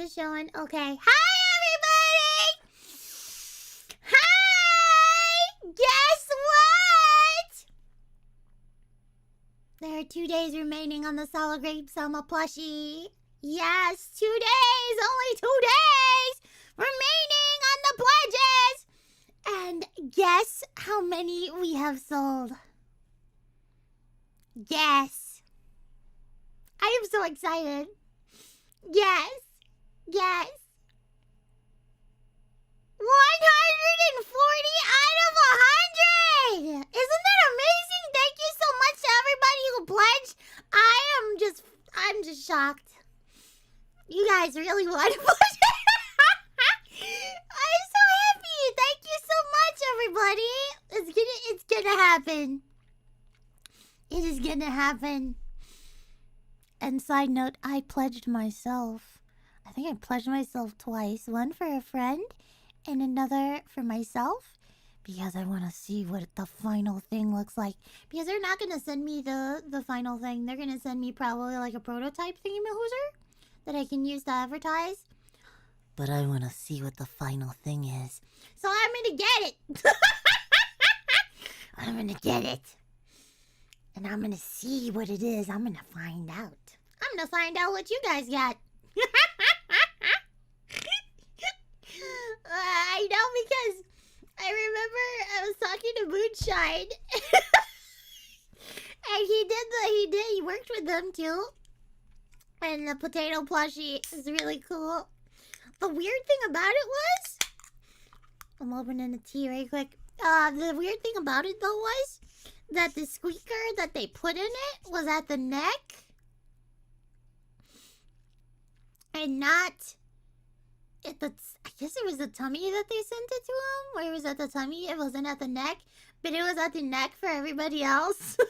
it showing? Okay. Hi, everybody! Hi! Guess what? There are 2 days remaining on the Sour Grape Selma plushie. Yes, 2 days! Only 2 days remaining on the pledges! And guess how many we have sold? Guess. I am so excited. Yes. Yes. 140 out of 100! Isn't that amazing? Thank you so much to everybody who pledged. I'm just shocked. You guys really want to push it. I'm so happy. Thank you so much, everybody. It's gonna happen. It is gonna happen. And side note, I pledged myself. I think I pledged myself twice. One for a friend and another for myself. Because I want to see what the final thing looks like. Because they're not going to send me the final thing. They're going to send me probably like a prototype thingy-mahoozer that I can use to advertise. But I want to see what the final thing is. So I'm going to get it. I'm going to get it. And I'm going to see what it is. I'm going to find out. I'm going to find out what you guys got. I know because I remember I was talking to Moonshine. And he worked with them too. And the potato plushie is really cool. The weird thing about it was, I'm opening the tea right quick. The weird thing about it though was that the squeaker that they put in it was at the neck. And not at the, I guess it was the tummy that they sent it to him. Where it was at the tummy, it wasn't at the neck. But it was at the neck for everybody else. So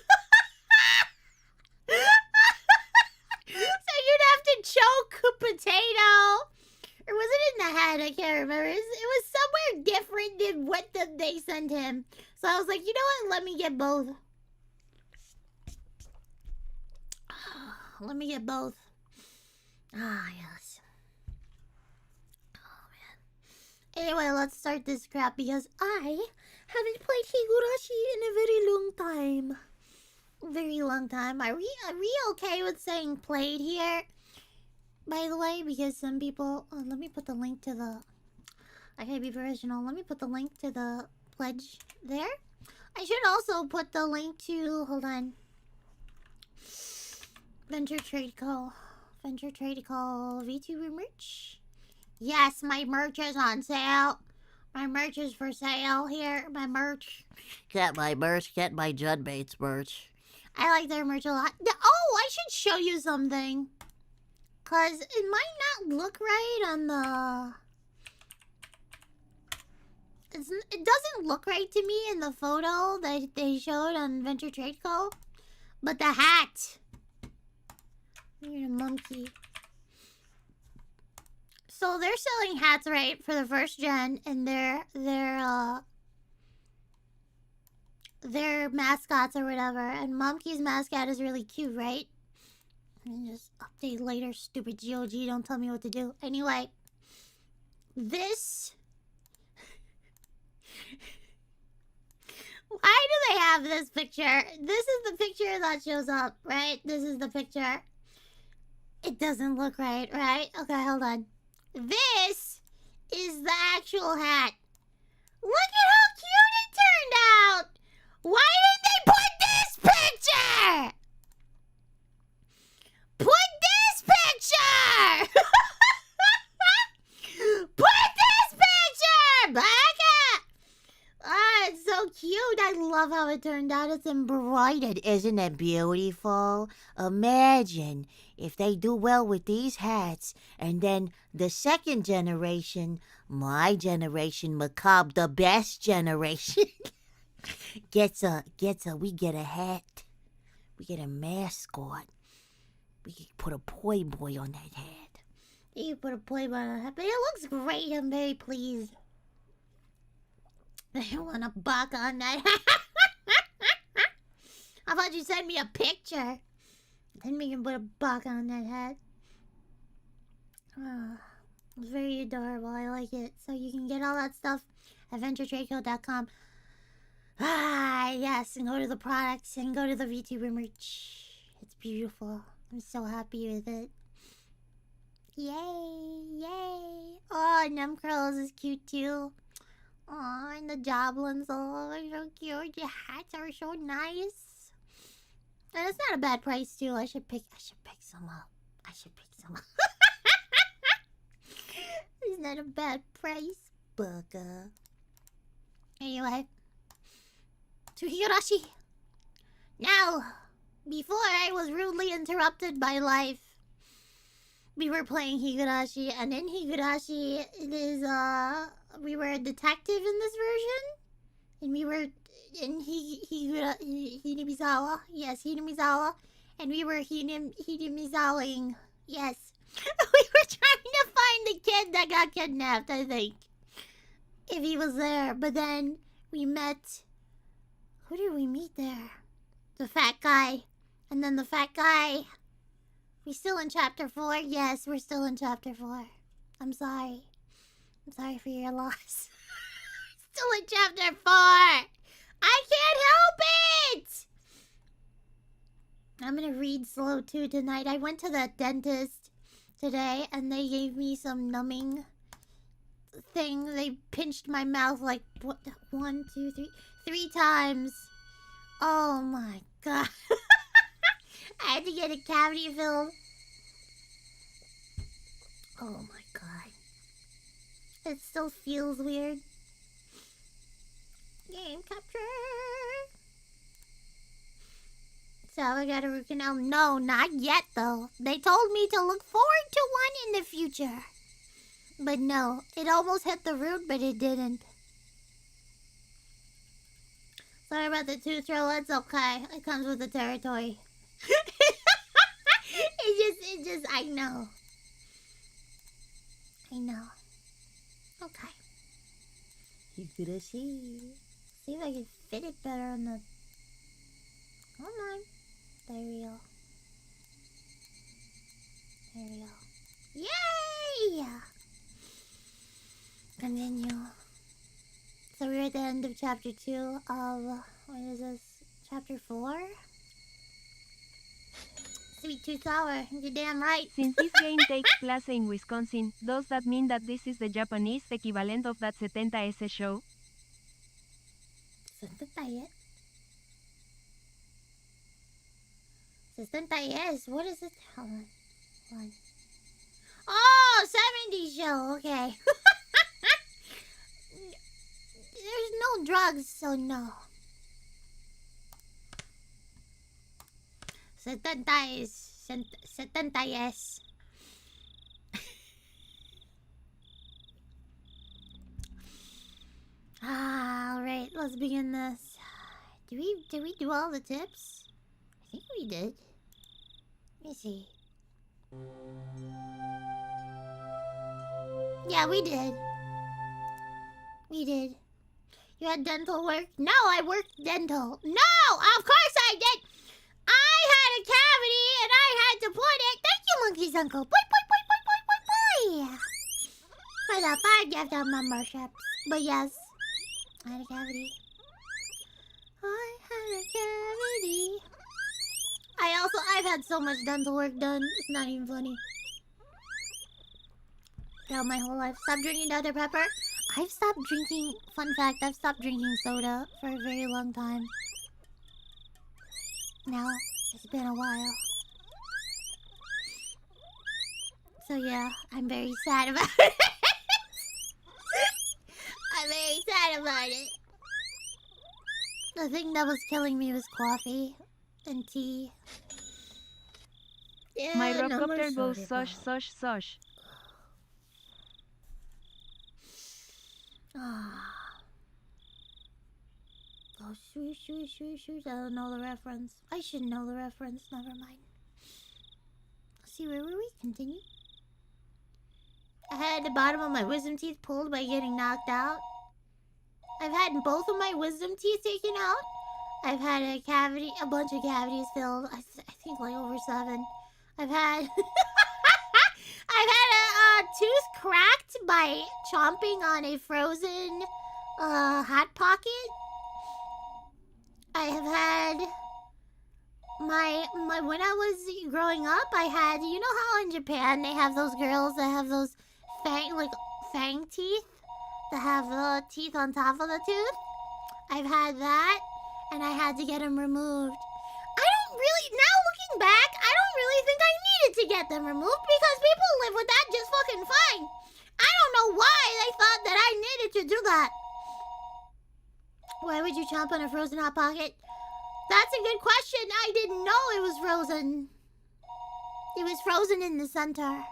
you'd have to choke a potato. Or was it in the head? I can't remember. It was somewhere different than what they sent him. So I was like, you know what? Let me get both. Let me get both. Ah, yes. Oh, man. Anyway, let's start this crap because I haven't played Higurashi in a very long time. Very long time. Are we okay with saying played here? By the way, because some people... Oh, let me put the link to the... I gotta be professional. Let me put the link to the pledge there. I should also put the link to... Hold on. Venture Trade Co. Venture Trade Co. VTuber merch. Yes, my merch is on sale. My merch is for sale here. My merch. Get my merch. Get my Judd Bates merch. I like their merch a lot. Oh, I should show you something. Because it might not look right on the... It doesn't look right to me in the photo that they showed on Venture Trade Co. But the hat. You're a monkey. So they're selling hats, right, for the first gen, and their mascots or whatever. And Monkey's mascot is really cute, right? And just update later, stupid GOG. Don't tell me what to do. Anyway, this. Why do they have this picture? This is the picture that shows up, right? This is the picture. It doesn't look right, right? Okay, hold on. This is the actual hat. Look at how cute it turned out. Why didn't they put this picture? Put this picture! Put this picture! Baka! Ah, it's so cute. I love how it turned out. It's embroidered. Isn't it beautiful? Imagine if they do well with these hats, and then the second generation, my generation, Macabre, the best generation, we get a hat. We get a mascot. We can put a poi boy on that hat. You put a poi boy on that hat, but it looks great. I'm very pleased. I want a baka on that hat. How about you send me a picture? Then we can put a baka on that hat. It's very adorable. I like it. So you can get all that stuff at venturetradeco.com. Ah, yes, and go to the products and go to the VTuber merch. It's beautiful. I'm so happy with it. Yay, yay. Oh, Numcurls is cute too. Oh, and the Joblins, oh, they're so cute. Your hats are so nice. And it's not a bad price too. I should pick some up. It's not a bad price, baka. Anyway, to Higurashi. Now, before I was rudely interrupted by life, we were playing Higurashi, and in Higurashi, it is, we were a detective in this version, and we were in Hinemizawa. Yes, Hinemizawa. And we were Hinemizawaing. Yes. We were trying to find the kid that got kidnapped, I think. If he was there. But then we met... Who did we meet there? The fat guy. And then the fat guy... We still in chapter 4? Yes, we're still in chapter 4. I'm sorry. I'm sorry for your loss. Still in chapter 4! I can't help it! I'm gonna read slow too tonight. I went to the dentist today and they gave me some numbing thing. They pinched my mouth like, what, 1, 2, 3, 3 times. Oh my god. I had to get a cavity filled. Oh my god. It still feels weird. Game capture. So I got a root canal. No, not yet though. They told me to look forward to one in the future. But no, it almost hit the root, but it didn't. Sorry about the tooth roll. It's okay. It comes with the territory. It just, I know. Okay. Higurashi. See if I can fit it better on the... Come on. There we go. Yay! Continue. So we're at the end of chapter 2 of... What is this? Chapter 4? Sweet tooth sour. You're damn right. Since this game takes place in Wisconsin, does that mean that this is the Japanese equivalent of that 70s show? 70s? What is it? Hold on. One. Oh, 70s show. Okay. There's no drugs, so no. 70s. Alright, let's begin this. Did we do all the tips? I think we did. Let me see. Yeah, we did. You had dental work? No, I worked dental. No, of course I did. I had a cavity and I had to put it. Thank you, Monkey's Uncle. Boy. For the 5 gift of memberships. But yes, I had a cavity. I've had so much dental work done. It's not even funny. Throughout my whole life. Stop drinking Dr. Pepper. I've stopped drinking. Fun fact, I've stopped drinking soda for a very long time. Now, it's been a while. So yeah, I'm very sad about it. I'm very sad about it. The thing that was killing me was coffee and tea. Yeah, My no more rockcopter goes soda, sosh. Oh, shoot. I don't know the reference. I should know the reference. Never mind. Let's see, where were we? Continue. I had the bottom of my wisdom teeth pulled by getting knocked out. I've had both of my wisdom teeth taken out. I've had a bunch of cavities filled. I think like over 7. I've had... I've had a tooth cracked by chomping on a frozen hot pocket. I have had my when I was growing up, I had, you know how in Japan they have those girls that have those fang teeth that have the teeth on top of the tooth. I've had that, and I had to get them removed. I don't really, now looking back, I don't really think I needed to get them removed because people live with that just fucking fine. I don't know why they thought that I needed to do that. Why would you chomp on a frozen hot pocket? That's a good question. I didn't know it was frozen. It was frozen in the center.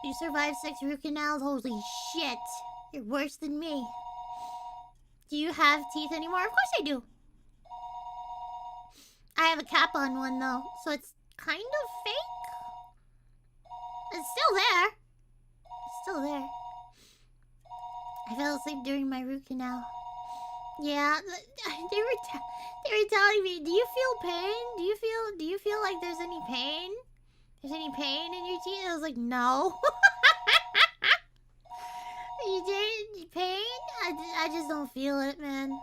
You survived 6 root canals? Holy shit. You're worse than me. Do you have teeth anymore? Of course I do. I have a cap on one though, so it's kind of fake. It's still there. It's still there. I fell asleep during my root canal. Yeah, they were telling me, do you feel pain? Do you feel like there's any pain? There's any pain in your teeth? I was like, no. You did pain? I just don't feel it, man.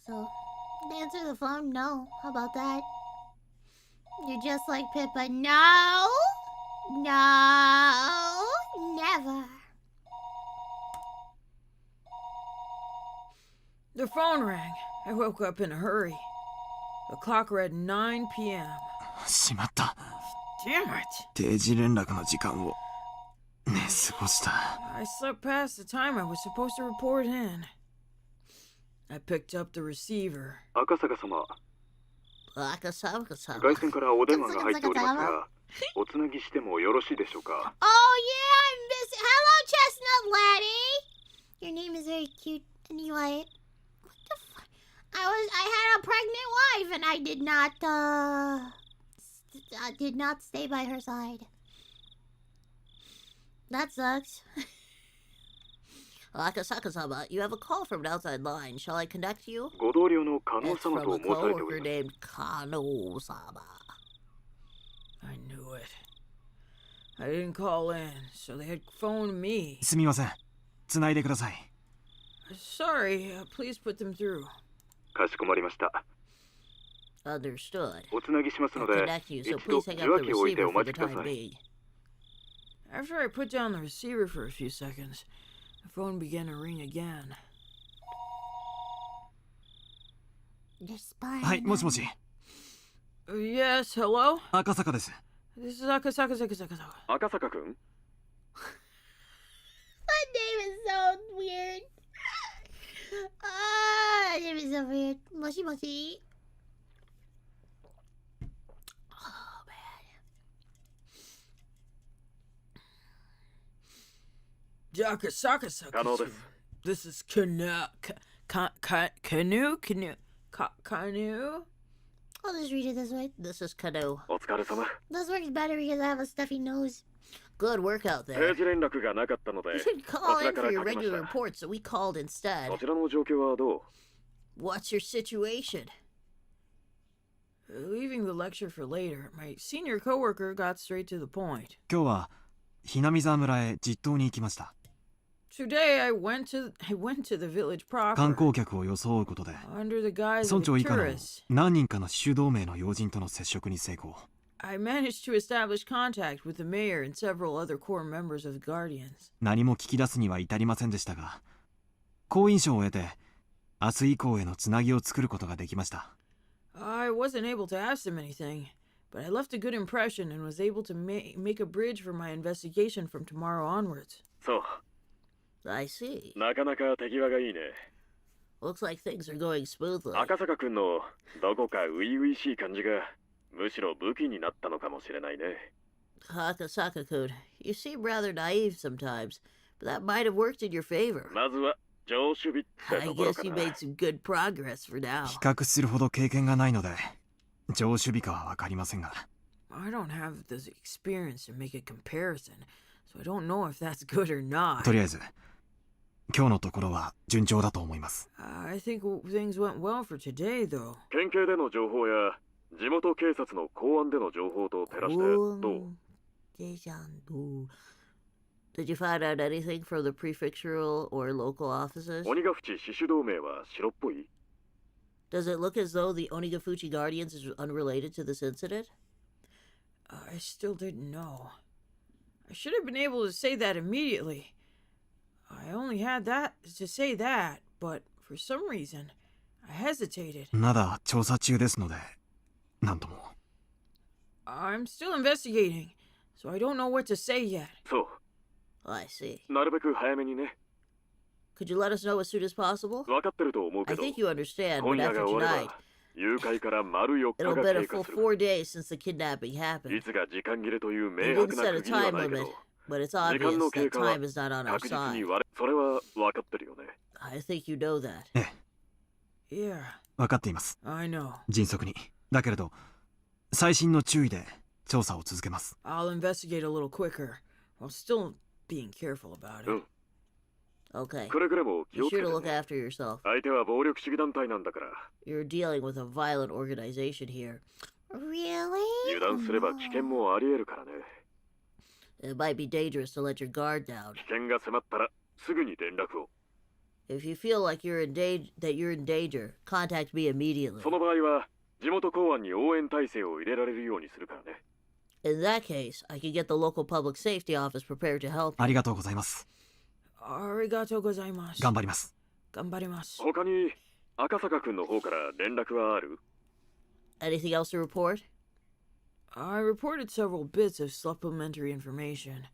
So, answer the phone? No. How about that? You're just like Pippa. No! No! Never. The phone rang. I woke up in a hurry. The clock read 9 p.m. しまった。 Damn it! 定時連絡の時間を寝過ごした。 I slept past the time I was supposed to report in. I picked up the receiver. 赤坂様、 Baka sama. 外線からお電話が入っておりますが、おつなぎしてもよろしいでしょうか。 Oh yeah, I'm busy. Hello, Chestnut Laddie. Your name is very cute. Anyway, what the fuck? I had a pregnant wife, and I did not stay by her side. That sucks. Akasaka-sama, you have a call from an outside line. Shall I conduct you? ご同僚の加納 It's 様 from と a 申されてお coworker ります。 named Kano-sama. I knew it. I didn't call in, so they had phoned me. すみません。つないでください。 Sorry, please put them through. かしこまりました。 Understood. おつなぎします I'll ので、 connect you, 一 so 度 please 受 hang up 話 the 器を置いて receiver お for 待 the ちくだ time さい。 being. After I put down the receiver for a few seconds, the phone began to ring again. You're spying. はい、もしもし。 Yes, hello? 赤坂です。 This is Akasaka. 赤坂くん、 That name is so weird. That name is so weird. Moshi moshi. Oh man. Akasaka. 加納です。 This is Canoe. Canoe? I'll just read it this way. This is Kano. お疲れ様。 This works better because I have a stuffy nose. Good work out 定 there. 時連絡がなかったので、 You should call in こちらか for ら your かけまし regular た。 reports, so we called instead. こちらの状況はどう？ What's your situation? Leaving the lecture for later, my senior coworker got straight to the point. 今日はHinemizawa村へ実島に行きました。 Today I went to the village 観 proper 光客を装うことで under the guise 村 of 長 a 以下の tourist. 何人かの主同盟の要人との接触に成功。 I managed to establish contact with the mayor and several other core members of the Guardians. 何も聞き出すには至りませんでしたが、好印象を得て明日以降へのつなぎを作ることができました。 I wasn't able to ask them anything, but I left a good impression and was able to make a bridge for my investigation from tomorrow onwards. そう、 I see. なかなか手際がいいね。 Looks like things are going smoothly. 赤坂くんのどこか初々しい感じが、むしろ武器になったのかもしれないね。 Akasaka-kun, you seem rather naive sometimes, but that might have worked in your favor. まずは上守備って I ところ guess か you な。 made some good progress for now. 比較するほど経験がないので、上守備かはわかりませんが。 I don't have the experience to make a comparison, so I don't know if that's good or not. とりあえず、今日のところは順調だと思います。 I think things went well for today, though. 県警での情報や地元警察の公安での情報と照らしてどう？ Did you find out anything from the prefectural or local offices? 鬼ヶ淵死守同盟は白っぽい？ Does it look as though the Onigafuchi Guardians is unrelated to this incident? I still didn't know. I should have been able to say that immediately. I only had that to say that, but for some reason, I hesitated. まだ調査中ですので、なんとも。 I'm still investigating, so I don't know what to say yet. そう。 I see. なるべく早めにね。 Could you let us know as soon as possible? 分かってると思うけ I ど。 think you understand, 今 but 夜が after 終われ tonight, ば誘拐から丸4日 it'll が been a 経過 full する。 4 days since the kidnapping い happened. つが時間切れという We 明 didn't 白な set a 区切りは time ないけど、 limit, but it's 時間 obvious の経 that 過は time is not on our 確実 side. にそれは分かってるよね。 I think you know that. Yeah, 分かっています。 I know. 迅速に。だけれど、細心の注意で調査を続けます。 I'll investigate a little quicker, while still being careful about it. うん。 Okay. くれぐれも気 Be をつけ sure て to look ね。 after yourself. 相手は暴力主義団体なんだから、 You're dealing with a violent organization here. Really? 油断すれば危険もあり得るからね。 It might be dangerous to let your guard down. 危険が迫ったらすぐに連絡を。 If you feel like you're in danger, contact me immediately. その場合は地元公安に応援体制を入れられるようにするからね。 In that case, I can get the local public safety office prepared to help. ありがとうございます。 Arigatou gozaimasu. 頑張ります。 Gambarimasu. 他に赤坂くんの方から連絡はある？ Anything else to report? I reported several bits of supplementary information,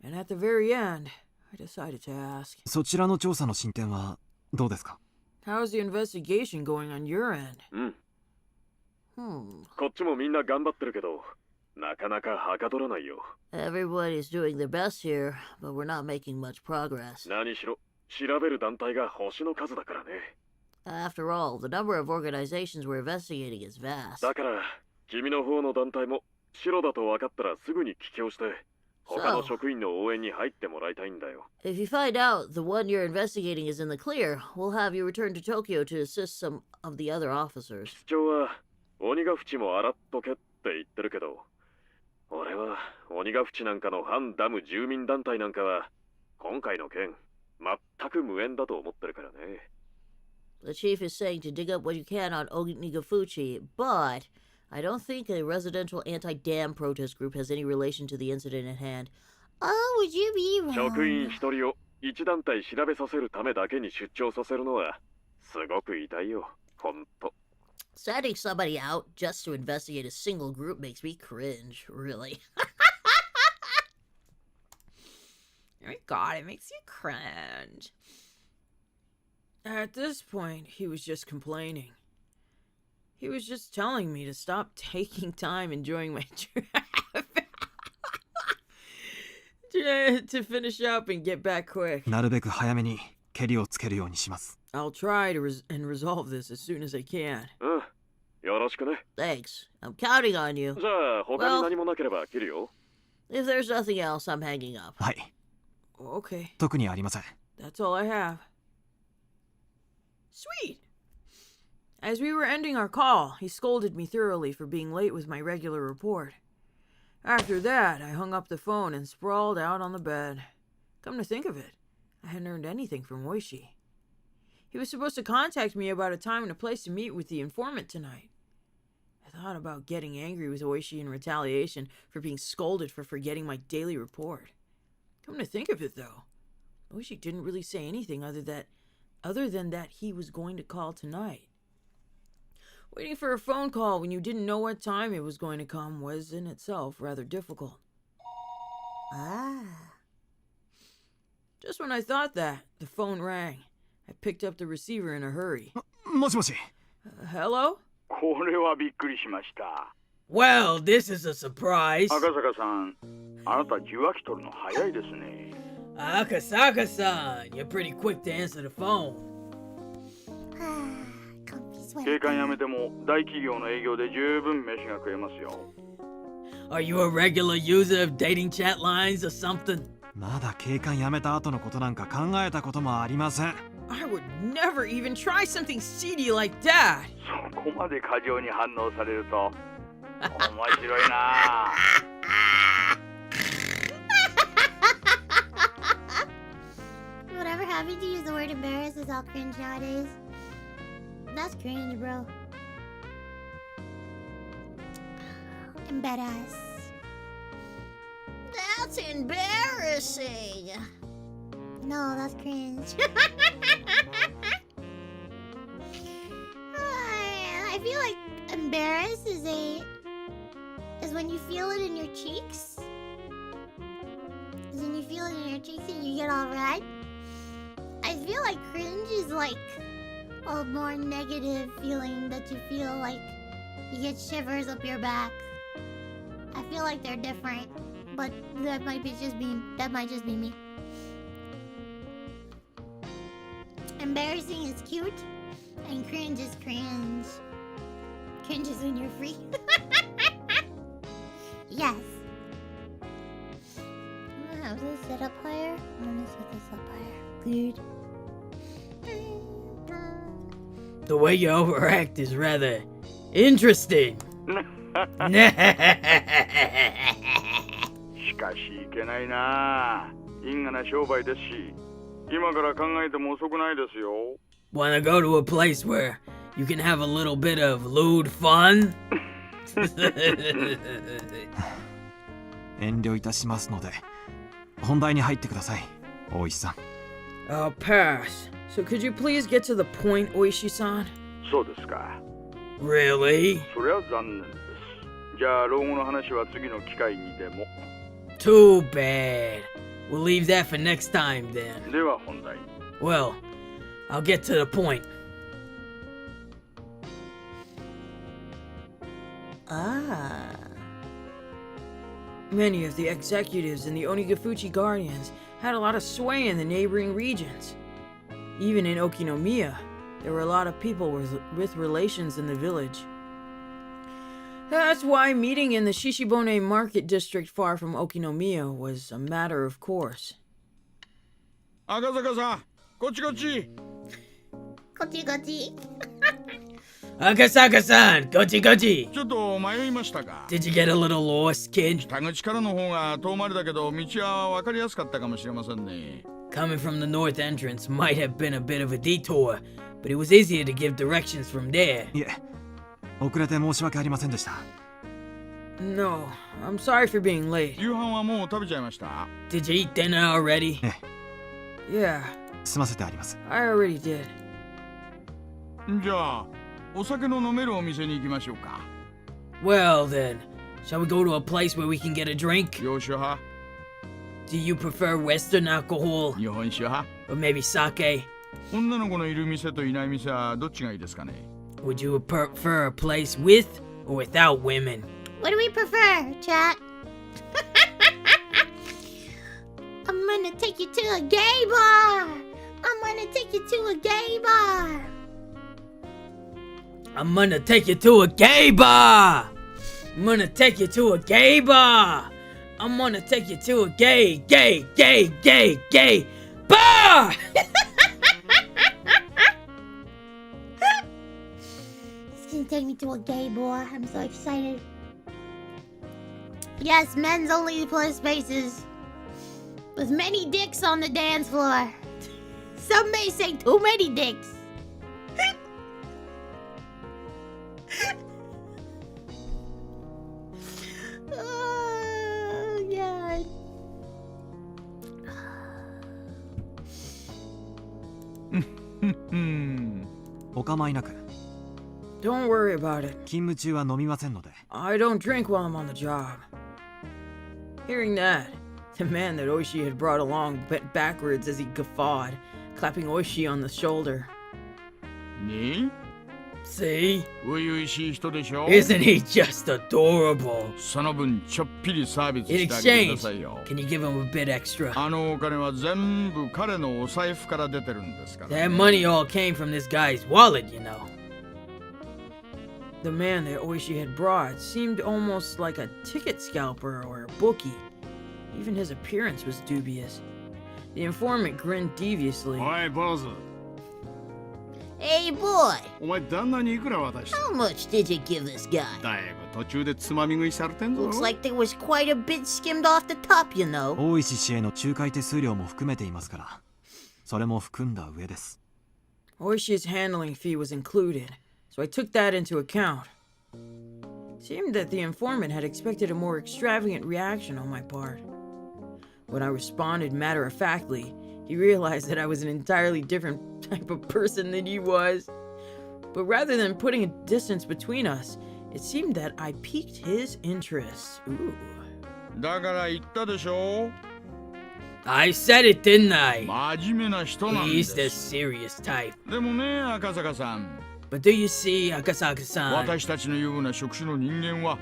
and at the very end, I decided to ask, そちらの調査の進展はどうですか？ how's the investigation going on your end? うん。 Hmm. こっちもみんな頑張ってるけど、なかなかはかどらないよ。 Everybody's doing their best here, but we're not making much progress. 何しろ調べる団体が星の数だからね。 After all, the number of organizations we're investigating is vast. だから君の方の団体も白だと分かったらすぐに帰郷して他の職員の応援に入ってもらいたいんだよ。 If you find out the one you're investigating is in the clear, we'll have you return to Tokyo to assist some of the other officers. 室長は鬼ヶ淵も洗っとけって言ってるけど、俺は鬼ヶ淵なんかの反ダム住民団体なんかは今回の件全く無縁だと思ってるからね。 The chief is saying to dig up what you can on Onigafuchi, but I don't think a residential anti-dam protest group has any relation to the incident at hand. Oh, would you be 職員 wrong? 一人を一団体調べさせるためだけに出張させるのはすごく痛いよ、ほんと。 Sending somebody out just to investigate a single group makes me cringe, really. Oh my god, it makes you cringe. At this point, he was just complaining. He was just telling me to stop taking time enjoying my trip. to finish up and get back quick. なるべく早めにケリをつけるようにします。 I'll try to resolve this as soon as I can. うん、よろしくね。 Thanks. I'm counting on you. じゃあ他に何もなければ切るよ。 If there's nothing else, I'm hanging up. はい。 Okay, 特にありません。 that's all I have. Sweet! As we were ending our call, he scolded me thoroughly for being late with my regular report. After that, I hung up the phone and sprawled out on the bed. Come to think of it, I hadn't earned anything from Oishi. He was supposed to contact me about a time and a place to meet with the informant tonight. I thought about getting angry with Oishi in retaliation for being scolded for forgetting my daily report. Come to think of it, though, Oishi didn't really say anything other than that he was going to call tonight. Waiting for a phone call when you didn't know what time it was going to come was in itself rather difficult. Ah. Just when I thought that, the phone rang. I picked up the receiver in a hurry. もしもし。 Hello? これはびっくりしました。 Well, this is a surprise. 赤坂さん、あなた受話器取るの早いですね。 Akasaka-san, you're pretty quick to answer the phone. Comfy 警 sweater. 官辞めても大企業の営業で十分飯が食えますよ。 Are you a regular user of dating chat lines or something? まだ警官辞めた後のことなんか考えたこともありません。 I would never even try something seedy like that. そこまで過剰に反応されると面白いな。Whatever having to use the word embarrass is all cringe nowadays. That's cringe, bro. Embarrass. That's embarrassing. No, that's cringe. I feel like embarrass is when you feel it in your cheeks. Is when you feel it in your cheeks and you get all red. I feel like cringe is like a more negative feeling that you feel like you get shivers up your back. I feel like they're different, but that might just be me. Embarrassing is cute, and cringe is cringe. Cringe is when you're free. Yes. I'm gonna have this set up higher. I'm gonna set this up higher. Good. The way you overact is rather interesting. しかしいけないな。因果な商売ですし、今から考えても遅くないですよ。 Wanna go to a place where you can have a little bit of lewd fun? 遠慮いたしますので、本題に入ってください、大石さん。 I'll pass. So could you please get to the point, Oishi-san? そうですか。 Really? それは残念です。じゃあ老後の話は次の機会にでも。 Too bad. We'll leave that for next time then. では本題。 Well, I'll get to the point. Ah. Many of the executives in the Onigafuchi Guardians had a lot of sway in the neighboring regions. Even in Okinomiya, there were a lot of people with relations in the village. That's why meeting in the Shishibone Market District far from Okinomiya was a matter of course. 赤坂さん、こっちこっち。こっちこっち。 Akasaka-san, gochi-gochi! ちょっと迷いましたか。 Did you get a little lost, kid? 北口からの方が遠回りだけど、道は分かりやすかったかもしれませんね。 Coming from the north entrance might have been a bit of a detour, but it was easier to give directions from there. いえ、遅れて申し訳ありませんでした。 No, I'm sorry for being late. 夕飯はもう食べちゃいました。 Did you eat dinner already? Yeah, 済ませてあります。 I already did. じゃあ、お酒の飲めるお店に行きましょうか。 Well then, shall we go to a place where we can get a drink? 洋酒派、 Do you prefer Western alcohol? 日本酒派、 Or maybe sake? 女の子のいる店といない店はどっちがいいですかね。 Would you prefer a place with or without women? What do we prefer, chat? I'm gonna take you to a gay bar. I'm gonna take you to a gay bar. I'm gonna take you to a gay bar! I'm gonna take you to a gay bar! I'm gonna take you to a gay bar! It's gonna take me to a gay bar. I'm so excited. Yes, men's only spaces. With many dicks on the dance floor. Some may say too many dicks. Oh, God. お構いなく。 Don't worry about it. 勤務中は飲みませんので。 I don't drink while I'm on the job. Hearing that, the man that Oishi had brought along bent backwards as he guffawed, clapping Oishi on the shoulder. ね See? え、初々しい人でしょ。 Isn't he just adorable? その分ちょっぴりサービス In してあげてくだ exchange, さいよ。 can you give him a bit extra? あのお金は全部彼のお財布から出てるんですから、ね。 That money all came from this guy's wallet, you know. The man that Oishi had brought seemed almost like a ticket scalper or a bookie. Even his appearance was dubious. The informant grinned deviously. おい坊主 Hey, boy, お前旦那にいくら渡した how much did you give this guy? だいぶ途中でつまみ食いされてんぞ Looks like there was quite a bit skimmed off the top, you know. 大石氏への仲介手数料も含めていますからそれも含んだ上です Oishi's handling fee was included, so I took that into account. Seemed that the informant had expected a more extravagant reaction on my part. When I responded matter-of-factly, he realized that I was an entirely different type of person than he was. But rather than putting a distance between us, it seemed that I piqued his interest. Ooh. だから言ったでしょ I said it, didn't I? 真面目な人なんで He's す the serious type. でもね赤坂さん But do you see, Akasaka-san? 私たちのような職種の人間は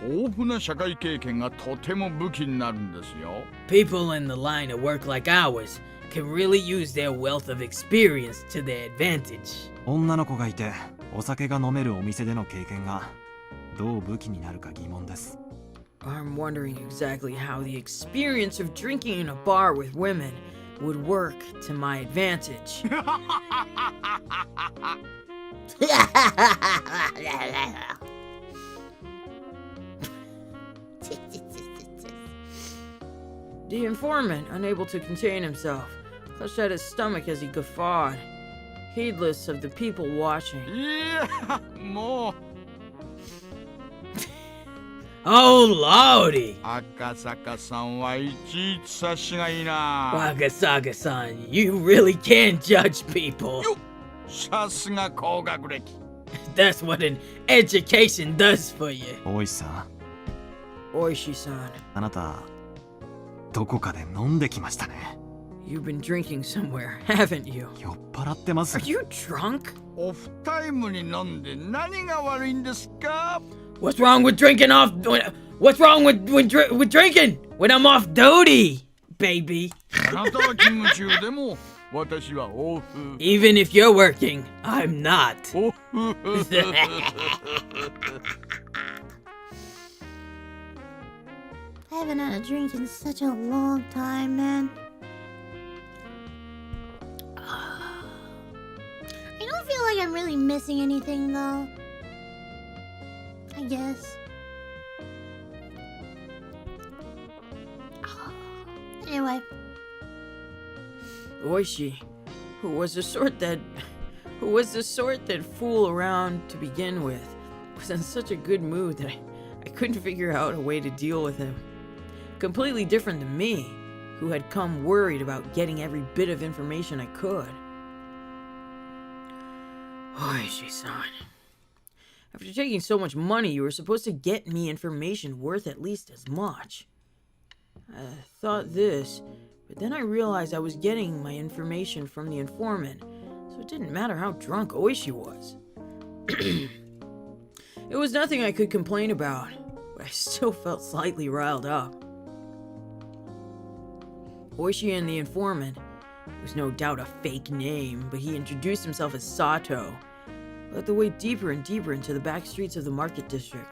豊富な社会経験がとても武器になるんですよ People in the line of work like ours can really use their wealth of experience to their advantage. 女の子がいてお酒が飲めるお店での経験がどう武器になるか疑問です I'm wondering exactly how the experience of drinking in a bar with women would work to my advantage. The informant, unable to contain himself, clutched at his stomach as he guffawed, heedless of the people watching. いやもう Oh, lordy! 赤坂さんはいちいち察しがいいな Wakasaga-san, you really can judge people. さすが高学歴 That's what an education does for you. 大石さん Oishi-san, あなたどこかで飲んできましたね you've been drinking somewhere, haven't you? 酔っ払ってます Are you drunk? オフタイムに飲んで何が悪いんですか What's wrong with drinking off? What's wrong with drinking when I'm off duty, baby? あなたは勤務中でも私はオフ Even if you're working, I'm not. オフ I haven't had a drink in such a long time, man. I don't feel like I'm really missing anything, though. I guess. Anyway. Oishi, who was the sort that fool around to begin with, was in such a good mood that I couldn't figure out a way to deal with him. Completely different than me, who had come worried about getting every bit of information I could. Oishi-san. After taking so much money, you were supposed to get me information worth at least as much. I thought this, but then I realized I was getting my information from the informant, so it didn't matter how drunk Oishi was. It was nothing I could complain about, but I still felt slightly riled up. Oishi and the informant, it was no doubt a fake name, but he introduced himself as Sato, led the way deeper and deeper into the back streets of the market district.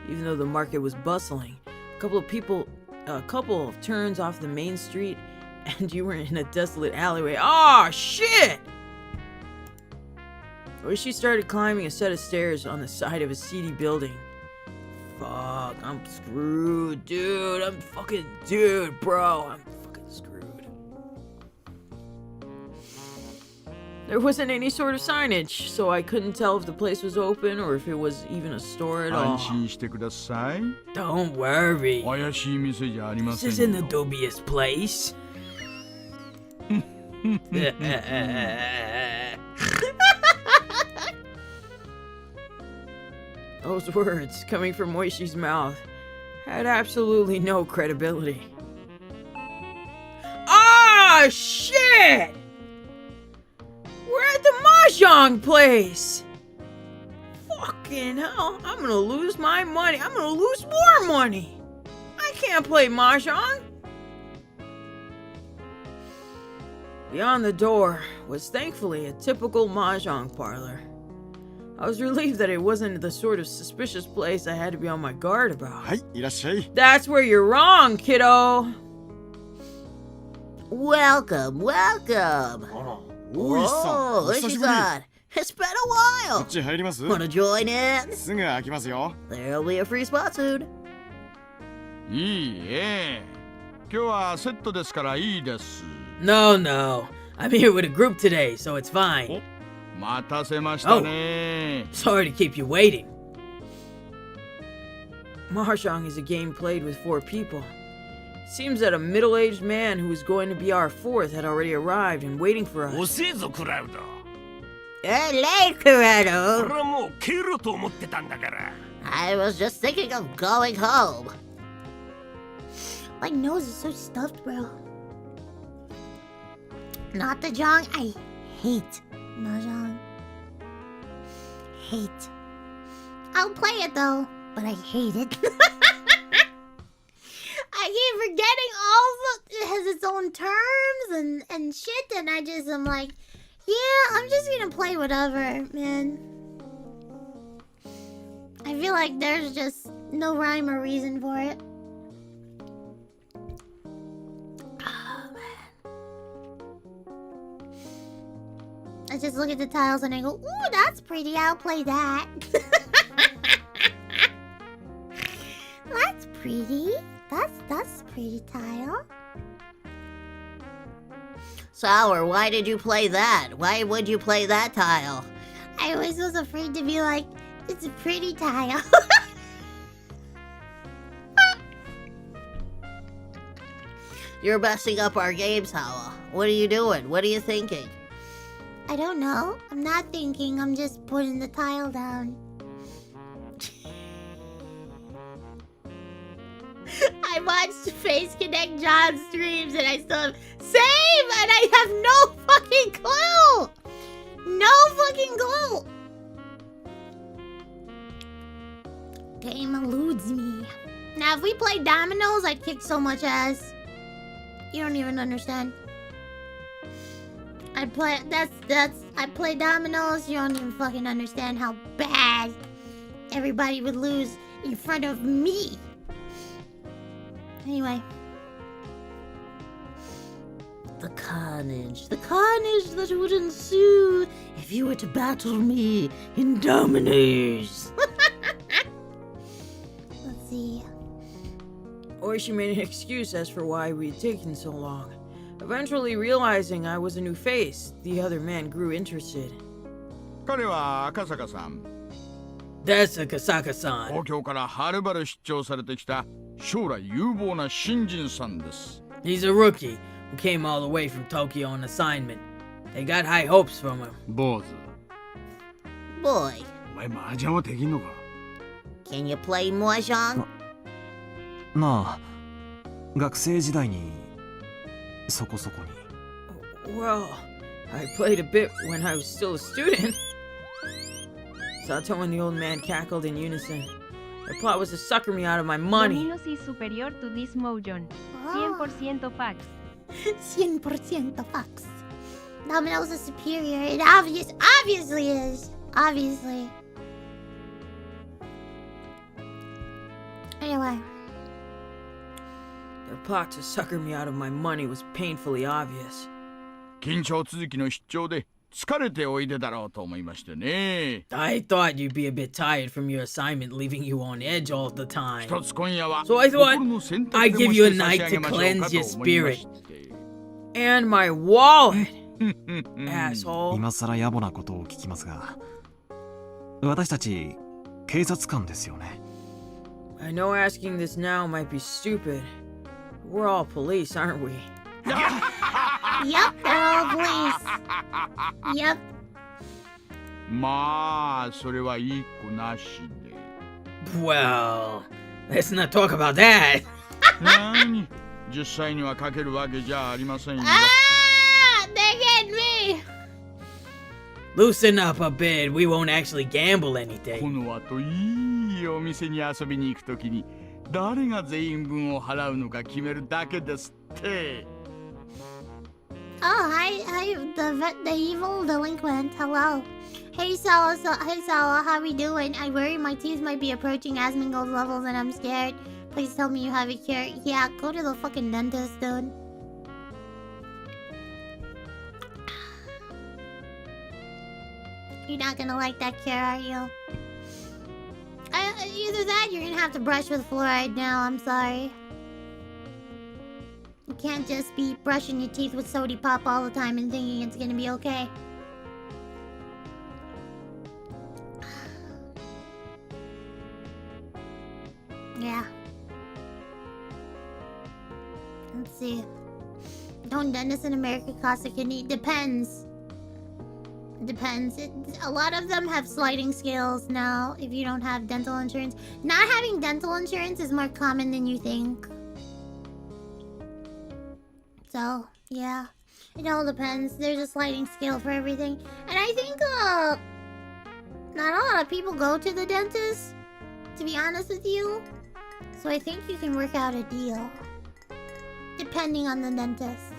Even though the market was bustling, a couple of turns off the main street, and you were in a desolate alleyway. Oh, shit! Oishi started climbing a set of stairs on the side of a seedy building. Fuck, I'm screwed, dude. I'm fucking screwed. There wasn't any sort of signage, so I couldn't tell if the place was open or if it was even a store at all. 安心してください Don't worry. 怪しい店じゃありま This せん isn't a よ dubious place. Those words coming from Moishi's mouth had absolutely no credibility. Ah, shit! We're at the mahjong place! Fucking hell, I'm gonna lose my money. I'm gonna lose more money! I can't play mahjong! Beyond the door was thankfully a typical mahjong parlor. I was relieved that it wasn't the sort of suspicious place I had to be on my guard about. はい、いらっしゃい。 That's where you're wrong, kiddo. Welcome, welcome. 大石さん、 Whoa, お久しぶり。 Ishisan. It's been a こ while. っち入ります Wanna join in? すぐ開きますよ。 There'll be a free spot soon. いいえ。今日はセットですからいいです。 No, no. I'm here with a group today, so it's fine. 待たせましたね。 Sorry to keep you waiting. Mahjong is a game played with 4 people. Seems that a middle-aged man who was going to be our 4th had already arrived and waiting for us. 遅いぞクラウド。 Hello, Corrado. 俺はもう帰ろうと思ってたんだから。 I was just thinking of going home. My nose is so stuffed, bro. Not the Jong. I hate Mahjong. Hate. I'll play it though, but I hate it. I keep forgetting it has its own terms and shit, and I'm like, yeah, I'm just gonna play whatever, man. I feel like there's just no rhyme or reason for it. Oh, man. I just look at the tiles and I go, ooh, that's pretty, I'll play that. That's pretty. That's a pretty tile. Sour, why did you play that? Why would you play that tile? I always was afraid to be like, it's a pretty tile. You're messing up our game, Sour. What are you doing? What are you thinking? I don't know. I'm not thinking. I'm just putting the tile down. I watched Face Connect John streams and I still have save and I have no fucking clue. No fucking clue. Game eludes me. Now if we played dominoes, I'd kick so much ass. You don't even understand. I play dominoes, you don't even fucking understand how bad everybody would lose in front of me. Anyway. The carnage that would ensue if you were to battle me in dominoes. Let's see. Or she made an excuse as for why we had taken so long. Eventually realizing I was a new face, the other man grew interested. 彼は赤坂さん。 That's a Kasaka-san. 東京からはるばる出張されてきた将来有望な新人さんです。 He's a rookie who came all the way from Tokyo on assignment. They got high hopes from him. 坊主、 Boy, お前麻雀はできんのか can you play Mahjong? なあ、学生時代にそこそこに。 Well, I played a bit when I was still a student. Sato and the old man cackled in unison. Their plot was to sucker me out of my money. Domino's is superior to this Mahjong. 100% facts. 100% facts. Domino's is superior. It obviously is. Obviously. Anyway. Their plot to sucker me out of my money was painfully obvious. 緊張続きの出張で疲れておいでだろうと思いましてね。 I thought you'd be a bit tired from your assignment, leaving you on edge all the time. 一つ今夜は So I thought 心の洗 I'd 濯で give も you し a て差し night 上 to げましょうか cleanse と your 思いま spirit. して。 And my wallet, asshole. 今さら野暮なことを聞きますが、私たち警察官ですよね。 I know asking this now might be stupid. We're all police, aren't we? Yep, they're all police. Yep. まあそれはいい子なしで。 Well, let's not talk about that. なに実際にはかけるわけじゃありませんよ。 Ah! They get me! Loosen up a bit. We won't actually gamble こ anything. の後いいお店に遊びに行くときに誰が全員分を払うのか決めるだけですって。Oh, hi, the evil delinquent. Hello. Hey, Sawa, how we doing? I worry my teeth might be approaching Asmongold's levels and I'm scared. Please tell me you have a cure. Yeah, go to the fucking dentist, dude. You're not gonna like that cure, are you? Either that, you're gonna have to brush with fluoride now. I'm sorry. You can't just be brushing your teeth with sody pop all the time and thinking it's gonna be okay. Yeah. Let's see. Don't dentists in America cost a kidney? Depends. Depends. A lot of them have sliding scales now if you don't have dental insurance. Not having dental insurance is more common than you think. So, yeah. It all depends. There's a sliding scale for everything. And I think, not a lot of people go to the dentist, to be honest with you. So I think you can work out a deal. Depending on the dentist.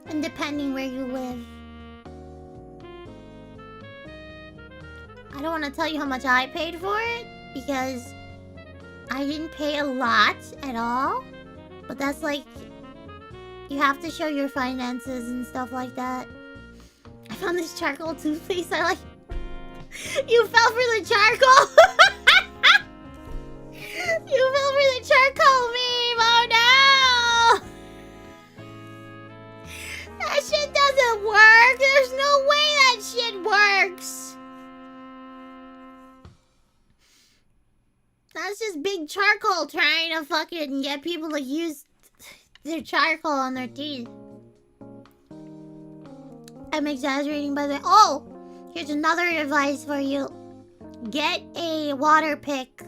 And depending where you live. I don't want to tell you how much I paid for it, because I didn't pay a lot at all. But that's like, you have to show your finances and stuff like that. I found this charcoal toothpaste I like. You fell for the charcoal? You fell for the charcoal meme! Oh no! That shit doesn't work! There's no way that shit works! That's just big charcoal trying to fucking get people to use their charcoal on their teeth. I'm exaggerating by the way. Oh! Here's another advice for you. Get a water pick.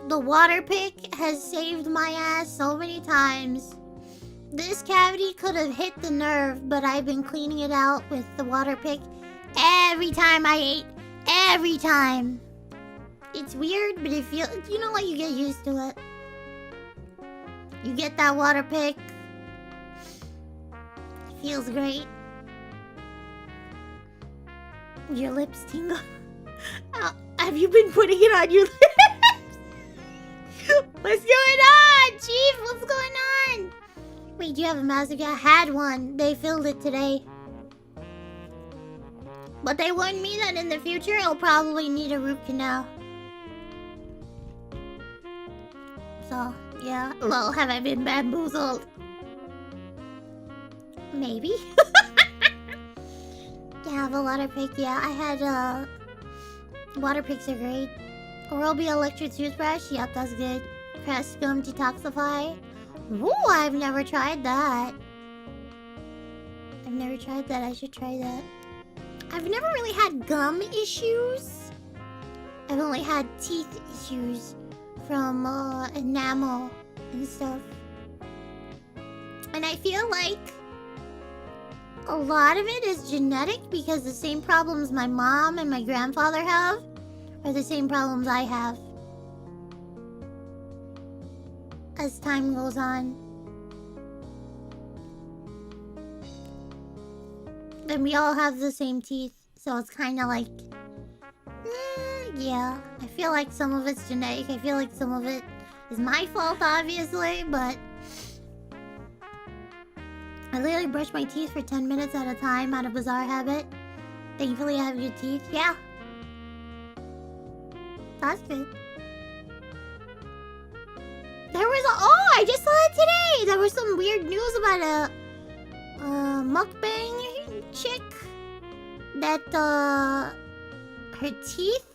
The water pick has saved my ass so many times. This cavity could have hit the nerve, but I've been cleaning it out with the water pick every time I ate. Every time. It's weird, but it feels... You know what? You get used to it. You get that water pick. It feels great. Your lips tingle. Have you been putting it on your lips? What's going on, Chief? What's going on? Wait, do you have a mask? I had one. They filled it today. But they warned me that in the future, I'll probably need a root canal. So, yeah. Lol, have I been bamboozled? Maybe. Yeah, the water pick. Yeah, I had, water picks are great. Oral-B electric toothbrush. Yep, that's good. Crest gum detoxify. Ooh, I've never tried that. I've never tried that. I should try that. I've never really had gum issues. I've only had teeth issues from enamel and stuff. And I feel like a lot of it is genetic because the same problems my mom and my grandfather have are the same problems I have. As time goes on. And we all have the same teeth, so it's kind of like... yeah, I feel like some of it's genetic. I feel like some of it is my fault, obviously, but... I literally brush my teeth for 10 minutes at a time out of bizarre habit. Thankfully, I have good teeth. Yeah. That's good. There was a... Oh, I just saw it today! There was some weird news about a mukbang chick that her teeth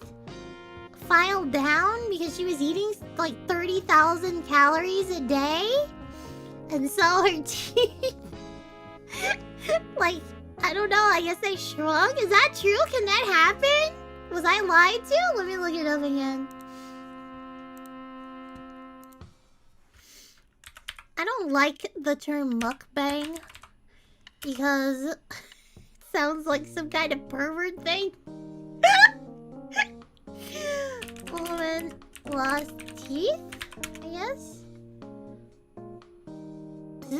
filed down because she was eating like 30,000 calories a day, and so her teeth like, I don't know, I guess they shrunk. Is that true? Can that happen? Was I lied to? Let me look it up again. I don't like the term mukbang because it sounds like some kind of pervert thing. Woman lost teeth, I guess. Does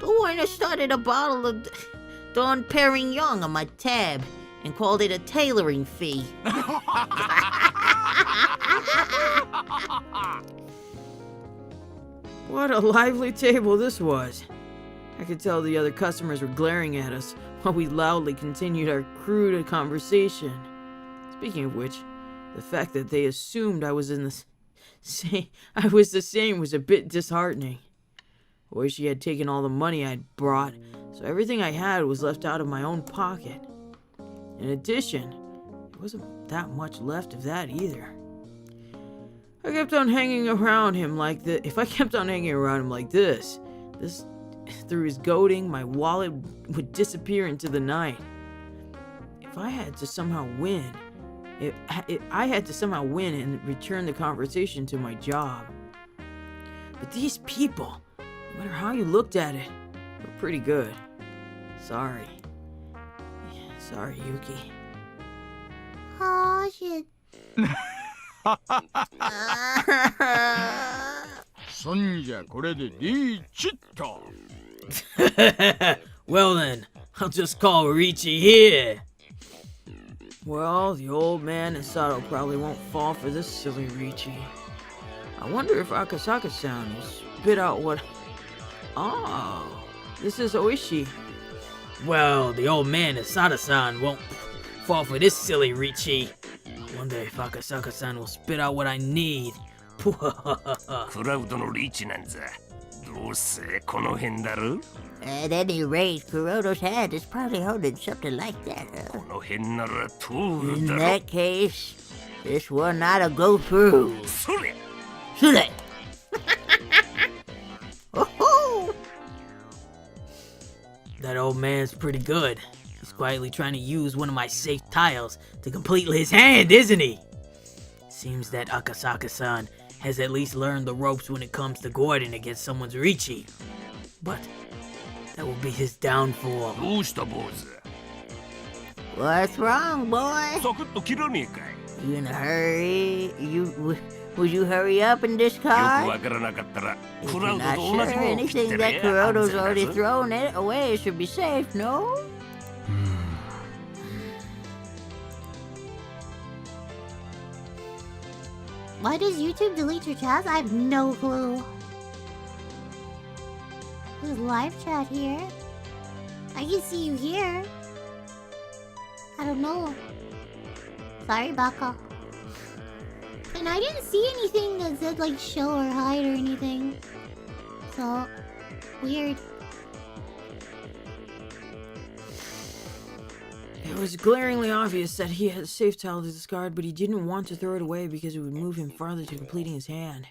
The one that started a bottle of Don Perignon on my tab and called it a tailoring fee. What a lively table this was. I could tell the other customers were glaring at us while we loudly continued our crude conversation. Speaking of which, the fact that they assumed I was the same was a bit disheartening. I wish she had taken all the money I'd brought, so everything I had was left out of my own pocket. In addition, there wasn't that much left of that either. I kept on hanging around him like this. If I kept on hanging around him like this, through his goading, my wallet would disappear into the night. If I had to somehow win, I had to somehow win and return the conversation to my job. But these people, no matter how you looked at it, were pretty good. Sorry, Yuki. Oh shit. そんじゃこれでリーチっと。Well then, I'll just call Richie here. Well, the old man and Sato probably won't fall for this silly Richie. I wonder if Akasaka-san will spit out what... Oh, this is Oishi. Well, the old man and Sato-san won't fall for this silly Richie. I wonder if Akasaka-san will spit out what I need. クラウドのリーチなんざどうせこの辺だろ At any rate, Kuroto's hand is probably holding something like that, huh? この辺なら通る In だろ that case, this one ought to go through. それ Sule! Oh-ho! That old man's pretty good. He's quietly trying to use one of my safe tiles to complete his hand, isn't he? Seems that Akasaka-san has at least learned the ropes when it comes to guarding against someone's Richi. But that will be his downfall. どうした坊主 What's wrong, boy? サクッと切らねえかい You in a hurry? Would you hurry up in this よく car? わからなかったら If ク you're ラウド not と同じ sure, ものを切って anything ね that Kuroto's 安 already 全だぞ thrown it away should be safe, no? Why does YouTube delete your chats? I have no clue. There's live chat here. I can see you here. I don't know. Sorry, Baka. And I didn't see anything that said like show or hide or anything. So, weird. It was glaringly obvious that he had a safe tile to discard, but he didn't want to throw it away because it would move him farther to completing his hand.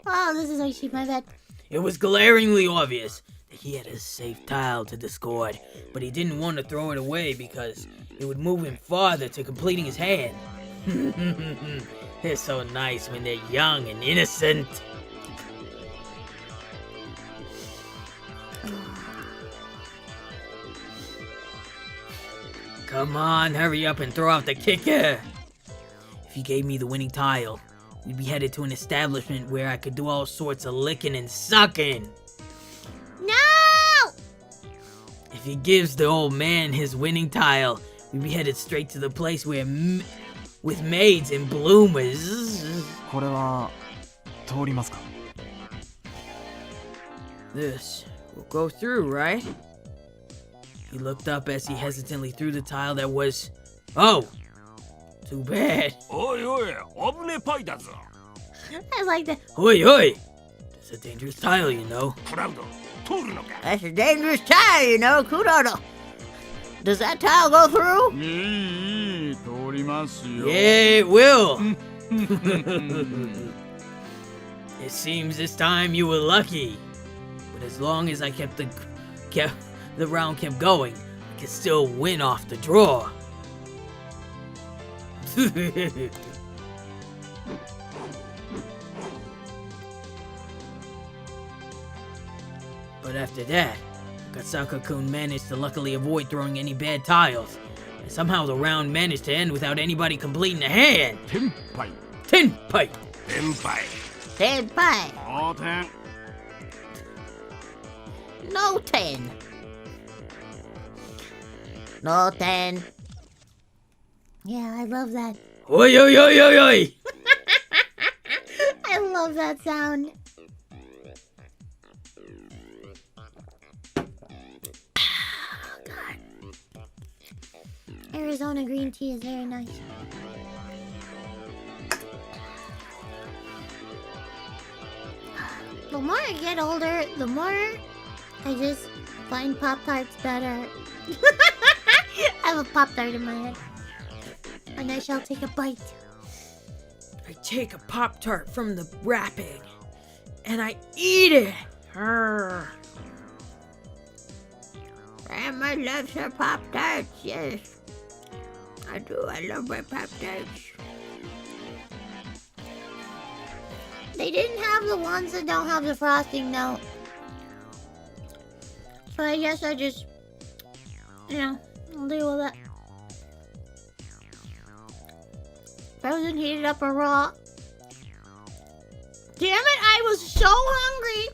Oh, this is Oishi, my bad. It was glaringly obvious that he had a safe tile to discard, but he didn't want to throw it away because it would move him farther to completing his hand. They're so nice when they're young and innocent. Come on, hurry up and throw out the kicker. If he gave me the winning tile, we'd be headed to an establishment where I could do all sorts of licking and sucking. No! If he gives the old man his winning tile, we'd be headed straight to the place where with maids and bloomers. これは通りますか This will go through, right? He looked up as he hesitantly threw the tile that was... Oh! Too bad. おいおい危ねえパイだぞ I like that. Oi, oi! That's a dangerous tile, you know. クラウド通るのか That's a dangerous tile, you know, Kuroto. Does that tile go through? いい通りますよ Yeah, it will! It seems this time you were lucky. But as long as I kept the round kept going, I could still win off the draw. But after that, Kasaka-kun managed to luckily avoid throwing any bad tiles. And somehow the round managed to end without anybody completing a hand. 天杯 Tenpai! 先輩 Senpai. 当然 No 10. No 10. Yeah, I love that. Oi, oi, oi, oi, oi! I love that sound. God. Arizona green tea is very nice. The more I get older, the more I just find Pop-Tarts better. I have a Pop-Tart in my head. And I shall take a bite. I take a Pop-Tart from the wrapping and I eat it. Grandma loves her Pop-Tarts, yes. I do, I love my Pop-Tarts. They didn't have the ones that don't have the frosting, though. So I guess I just, I'll deal with it. Frozen, heated up, or raw. Damn it, I was so hungry.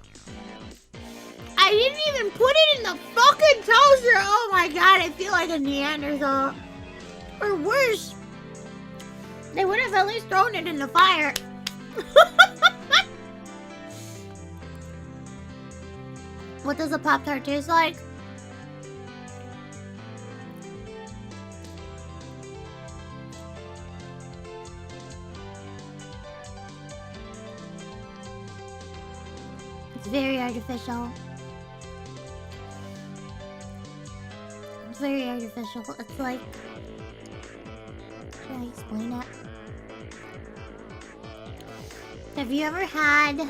I didn't even put it in the fucking toaster. Oh my god, I feel like a Neanderthal. Or worse, they would have at least thrown it in the fire. What does a Pop-Tart taste like? It's very artificial. It's very artificial. It's like... Should I explain it? Have you ever had...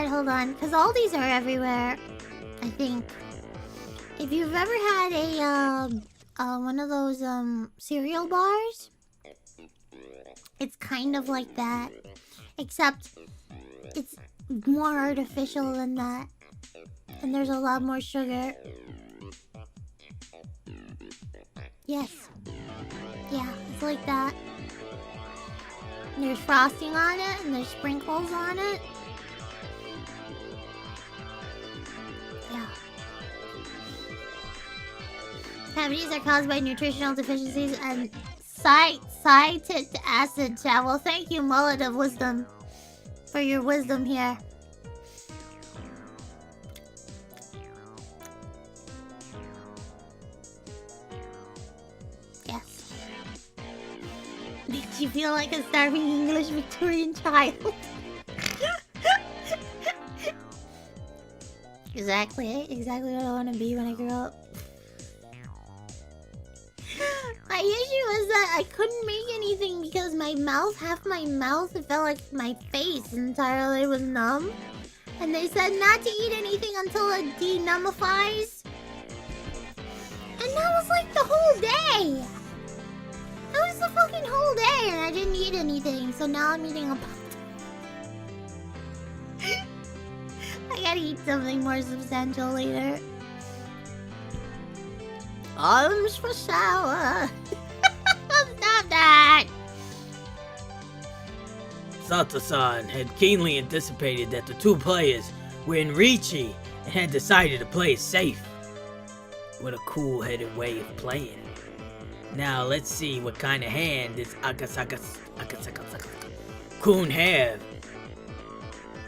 Hold on, because all these are everywhere, I think. If you've ever had a, one of those, cereal bars, it's kind of like that, except it's more artificial than that, and there's a lot more sugar. Yes. Yeah, it's like that. And there's frosting on it, and there's sprinkles on it. Yeah. Cavities are caused by nutritional deficiencies and citric acid. Well, thank you, Mullet of Wisdom, for your wisdom here. Yes. Makes you feel like a starving English Victorian child. Exactly what I want to be when I grow up. My issue is that I couldn't make anything because my mouth, half my mouth, it felt like my face entirely was numb. And they said not to eat anything until it denummifies. And that was like the whole day. That was the fucking whole day and I didn't eat anything. So now I'm eating a Pop-Tart. I gotta eat something more substantial later. Arms for sour. Stop that! Sato-san had keenly anticipated that the two players were in Richi and had decided to play it safe. What a cool-headed way of playing. Now let's see what kind of hand this Akasaka-kun have.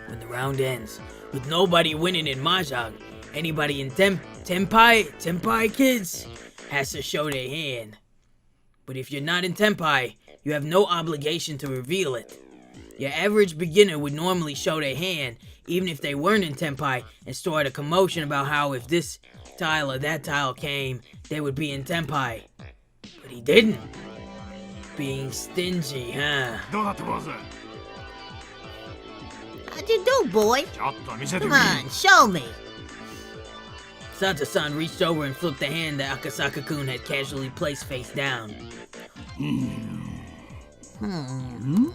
When the round ends, with nobody winning in Mahjong, anybody in Tenpai kids, has to show their hand. But if you're not in Tenpai, you have no obligation to reveal it. Your average beginner would normally show their hand, even if they weren't in Tenpai, and start a commotion about how if this tile or that tile came, they would be in Tenpai. But he didn't. Being stingy, huh? How'd you do, boy? Come on, show me. Sato-san reached over and flipped the hand that Akasaka-kun had casually placed face down. Love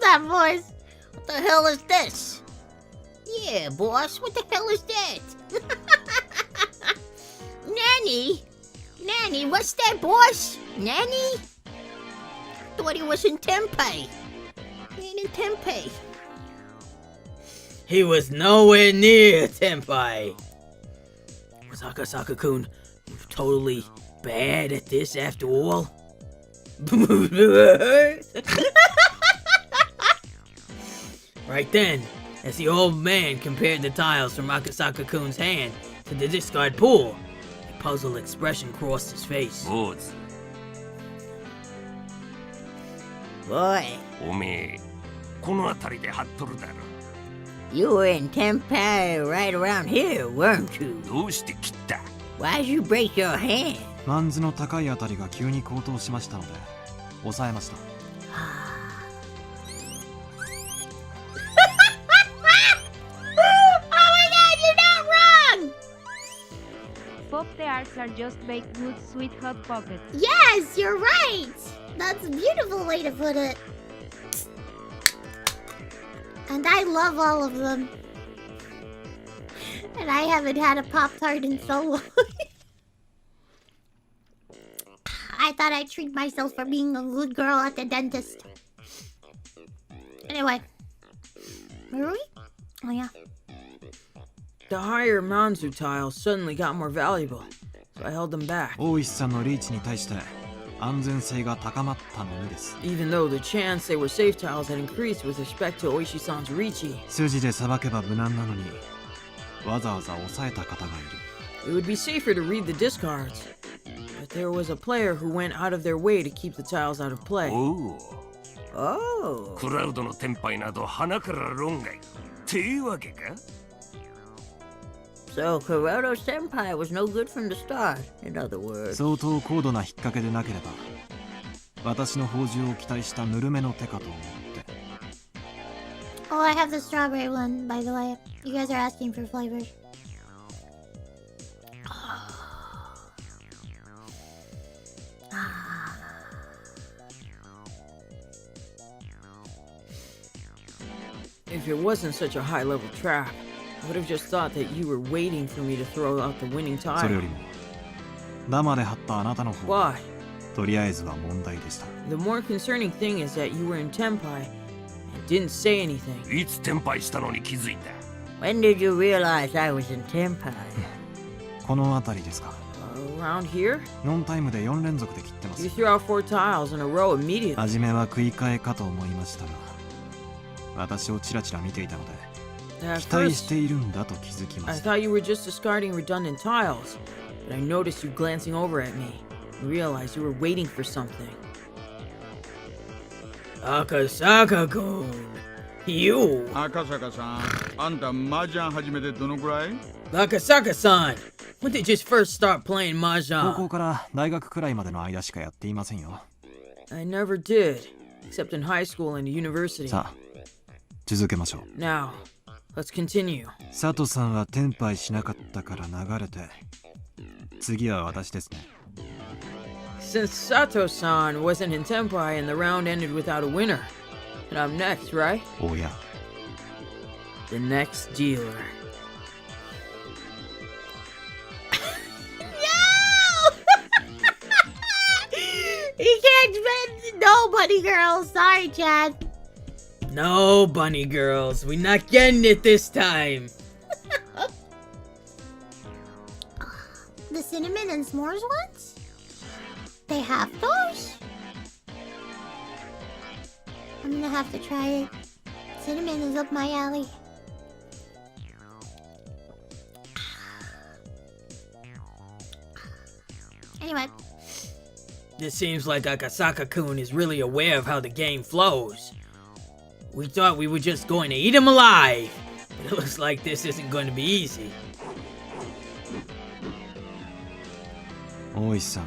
that voice. What the hell is this? Yeah, boss, what the hell is that? Nanny? Nanny, what's that, boss? Nanny? Thought he was in Tenpai. He ain't in Tenpai. He was nowhere near Tenpai. Was Akasaka-kun totally bad at this after all? Right then, as the old man compared the tiles from Akasaka-kun's hand to the discard pool, a puzzled expression crossed his face. 坊主 Boy, おめえこの辺りで張っとるだろ you were in Tenpai right around here, weren't you? どうして切った Why'd you break your hand? マンズの高いあたりが急に高騰しましたので抑えました。 Pop the arts are just baked goods, sweet hot pockets. Yes, you're right. That's a beautiful way to put it. And I love all of them. And I haven't had a Pop-Tart in so long. I thought I'd treat myself for being a good girl at the dentist. Anyway. Where are we? Oh, yeah. The higher Manzu tiles suddenly got more valuable, so I held them back. 大石さんのリーチに対して安全性が高まったのにです。 Even though the chance they were safe tiles had increased with respect to Oishi-san's Riichi. 筋でさばけば無難なのにわざわざ抑えた方がいる。 It would be safer to read the discards. But there was a player who went out of their way to keep the tiles out of play. おお Oh. クラウドのテンパイなど鼻から論外っていうわけか So Kuroto Senpai was no good from the start, in other words. 相当高度な引っ掛けでなければ私の宝珠を期待したぬるめの手かと思って。 Oh, I have the strawberry one, by the way. You guys are asking for flavors. If it wasn't such a high-level trap, I would have just thought that you were waiting for me to throw out the winning それよ tile. りもダマで張ったあなたの方 Why? とりあえずは問題でした。 The more concerning thing is that you were in Tenpai and didn't say anything. いつテンパイしたのに気づいた When did you realize I was in Tenpai? この辺りですか。 Around here? ノンタイムで4連続で切ってま You す。 threw out 4 tiles in a row immediately. 初めは食い替えかと思いましたが私をチラチラ見ていたので At 期待し first, ているんだと気づきま I した。 thought you were just discarding redundant tiles, but I noticed you glancing over at me and realized you were waiting for something. Akasaka-kun, you. 赤坂さん、あんた麻雀始めてどのくらい？ Akasaka-san, when did you first start playing 高 mahjong? 校から大学くらいまでの間しかやっていませんよ。 I never did, except in high school and university. さあ続けましょう。 Now, let's continue. 佐藤さんはテンパイしなかったから流れて次は私ですね。 Since Sato-san wasn't in Tenpai and the round ended without a winner, and I'm next, right? おや The next dealer. He can't spend no bunny girls. Sorry, Chad. No, bunny girls, we're not getting it this time. The cinnamon and s'mores ones? They have those? I'm gonna have to try it. Cinnamon is up my alley. Anyway. This seems like Akasaka-kun is really aware of how the game flows. We thought we were just going to eat him alive, but it looks like this isn't going to be easy. 大石さん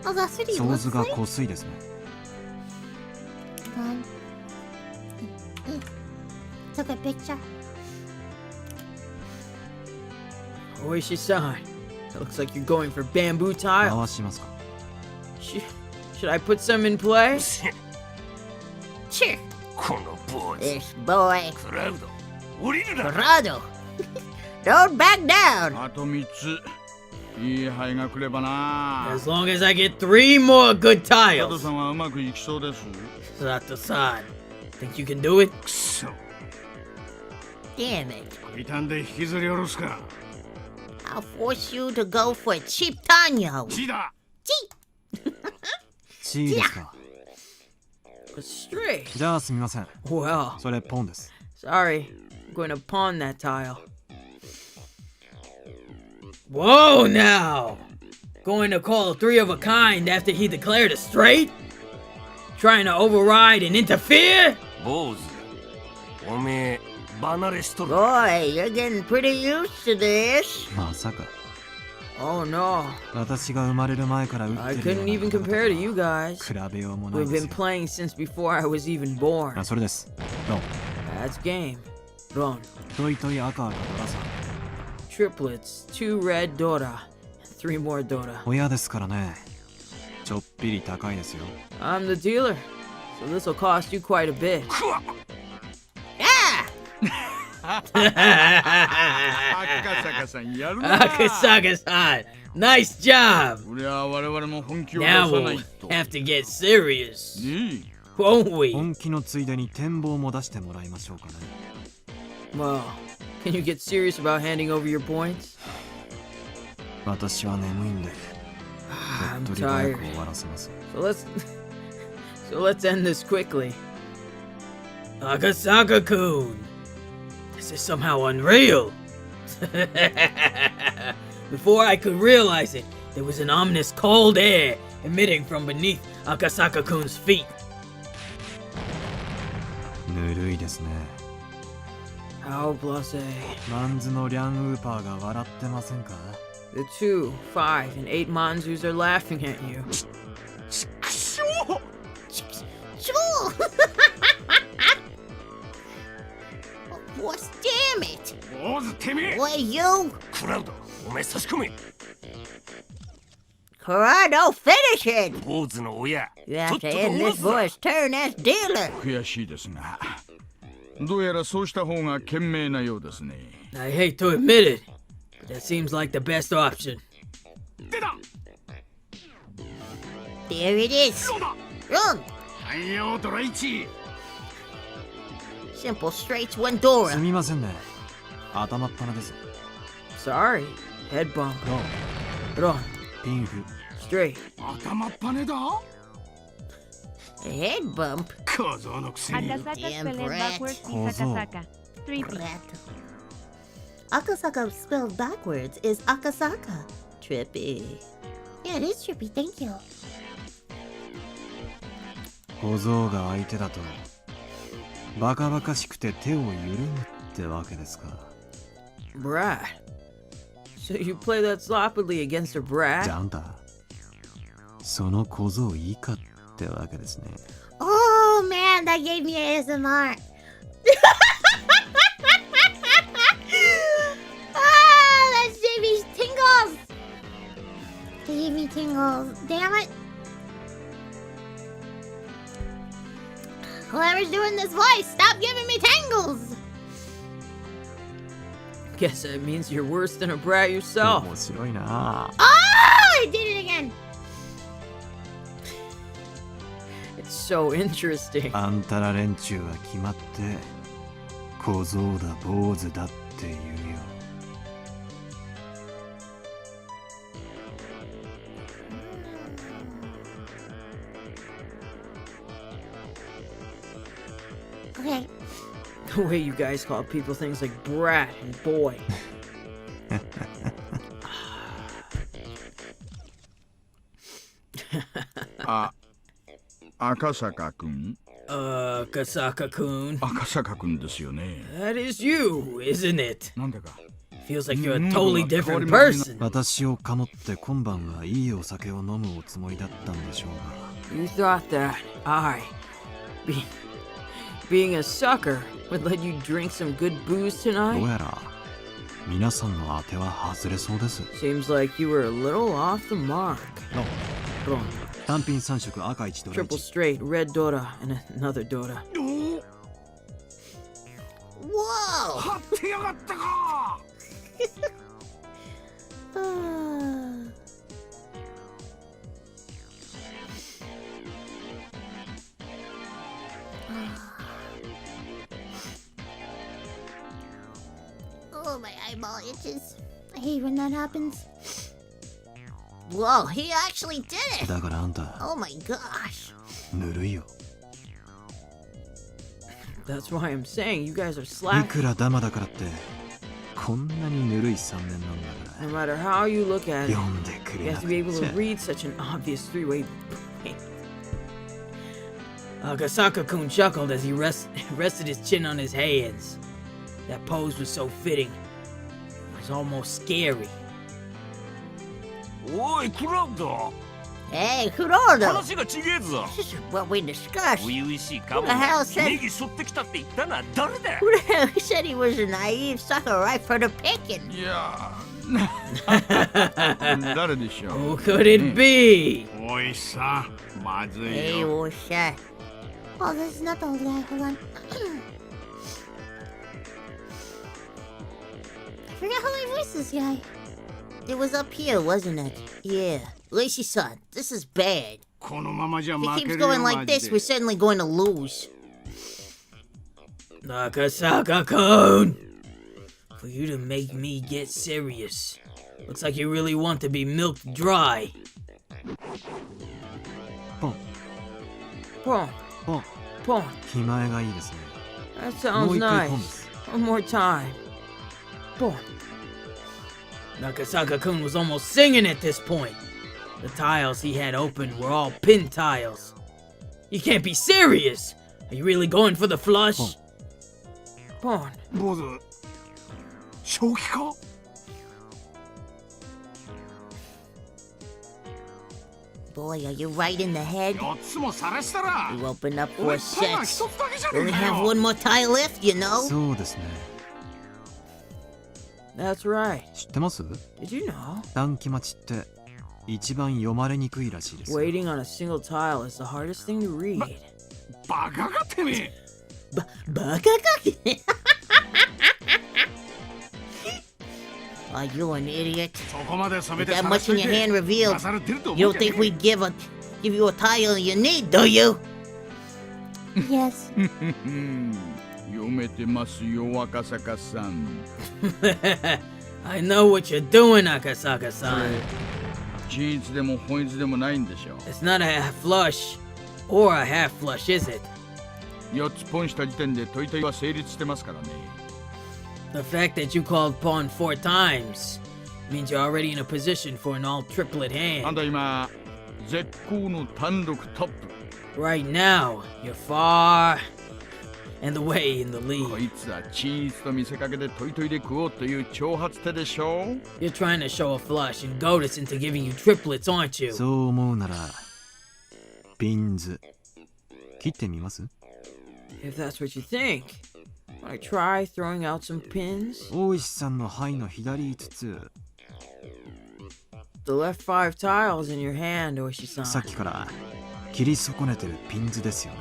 Oh, that's what he 想 looks 図が like? 濃いですね。 Hold on. Took a picture. Oishi-san, it looks like you're going for bamboo tiles. 回しますか。 Should I put some in play? Sure. この坊主 This boy, クラウド降りるな Corrado. Don't back down. あと3つ。いい牌が来ればな。 As long as I get 3 more good 佐藤 tiles. さんはうまくいきそうです。 Sato-san, think you can do it? くそ Damn it. 食いたんで引きずり下ろすか。 I'll force you to go for a cheap Tanyo. チーだ。チーですか。 Stray. じゃあすみません。 Well, それポンです。 sorry. I'm going to pawn that tile. Whoa now! Going to call a three of a kind after he declared a straight? Trying to override and interfere? 坊主。おめえ、離れしとる。 Boy, you're getting pretty used to this. まさか。 Oh no. 私が生まれる前から打って I るよう couldn't な even 方 compare to 々 you と guys. 比べようもない We've です been よ。 playing since before I was even born. あ、それです。どう That's game. Ron. トイトイ赤赤ドラさん。 Triplets, 2 red Dora, and 3 more Dora. 親ですからね。ちょっぴり高いですよ。 I'm the dealer, so this will cost you quite a bit. 赤坂さんやるな。 Akasaka-san, nice job! これは我々も本気を出 Now さない we'll と。 have to get serious, ね won't we? 本気のついでに展望も出してもらいましょうかね。 Well, can you get serious about handing over your points? 私は眠いんで、 I'm 手っ取り早 tired. く終わらせます。 So let's end this quickly. Akasaka-kun, this is somehow unreal. Before I could realize it, there was an ominous cold air emitting from beneath Akasaka-kun's feet. ぬるいですね。 How blase. マンズのリャンウーパーが笑ってませんか？ The 2, 5, and 8 Manzus are laughing at you. Sure. Boss, damn it. 坊主てめえ。 Boy, you. クラウド、お前差し込め。 Corrado, finish it. 坊主の親。 You have とっ to とと end 終わ this すな。 boy's turn as dealer. 悔しいですが、どうやらそうした方が賢明なようですね。 I hate to admit it, but that seems like the best option. 出た。 There it is. そうだ。 Run. 太陽ドラ1。 Simple straights, one す Dora. みませんね。頭っ鼻です。 Sorry. Head bump. ロー、 Ron. ピンフ。 Straight. 頭っぱねだ。 A head bump. 小僧のくせに。 Akasaka Damn spelled brat. backwards is Kozo. Akasaka. Trippy. Akasaka spelled backwards is Akasaka. Trippy. Yeah, it is trippy. Thank you. 小僧が相手だと、バカバカしくて手を緩むってわけですか。 Brat. So you play that sloppily against a じゃ brat? ああんた、その小僧以下ってわけですね。 Oh man, that gave me ASMR. Ah, that gave me tingles. That gave me tingles. Damn it. Whoever's doing this voice, stop giving me tingles. Guess that means you're worse than a brat yourself. 面白いな。 Oh, I did it again. It's so interesting. あんたら連中は決まって小僧だ坊主だって言うよ。 Okay. The way you guys call people things like brat and boy. あ、赤坂くん。 Kasaka-kun. 赤坂くんですよね。 That is you, isn't it? なんだか。 Feels like you're a うん totally なんか変わ different りますね。 person. 私をかもって今晩はいいお酒を飲むおつもりだったんでしょうが。 You thought that being a sucker would let you drink some good booze どう tonight? やら皆さんの当ては外れそうです。 Seems like you were a little off the mark. ロン、単品3色赤1ドラ Triple 1。 straight, red Dora, and another Dora. Whoa. 張ってやがったか。 Oh Oh, my eyeball itches. I hate when that happens. Whoa, he actually did it! だからあんた Oh my gosh. ぬるいよ That's why I'm saying you guys are い slack. くらダマだからってこんなにぬるい3年なんだから No matter how you look at it, 読んでく you れ have な to く be able ち to ゃ read such an obvious three-way. Akasaka-kun chuckled as he rested his chin on his hands. That pose was so fitting. It was almost scary. おいクラウド Hey, Kurodo! 話が違えぞ This is what we discussed. 初々しいかも Who the hell said- ネギ背負ってきたって言ったのは誰だ Who the hell said he was a naive sucker right for the picking? いや誰でしょう Who could it be? おいさまずい Hey, よ what's that? Oh, there's nothing over there. Hold on. I forgot how I voiced this guy. It was up here, wasn't it? Yeah. Lacey-san, this is bad. このままじゃ If he 負け keeps るよ going マ like ジ this, で we're certainly going to lose. Akasaka-kun! For you to make me get serious. Looks like you really want to be milked dry. ポン Pawn, ポン pawn. 気前がいいですね That もう sounds 一回ポンで nice. す One more time. Pawn. Nakasaka-kun was almost singing at this point. The tiles he had open were all pin tiles. You can't be serious! Are you really going for the flush? Pawn. 坊主正気か Boy, are you right in the head? 4つもさらしたら You open up 俺 four パンが sets. 1つだけじゃ We ね only えか have よ one more tile left, you know? そうですね That's right. 知ってます Did you know? 短期待ちって一番読まれにくいらしいですよ Waiting on a single tile is the hardest thing to read. バカがてめえ Baka? Are you an idiot? そこまで染め With て that さら much しと in い your て hand revealed, 出されてると思 you う don't じゃ think ね we'd give you a tile you need, do you? Yes. 読めてますよ赤坂さん I know what you're doing, Akasaka-san. 均一でも本一でもないんでしょ It's not a half flush. Or a half flush, is it? 4つポンした時点でトイトイは成立してますからね The fact that you called pawn 4 times means you're already in a position for an all triplet あん hand. た今絶好の単独トップ Right now, you're far and away in the こ lead. いつは均一と見せかけてトイトイで食おうという挑発手でしょ You're trying to show a flush and goad us into giving you triplets, aren't you? そう思うならピンズ切ってみます If that's what you think. Wanna try throwing out some pins? 大石さんの牌の左5つ The left 5 tiles in your hand, Oishi-san. さっきから切り損ねてるピンズですよね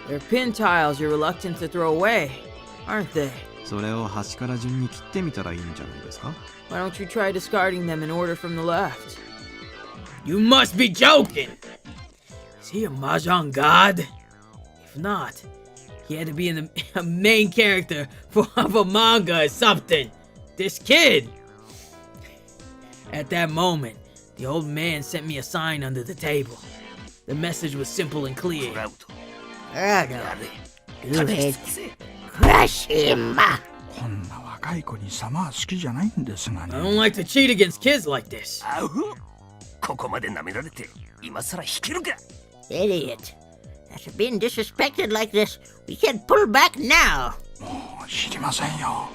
They're pin tiles you're reluctant to throw away, aren't they? それを端から順に切ってみたらいいんじゃないですか Why don't you try discarding them in order from the left? You must be joking! Is he a Mahjong god? If not, he had to be in a main character of a manga or something. This kid! At that moment, the old man sent me a sign under the table. The message was simple and ク clear. ラウド Ergo, やれ go 試 ahead, し尽くせ crush him! こんな若い子に様は好きじゃないんですが I ね don't like to cheat against kids like this. あうここまで舐められて今さら引けるか Idiot. After being disrespected like this, we can't pull back now. もう知りませんよ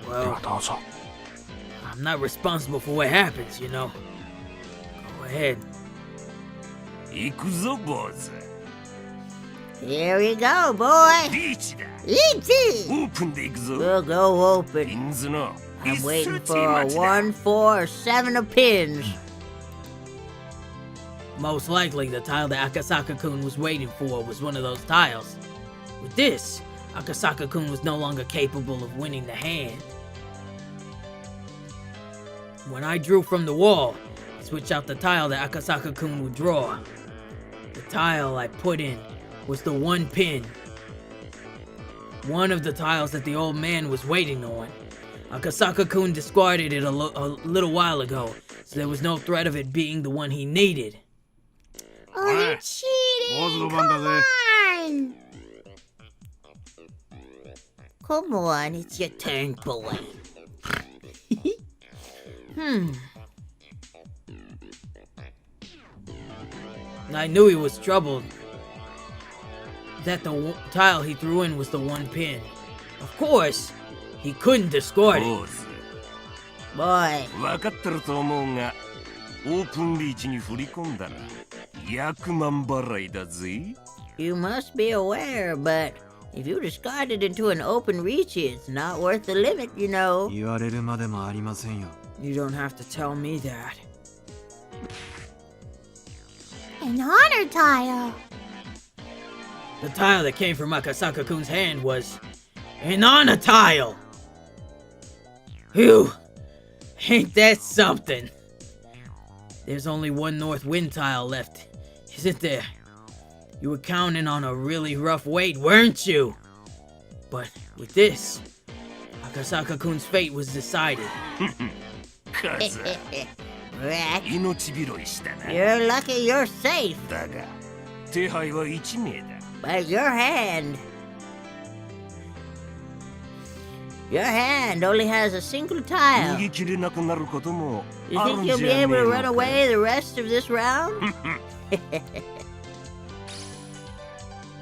では Well, どうぞ I'm not responsible for what happens, you know. Go ahead. 行くぞ坊主 Here we go, boy. リーチだ Eat オープンで行くぞ We'll go ピ open. ンズの I'm 一 waiting 数値 for a 待ちだ 1, 4, 7 of pins. Most likely, the tile that Akasaka-kun was waiting for was one of those tiles. With this, Akasaka-kun was no longer capable of winning the hand. When I drew from the wall, I switched out the tile that Akasaka-kun would draw. The tile I put in was the one pin. one of the tiles that the old man was waiting on. Akasaka-kun discarded it a little while ago, so there was no threat of it being the one he needed. Oh, you're cheating! Come on, it's your turn, boy. I knew he was troubled. That the tile he threw in was the one pin. Of course, he couldn't discard it. Boy. 分かってると思うが、オープンリーチに振り込んだら100万払いだぜ。You must be aware, but if you discard it into an open reach, it's not worth the limit, you know. 言われるまでもありませんよ。 You don't have to tell me that. An honor tile. The tile that came from Akasaka-kun's hand was an honor tile. Phew, ain't that something? There's only one north wind tile left, isn't there? You were counting on a really rough wait, weren't you? But with this, Akasaka-kun's fate was decided. Rat, 命拾いしたな。 you're lucky you're safe, だが、手配は1名だ。 but your hand only has a single 逃 tile. げ切れなくなることも You ある think んじゃ you'll ね be え able to の run か。 away the rest of this round?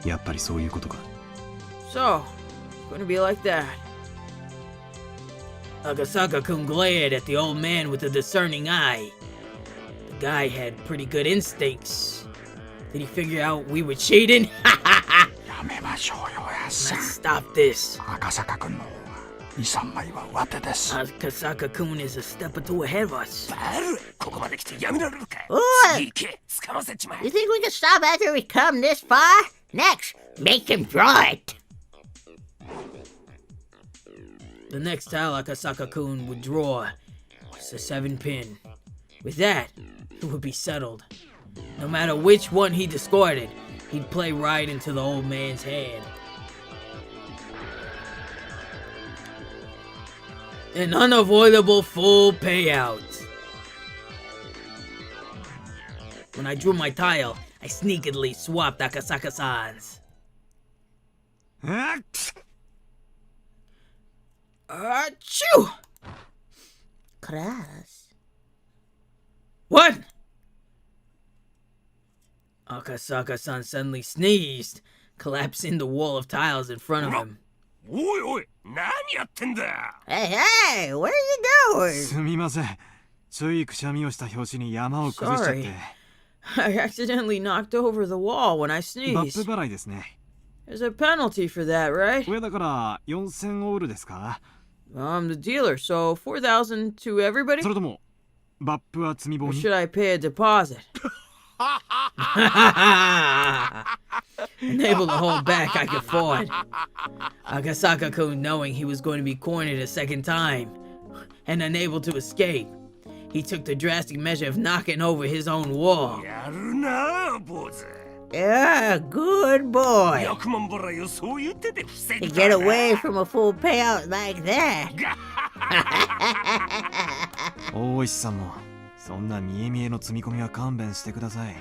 やっぱりそういうことか。 So, it's gonna be like that. Akasaka-kun glared at the old man with a discerning eye. The guy had pretty good instincts. Did he figure out we were cheating? やめましょうよ、やす。 Let's stop this. 赤坂君の方が2、3枚は上手です。 Akasaka-kun is a step or two ahead of us. バル、ここまで来てやめられるか。 Oi! 次行け、掴ませちまえ You。think we can stop after we come this far? Next, make him draw it. The next tile Akasaka-kun would draw was a 7-pin. With that, it would be settled. No matter which one he discarded, he'd play right into the old man's hand. An unavoidable full payout. When I drew my tile, I sneakily swapped Akasaka-san's. Achoo! Crass. What? Akasaka-san suddenly sneezed, collapsing the wall of tiles in front of him. おいおい、何やってんだ。 Hey, hey, where are you going? すみません。ついくしゃみをした拍子に山を崩しちゃって。 I accidentally knocked over the wall when I バッ sneezed. プ払いですね。 There's a penalty for that, right? 上だから4000オールですか？ I'm the dealer, so 4,000 to everybody? それともバップは積み棒 Or に？ should I pay a deposit? Unable to hold back, I could afford. Akasaka-kun, knowing he was going to be cornered a second time, and unable to escape, he took the drastic measure of knocking over his own wall. やるな、坊主。 Yeah, good boy. 100万払いをそういう手で防 To ぐ get からな。 away from a full payout like that. 大石さんもそんな見え見えの積み込みは勘弁してください。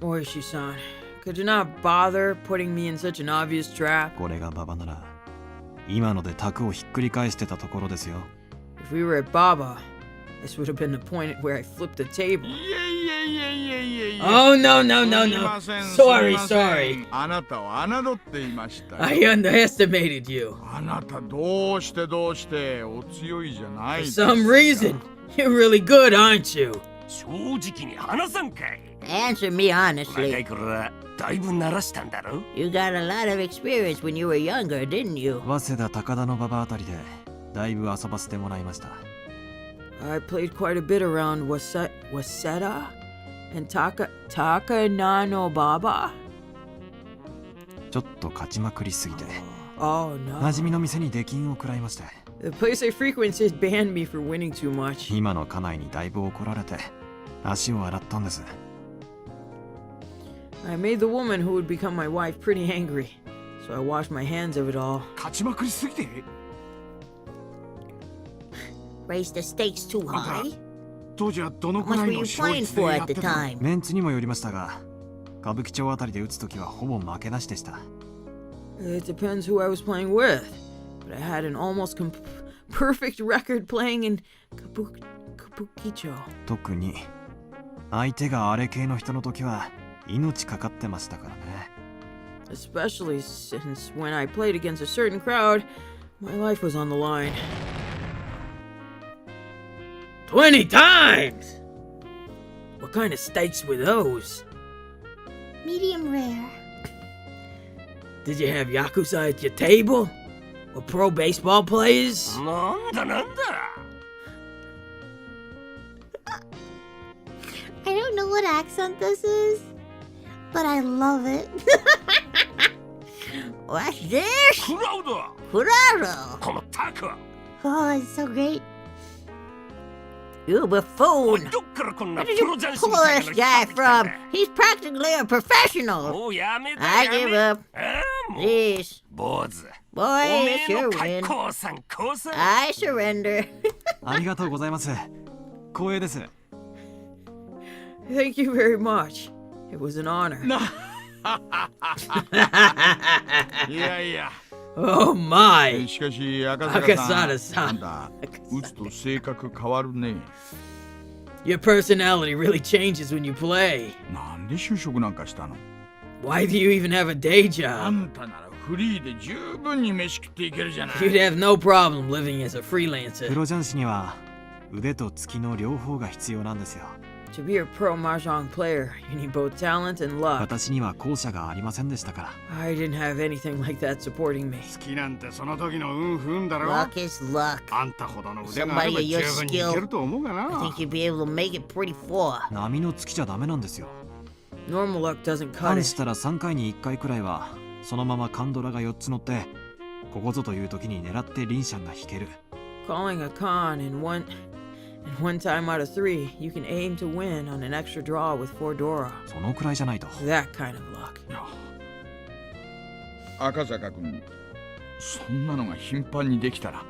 Oishi-san, could you not bother putting me in such an obvious trap? これが馬場なら今ので卓をひっくり返してたところですよ。 If we were at Baba, this would have been the point at where I flipped the table. いえいえいえいえいえいえ。 Oh, no, no, no, すみ no. ません Sorry, すみません sorry. あなたを侮っていましたよ。 I underestimated you. あなたどうしてお強いじゃない For ですか。 some reason, you're really good, aren't you? 正直に話さんかい。 Answer me 若 honestly. い頃はだいぶ慣らしたんだろ。 You got a lot of experience when you were younger, didn't you? 早稲田高田の馬場あたりでだいぶ遊ばせてもらいました。 I played quite a bit around Waseda and Takanano Baba. ちょっと勝ちまくりすぎて Oh no. 馴染みの店に出禁を食らいまして、 The place I frequented banned me for winning too much. 今の家内にだいぶ怒られて足を洗ったんです。 I made the woman who would become my wife pretty angry, so I washed my hands of it all. 勝ちまくりすぎて Raised the stakes too high? 当時はどの How く much ら were い you の勝 playing 率で for や at って the たの time? メンツにもよりましたが、歌舞伎町あたりで打つときはほぼ負けなしでした。 It depends who I was playing with, but I had an almost perfect record playing in Kabukicho. 特に相手があれ系の人の時は命かかってましたからね。 Especially since when I played against a certain crowd, my life was on the line. 20 times! What kind of steaks were those? Medium rare. Did you have Yakuza at your table? Or pro baseball players? なんだなんだ I don't know what accent this is, but I love it. What's this? クラウド Kuraro! このタコ Oh, it's so great. You buffoon! どっからこんな Where did プ you ロ雀士 pull みたい this なの guy 来たん from? だ He's practically a professional! もうやめだ I や give め up. ああもう Please. 坊主 Boy, おめ it's え your の win. 格好さんこうさん I surrender. ありがとうございます。光栄です。 Thank you very much. It was an honor. いやいや Oh my! しかし赤赤坂坂さんさんなんだ打つと性格変わるね Your personality really changes when you play. なんで就職なんかしたの Why do you even have a day あ job? んたならフリーで十分に飯食っていけるじゃない You'd have no problem living as a プ freelancer. ロ雀士には腕と月の両方が必要なんですよ。 To be a pro mahjong player, you need both talent and luck. 私には後者がありませんでしたから。 I didn't have anything like that supporting me. 好きなんてその時の運不運だろ Luck is luck. あんたほどの腕があれば Somebody of 十 your 分にい skill. けると思うが I な think you'd be able to make it pretty far. 波の月じゃダメなんですよ。 Normal luck doesn't パ cut ン it. したら3回に1回くらいはそのままカンドラが4つ乗ってここぞという時に狙ってリンシャンが引ける。 Calling a con in one time out of 3, you can aim to win on an extra draw with 4 Dora. そのくらいじゃないと。 That kind of luck. 赤坂君そんなのが頻繁にできたら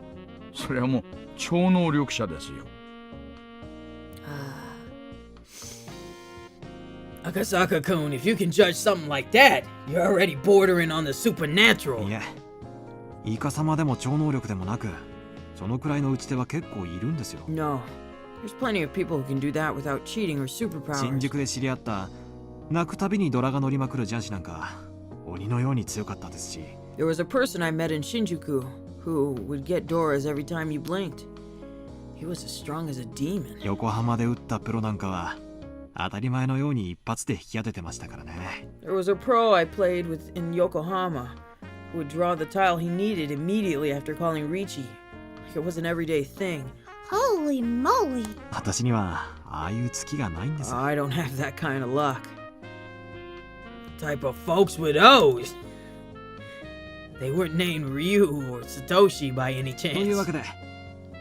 それはもう超能力者ですよ Akasaka-kun, if you can judge something like that, you're already bordering on the supernatural. いえ、イカ様でも超能力でもなく、そのくらいの打ち手は結構いるんですよ。 No. There's plenty of people who can do that without cheating or 新 superpowers. 宿で知り合った泣くたびにドラが乗りまくる雀士なんか鬼のように強かったですし。 There was a person I met in Shinjuku who would get Doras every time you blinked. He was as strong as a demon. 横浜で打ったプロなんかは当たり前のように一発で引き当ててましたからね。 There was a pro I played with in Yokohama who would draw the tile he needed immediately after calling Ricci. Like it was an everyday thing. Holy moly. 私にはああいう月がないんですよ。 I don't have that kind of luck. Type of folks with those. They weren't named Ryu or Satoshi by any というわ chance. けで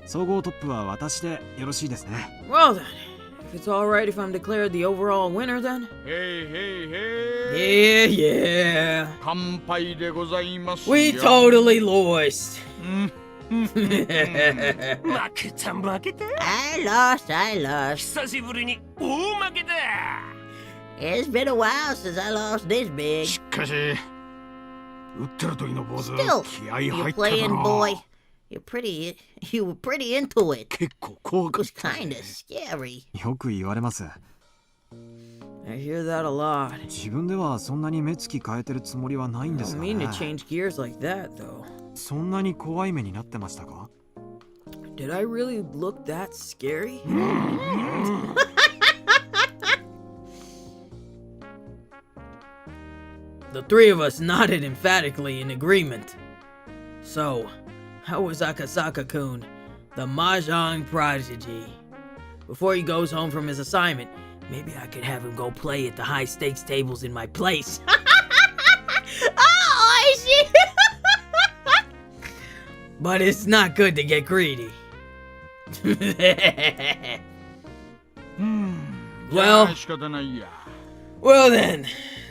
総合トップは私でよろしいですね。 Well then, if it's alright if I'm declared the overall winner then? へいへいへい Yeah, yeah. 乾杯でございますよ We totally lost. 負けた負けた I lost. 久しぶりに大負けだ It's been a while since I lost this big. しかし打ってる時の坊主 Still, 気合 you're 入ってた playing, な boy. You were pretty into it. 結構怖 It かっ was た kinda scary. よく言われます。 I hear that a lot. 自分ではそんなに目つき変えてるつもりはないん I です don't が mean ね to。change gears like that though. そんなに怖い目になってましたか？ Did I really look that scary? The three of us nodded emphatically in agreement. So, how was Akasaka-kun, the Mahjong prodigy? Before he goes home from his assignment, maybe I could have him go play at the high-stakes tables in my place. Oh, I see. But it's not good to get greedy. うんじゃ Well, あ仕方ないや well then,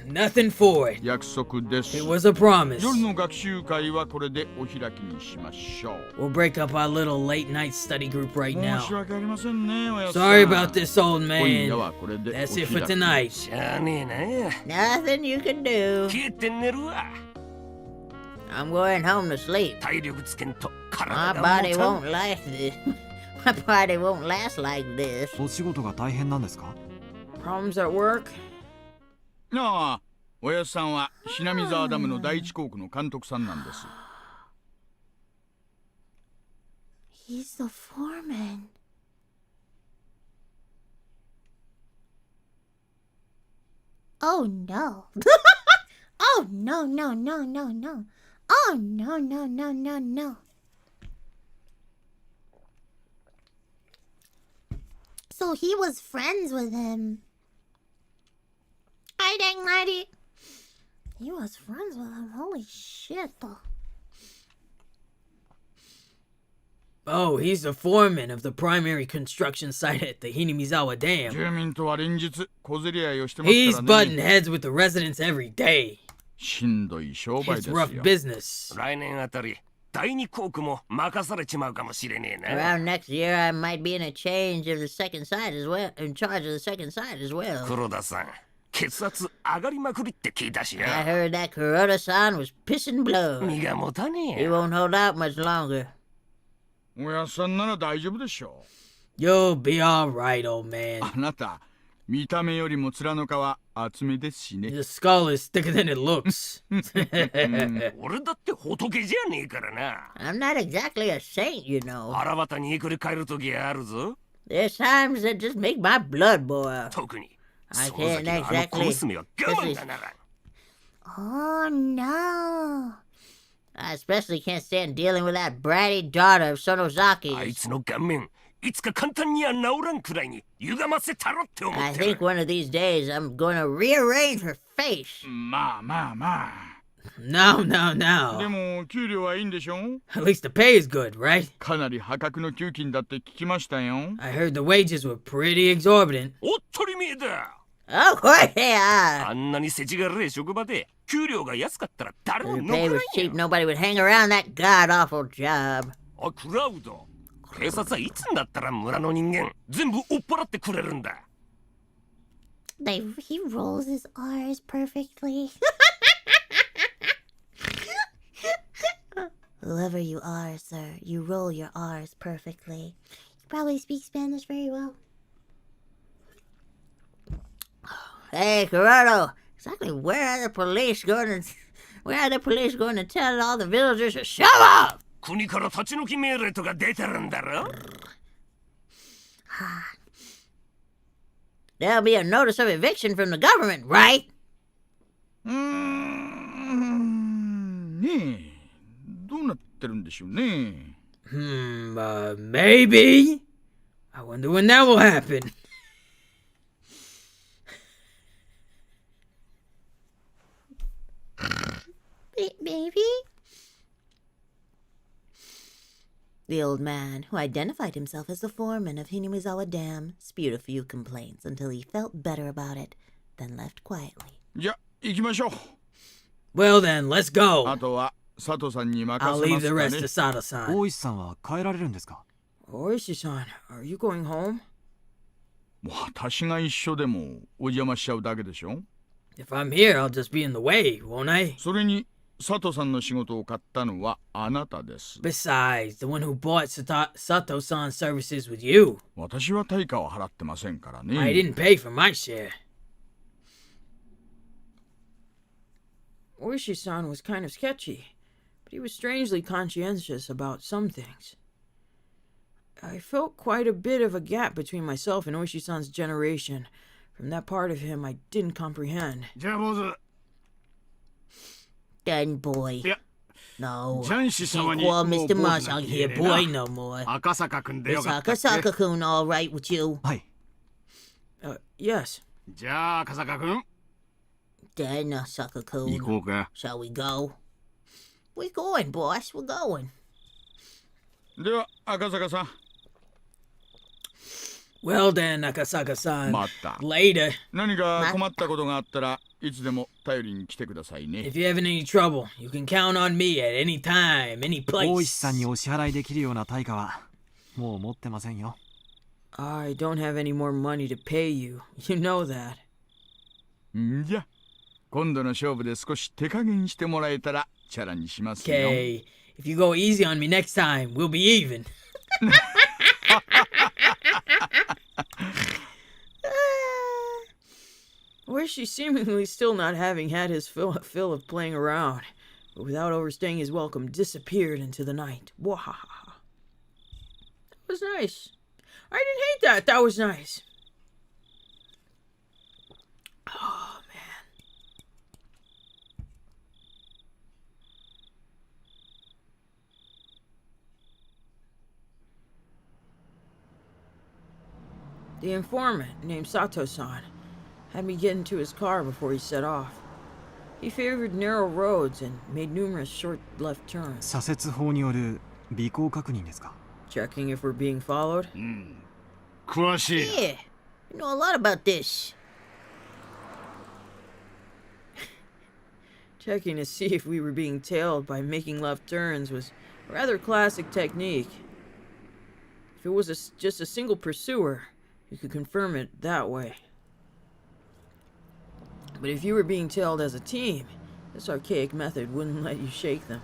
Nothing for it. 約束です。 It was a promise. 夜の学習会はこれでお開きにしましょう。 We'll break up our little late night study group right 申し now. 訳ありませんね、おやさん。 Sorry about this, old 今 man. 夜はこれでお開 That's き。 it for tonight. しゃあねえな。 Nothing you can do. 消えて寝るわ。 I'm going home to sleep. 体力つけんと My 体が body 持たん。 won't last this. My body won't last like this. お仕事が大変なんですか？ Problems at work? ああ、おやさんはひなみざわダムの第一校区の監督さんなんです。 He's the foreman. Oh no. Oh no, no, no, no, no. Oh no, no, no, no, no. So he was friends with him. Hi, dang lady. He was friends with him. Holy shit, though. Oh, he's the foreman of the primary construction site at the Hinemizawa Dam. 住民とは連日小競り合いをしてます He's から butting ね。 heads with the residents every day. しんどい商売で It's す rough よ。 business. 来年あたり第二校区も任されちまうかもしれねえな。 Around next year, I might be in a change of the second side as well. In charge of the second side as well. 黒田さん、血圧上がりまくりって聞いたし I な。 heard that Kuroda-san was pissing blood. 身が持たね He え。 won't hold out much longer. おやさんなら大丈夫でしょ You'll be alright, old man. う。あなた、見た目よりも面の皮厚めですしね。 The skull is thicker than it looks. 俺だって仏じゃねえからな。 I'm not exactly a saint, you know. 腹渡にくり返る時あるぞ。 There's times that just make my blood boil. 特に。 I そ can't うだけどあの小 exactly. 娘は我慢がならん。 Oh no. I especially can't stand dealing with that bratty daughter of あい Sonozaki's. つの顔面、いつか簡単には治らんくらいに歪ませたろって思 I って think る。 one of these days I'm going to rearrange her face. まあまあまあ。 No, no, で no. も給料はいいんでしょ At least the pay is good, right? かなり破格の給金だって聞きましたよ。 I heard the wages were pretty exorbitant. おっとりめえだ。 Oh, yeah. あんなに世知辛い職場で給料が安かったら誰も If 残 the ら pay ん was よ cheap, nobody would hang around that god-awful job. おいクラウド、警察はいつになったら村の人間全部追っ払ってくれるんだ。 He rolls his R's perfectly. Whoever you are, sir, you roll your R's perfectly. You probably speak Spanish very well. Hey, Corrado, exactly where are the police going to tell all the villagers to shut up? 国から立ち退き命令とか出てるんだろ。 There'll be a notice of eviction from the government, right? ねえ、どうなってるんでしょうね。 Maybe. I wonder when that will happen. Maybe? The old man, who identified himself as the foreman of Hinemizawa Dam, spewed a few complaints until he felt better about it, then left quietly. じゃ、行きましょう。 Well then, let's あ go. とは佐藤さんに任 I'll せま leave す the か rest ね to。Sato-san. 大石さんは帰られるんですか？ Oishi-san, are you going home? 私が一緒でもお邪魔しちゃうだけでしょ。 If I'm here, I'll just be in the way, won't I? それに佐藤さんの仕事を買ったのはあなたです。 Besides, the one who bought Sato-san's services with you. 私は対価を払ってませんからね。 I didn't pay for my share. Oishi-san was kind of sketchy, but he was strangely conscientious about some things. I felt quite a bit of a gap between myself and Oishi-san's generation. From that part of him I didn't comprehend. じゃあ坊主、 Done, boy. いや、 No. ジャンシ Can't 様に call もう Mr. 坊 Mars 主な out ん here, て boy, ね no more. 赤坂くんでよ Is かったっけ。 Akasaka-kun all right with you? はい。 Yes. じゃあ赤坂くん、 Then, 行 Asaka-kun. こうか。 Shall we go? We're going, boss. We're going. では赤坂さん。Well then, Akasaka-san. また。 Later. 何か困ったことがあったらいつでも頼りに来てくださいね。 If you have any trouble, you can count on me at any time, any 大石 place. さんにお支払いできるような対価はもう持ってませんよ。 I don't have any more money to pay you. You know that. んじゃ、今度の勝負で少し手加減してもらえたらチャラにしますよ。 Okay, if you go easy on me next time, we'll be even. Where's seemingly still not having had his fill of playing around, but without overstaying his welcome, disappeared into the night. Wahaha. That was nice. I didn't hate that. That was nice. Oh, man. The informant, named Sato-san, had me get into his car before he set off. He favored narrow roads and made numerous short left turns. 左折法による尾行確認ですか？ Checking if we're being followed? 詳しい。 Yeah, you know a lot about this. Checking to see if we were being tailed by making left turns was a rather classic technique. If it was just a single pursuer, you could confirm it that way. But if you were being tailed as a team, this archaic method wouldn't let you shake them.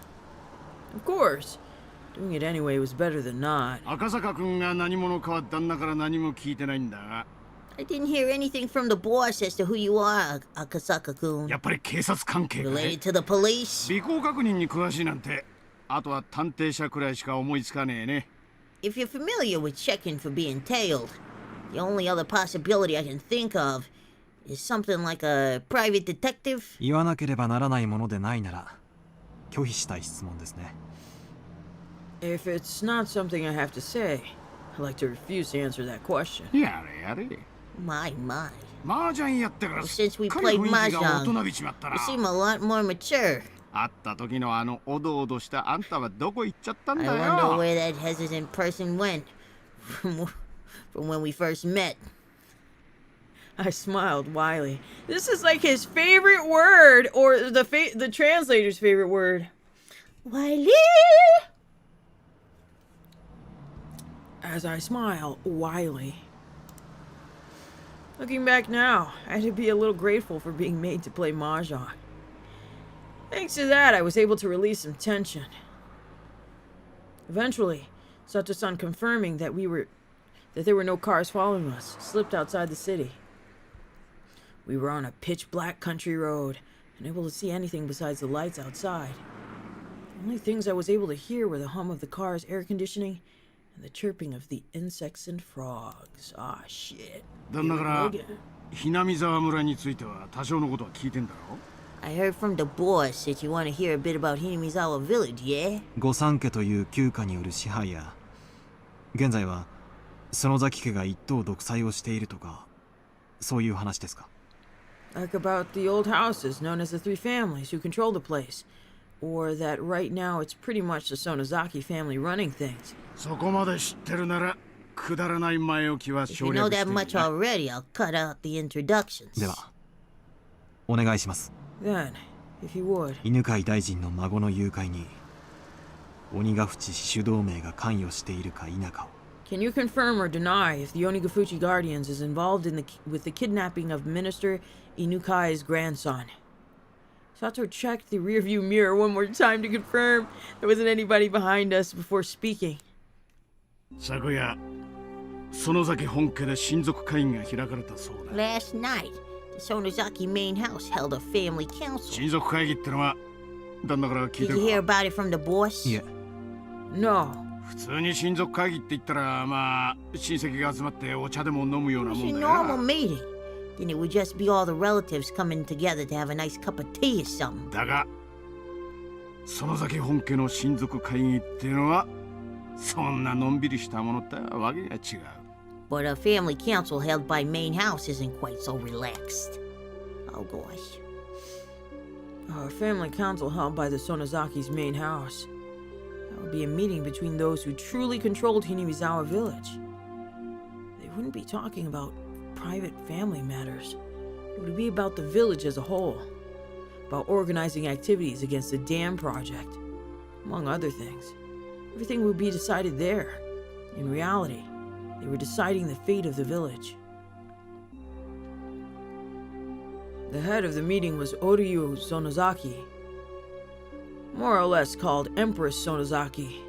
Of course, doing it anyway was better than not. 赤坂君が何者かは旦那から何も聞いてないんだが。 I didn't hear anything from the boss as to who you are, Akasaka-kun. やっぱり警察関係かい。 Related to the police? 尾行確認に詳しいなんて、あとは探偵者くらいしか思いつかねえね。 If you're familiar with checking for being tailed, the only other possibility I can think of is something like a private detective. 言わなければならないものでないなら拒否したい質問ですね。 If it's not something I have to say, I'd like to refuse to answer that question. やれやれ。 My. 麻雀やってから Since we すっかり played 雰囲気が大 mahjong, 人びちまったな you。seem a lot more mature. 会った時のあのおどおどしたあんたはどこ行っちゃったん I だ wonder よ。 where that hesitant person went from when we first met. I smiled wryly. This is like his favorite word, or the translator's favorite word. Wiley! As I smile, wily. Looking back now, I had to be a little grateful for being made to play mahjong. Thanks to that, I was able to release some tension. Eventually, Sato-san confirming that there were no cars following us, slipped outside the city. We were on a pitch-black country road, unable to see anything besides the lights outside. The only things I was able to hear were the hum of the car's air conditioning and the chirping of the insects and frogs. Ah, shit. 旦那からHinemizawa村については多少のことは聞いてんだろ。 I heard from the boss that you want to hear a bit about Hinemizawa Village, yeah? 御三家という旧家による支配や現在は園崎家が一党独裁をしているとかそういう話ですか？ Like about the old houses known as the three families who control the place. Or that right now it's pretty much the Sonozaki family running things. そこまで知ってるならくだらない前置きは If 省 you 略 know して that いい much な。 already, I'll cut out the introductions. ではお願いします。 Then, if you would. 犬飼大臣の孫の誘拐に鬼ヶ淵死守同盟が関与しているか否かを。 Can you confirm or deny if the Onigafuchi Guardians is involved with the kidnapping of Minister Inukai's grandson? Sato checked the rearview mirror one more time to confirm there wasn't anybody behind us before speaking. 昨夜園崎本家で親族会議が開かれたそうだ。 Last night, the Sonozaki main house held a family council. 親族会議ってのは旦那から聞い Did て you hear るか。 about it from the boss? いえ No. 普通に親族会議って言ったらまあ親戚が集まってお茶でも飲むような It's も a んだ normal よ。 meeting. Then it would just be all the relatives coming together to have a nice cup of tea or something. だが園崎本家の親族会議っていうのはそんなのんびりしたものってわけが違う。 But a family council held by main house isn't quite so relaxed. Oh gosh. A family council held by the Sonozaki's main house. That would be a meeting between those who truly controlled Hinemizawa village. They wouldn't be talking about private family matters. It would be about the village as a whole, about organizing activities against the dam project, among other things. Everything would be decided there. In reality, they were deciding the fate of the village. The head of the meeting was Oryu Sonozaki, more or less called Empress Sonozaki.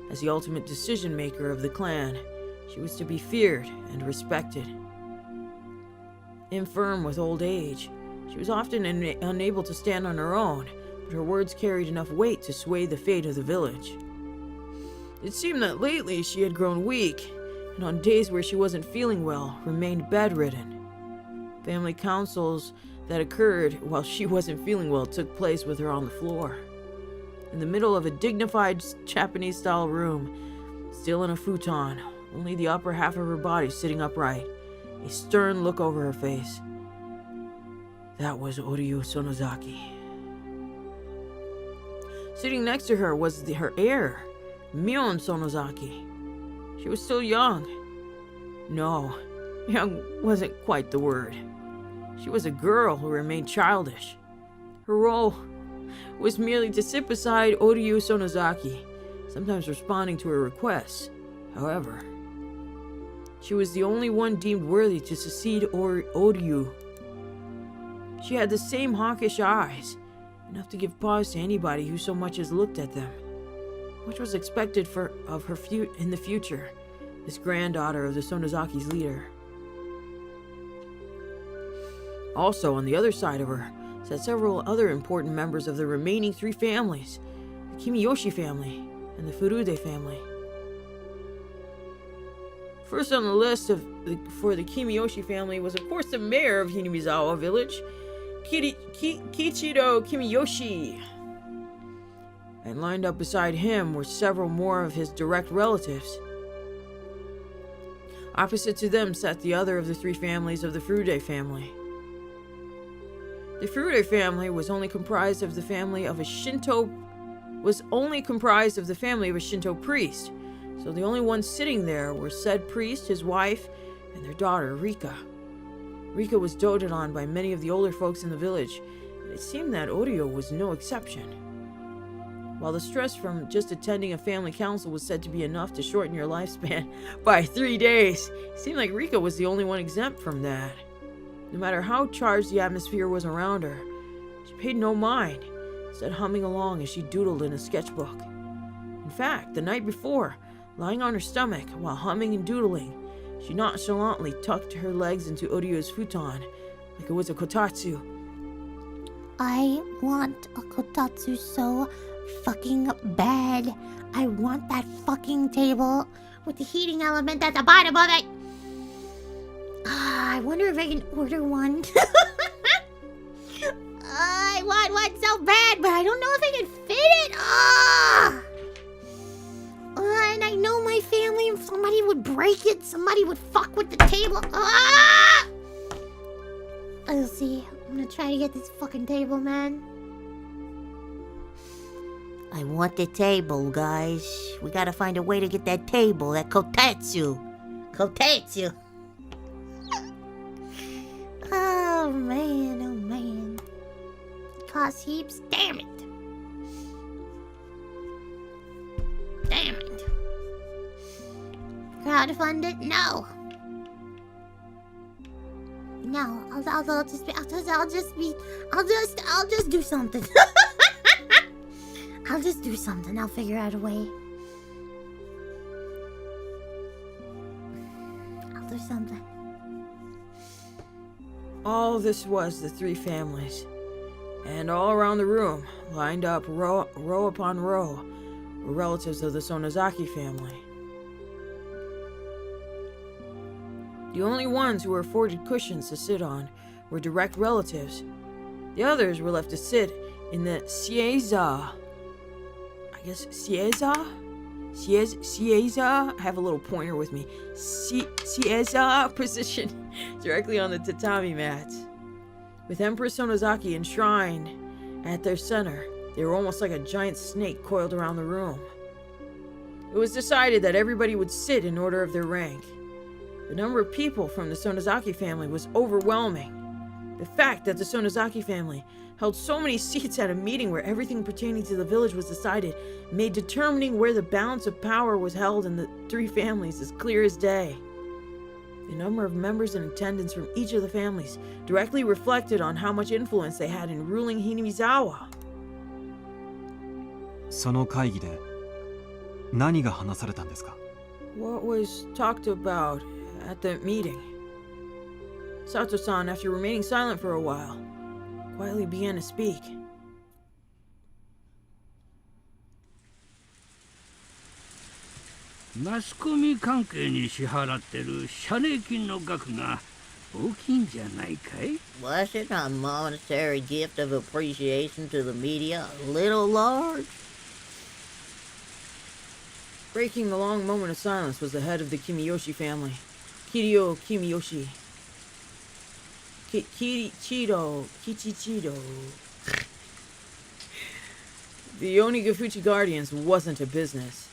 As the ultimate decision maker of the clan, she was to be feared and respected. Infirm with old age, she was often unable to stand on her own, but her words carried enough weight to sway the fate of the village. It seemed that lately she had grown weak, and on days where she wasn't feeling well, remained bedridden. Family councils that occurred while she wasn't feeling well took place with her on the floor. In the middle of a dignified Japanese-style room, still in a futon, only the upper half of her body sitting upright, a stern look over her face. That was Oryu Sonozaki. Sitting next to her was her heir, Mion Sonozaki. She was still young. No, young wasn't quite the word. She was a girl who remained childish. Her role was merely to sit beside Oryu Sonozaki, sometimes responding to her requests. However, she was the only one deemed worthy to succeed Oryu. She had the same hawkish eyes, enough to give pause to anybody who so much as looked at them. Much was expected of her in the future, this granddaughter of the Sonozaki's leader. Also, on the other side of her, sat several other important members of the remaining three families, the Kimiyoshi family and the Furude family. First on the list for the Kimiyoshi family was, of course, the mayor of Hinemizawa village, Kichiro Kimiyoshi. And lined up beside him were several more of his direct relatives. Opposite to them sat the other of the three families of the Furude family. The Furude family was only comprised of the family of a Shinto priest, so the only ones sitting there were said priest, his wife, and their daughter, Rika. Rika was doted on by many of the older folks in the village, and it seemed that Oryu was no exception. While the stress from just attending a family council was said to be enough to shorten your lifespan by 3 days, it seemed like Rika was the only one exempt from that. No matter how charged the atmosphere was around her, she paid no mind, instead humming along as she doodled in a sketchbook. In fact, the night before, lying on her stomach while humming and doodling, she nonchalantly tucked her legs into Oryu's futon like it was a kotatsu. I want a kotatsu so fucking bad. I want that fucking table with the heating element at the bottom of it. I wonder if I can order one. I want one so bad, but I don't know if I can fit it. And I know my family, if somebody would break it, somebody would fuck with the table. I'll see. I'm gonna try to get this fucking table, man. I want the table, guys. We gotta find a way to get that table, that kotatsu. Kotatsu. Oh man, oh man. Cost heaps, damn it. Damn it. Crowdfund it? No. No, I'll just do something. I'll just do something. I'll figure out a way. I'll do something. All this was the three families, and all around the room, lined up row upon row, were relatives of the Sonozaki family. The only ones who were afforded cushions to sit on were direct relatives. The others were left to sit in the Sieza. Sieza? I have a little pointer with me. Sieza position directly on the tatami mats. With Empress Sonozaki enshrined at their center, they were almost like a giant snake coiled around the room. It was decided that everybody would sit in order of their rank. The number of people from the Sonozaki family was overwhelming. The fact that the Sonozaki family held so many seats at a meeting where everything pertaining to the village was decided made determining where the balance of power was held in the three families as clear as day. The number of members in attendance from each of the families directly reflected on how much influence they had in ruling Hinemizawa. その会議で何が話されたんですか？ What was talked about at the meeting? Sato-san, after remaining silent for a while, quietly began to speak. マスコミ関係に支払ってる謝礼金の額が大きいんじゃないかい？ Wasn't a monetary gift of appreciation to the media a little large? Breaking the long moment of silence was the head of the Kimiyoshi family, Kirio Kimiyoshi. Kichichido. The Onigafuchi Guardians wasn't a business.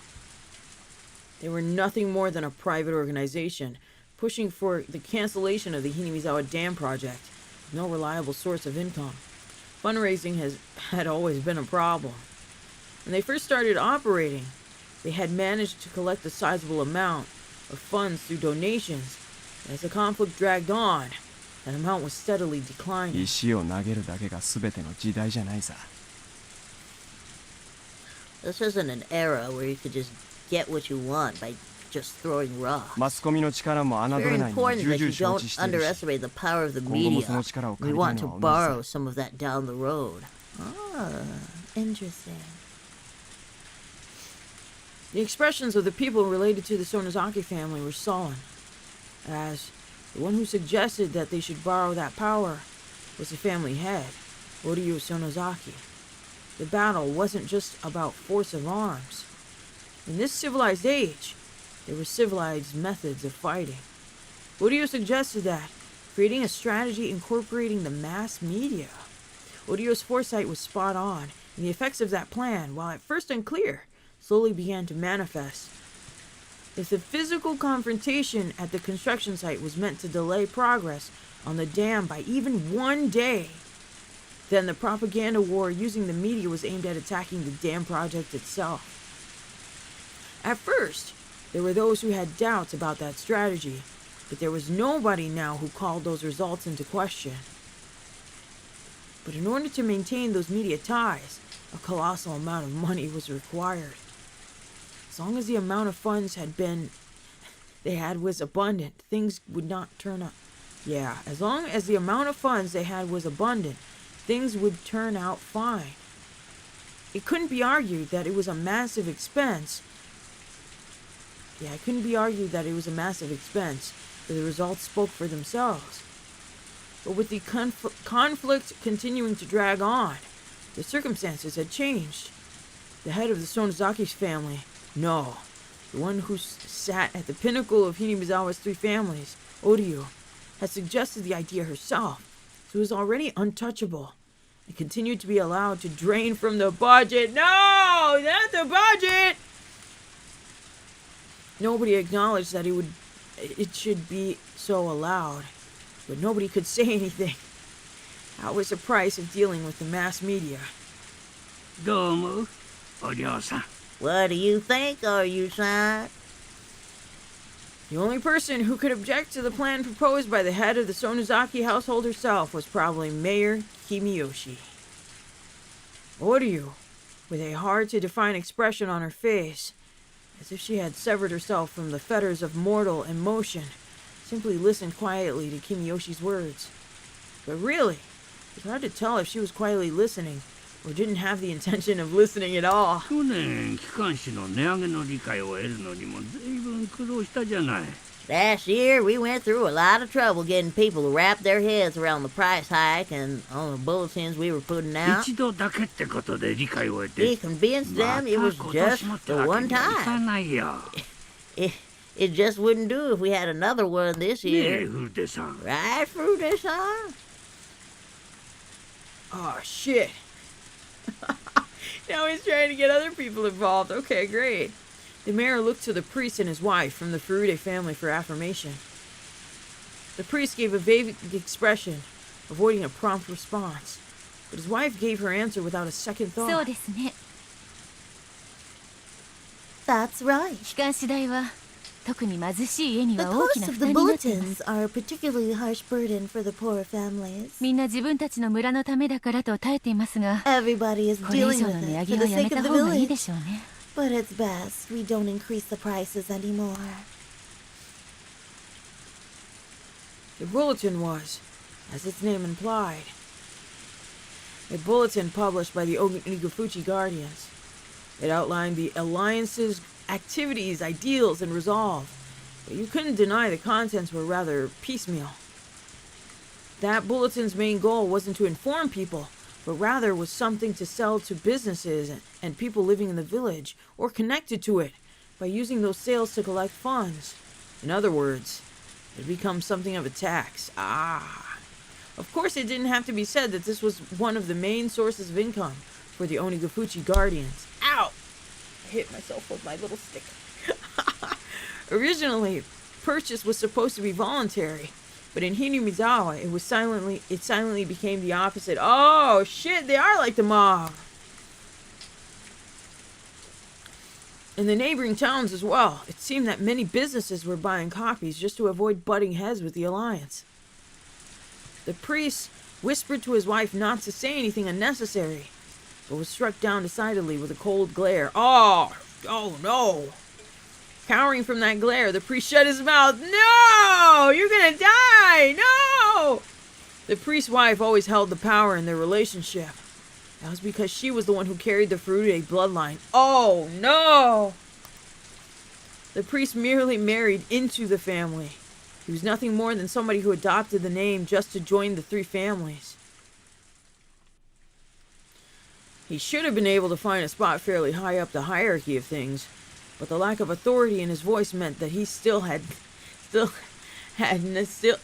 They were nothing more than a private organization, pushing for the cancellation of the Hinemizawa Dam project, with no reliable source of income. Fundraising had always been a problem. When they first started operating, they had managed to collect a sizable amount of funds through donations. As the conflict dragged on, that amount was steadily declining. 石を投げるだけが全ての時代じゃないさ。 This isn't an era where you could just get what you want by just throwing rocks. マスコミの力も侮 It's れ very ないのは important 重 that 々 you 承 don't 知しているし、 underestimate the power of the 今後も media. その力を We 借りた want い to のは borrow some of that down the road. Ah, interesting. The expressions of the people related to the Sonozaki family were sullen, as the one who suggested that they should borrow that power was the family head, Oryu Sonozaki. The battle wasn't just about force of arms. In this civilized age, there were civilized methods of fighting. Oryu suggested that, creating a strategy incorporating the mass media. Oryu's foresight was spot on, and the effects of that plan, while at first unclear, slowly began to manifest. If the physical confrontation at the construction site was meant to delay progress on the dam by even 1 day, then the propaganda war using the media was aimed at attacking the dam project itself. At first, there were those who had doubts about that strategy, but there was nobody now who called those results into question. But in order to maintain those media ties, a colossal amount of money was required. As long as the amount of funds they had was abundant, things would not turn up. Yeah, as long as the amount of funds they had was abundant, things would turn out fine. It couldn't be argued that it was a massive expense. Yeah, it couldn't be argued that it was a massive expense, but the results spoke for themselves. But with the conflict continuing to drag on, the circumstances had changed. The head of the Sonozaki's family, no, the one who sat at the pinnacle of Hinemizawa's three families, Oryu, had suggested the idea herself, so it was already untouchable, and continued to be allowed to drain from the budget. No, not the budget! Nobody acknowledged that it should be so allowed, but nobody could say anything. That was the price of dealing with the mass media. どうも、お嬢さん。 What do you think, Oryu-san? The only person who could object to the plan proposed by the head of the Sonozaki household herself was probably Mayor Kimiyoshi. Oryu, with a hard-to-define expression on her face, as if she had severed herself from the fetters of mortal emotion, simply listened quietly to Kimiyoshi's words. But really, it was hard to tell if she was quietly listening or didn't have the intention of listening at all. 去年機関士の値上げの理解を得るのにも随分苦労したじゃない。 Last year, we went through a lot of trouble getting people to wrap their heads around the price hike and on the bulletins we were putting out. 一度だけってことで理解を得て。 We convinced them it was just the one いか time. ないよ。 It just wouldn't do if we had another one this ねえ、 year. 古手さん。 Right, Frude-san? Oh, shit. Now he's trying to get other people involved. Okay, great. The mayor looked to the priest and his wife from the Furude family for affirmation. The priest gave a vague expression, avoiding a prompt response. But his wife gave her answer without a second そう thought. ですね。That's right. 機関士代は特に貧しい家に The は大き cost な of 負 the 担になっています bulletins are a particularly harsh burden for the poor families. みんな自分たちの村のためだからと耐えていますが Everybody is これ以 dealing 上の with 値上 it げ for は the やめ sake た of the 方がいいで village. しょうね But it's best we don't increase the prices anymore. The bulletin was, as its name implied, a bulletin published by the Onigafuchi Guardians. It outlined the Alliance's activities, ideals, and resolve, but you couldn't deny the contents were rather piecemeal. That bulletin's main goal wasn't to inform people, but rather was something to sell to businesses and people living in the village or connected to it by using those sales to collect funds. In other words, it becomes something of a tax. Of course, it didn't have to be said that this was one of the main sources of income for the Onigafuchi Guardians. Ow! I hit myself with my little stick. Originally, purchase was supposed to be voluntary, but in Hinemizawa, it silently became the opposite. Oh shit, they are like the mob. In the neighboring towns as well, it seemed that many businesses were buying copies just to avoid butting heads with the Alliance. The priest whispered to his wife not to say anything unnecessary, but was struck down decidedly with a cold glare. Oh no! Cowering from that glare, the priest shut his mouth. No! You're gonna die! No! The priest's wife always held the power in their relationship. That was because she was the one who carried the Furude bloodline. Oh no! The priest merely married into the family. He was nothing more than somebody who adopted the name just to join the three families. He should have been able to find a spot fairly high up the hierarchy of things, but the lack of authority in his voice meant that he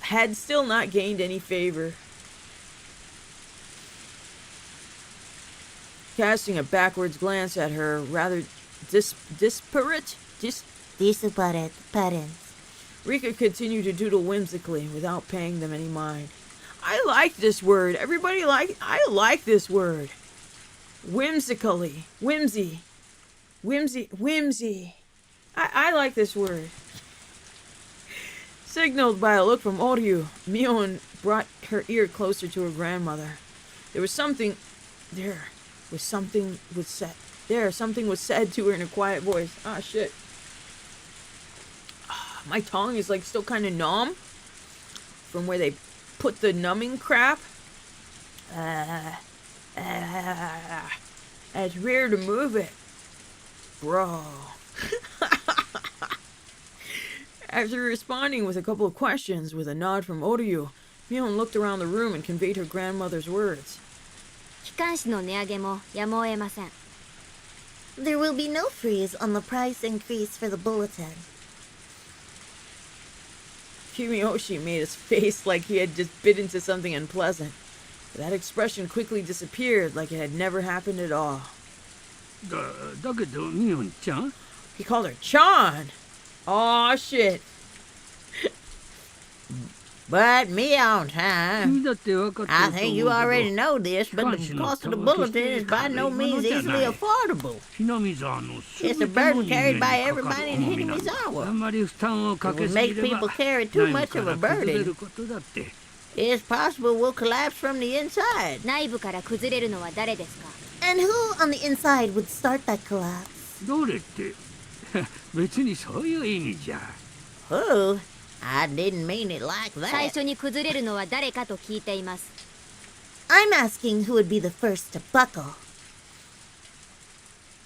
had still not gained any favor. Casting a backwards glance at her, rather disparate parents. Rika continued to doodle whimsically without paying them any mind. I like this word. I like this word. Whimsically. Whimsy. I like this word. Signaled by a look from Oryu, Mion brought her ear closer to her grandmother. Something was said to her in a quiet voice. Ah, shit. My tongue is like still kind of numb from where they put the numbing crap. It's weird to move it. Bro. After responding with a couple of questions with a nod from Oryu, Mion looked around the room and conveyed her grandmother's words. 機関士の値上げもやむを得ません。 There will be no freeze on the price increase for the bulletin. Kimiyoshi made his face like he had just bit into something unpleasant. But that expression quickly disappeared like it had never happened at all. だけどミオンちゃん He called her Chan! Aw, shit. But Mion-san, I think you already know this, but the cost of the bulletin is by no means easily affordable. It's a burden carried by everybody in Hinemizawa. It will make people carry too much of a burden. It's possible we'll collapse from the inside. 内部から崩れるのは誰ですか And who on the inside would start that collapse? どれって別にそういう意味じゃ Who? I didn't mean it like 最 that. 初に崩れるのは誰かと聞いています。 I'm asking who would be the first to buckle.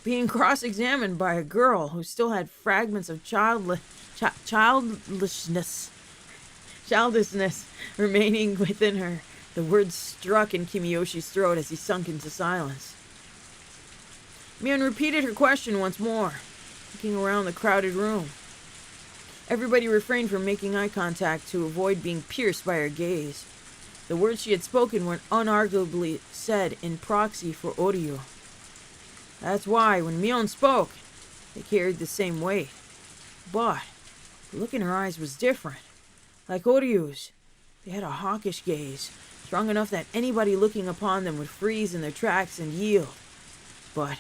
Being cross-examined by a girl who still had fragments of childishness remaining within her, the words struck in Kimiyoshi's throat as he sunk into silence. Mion repeated her question once more, looking around the crowded room. Everybody refrained from making eye contact to avoid being pierced by her gaze. The words she had spoken were unarguably said in proxy for Oryu. That's why, when Mion spoke, they carried the same weight. But the look in her eyes was different. Like Oryu's, They had a hawkish gaze, strong enough that anybody looking upon them would freeze in their tracks and yield. But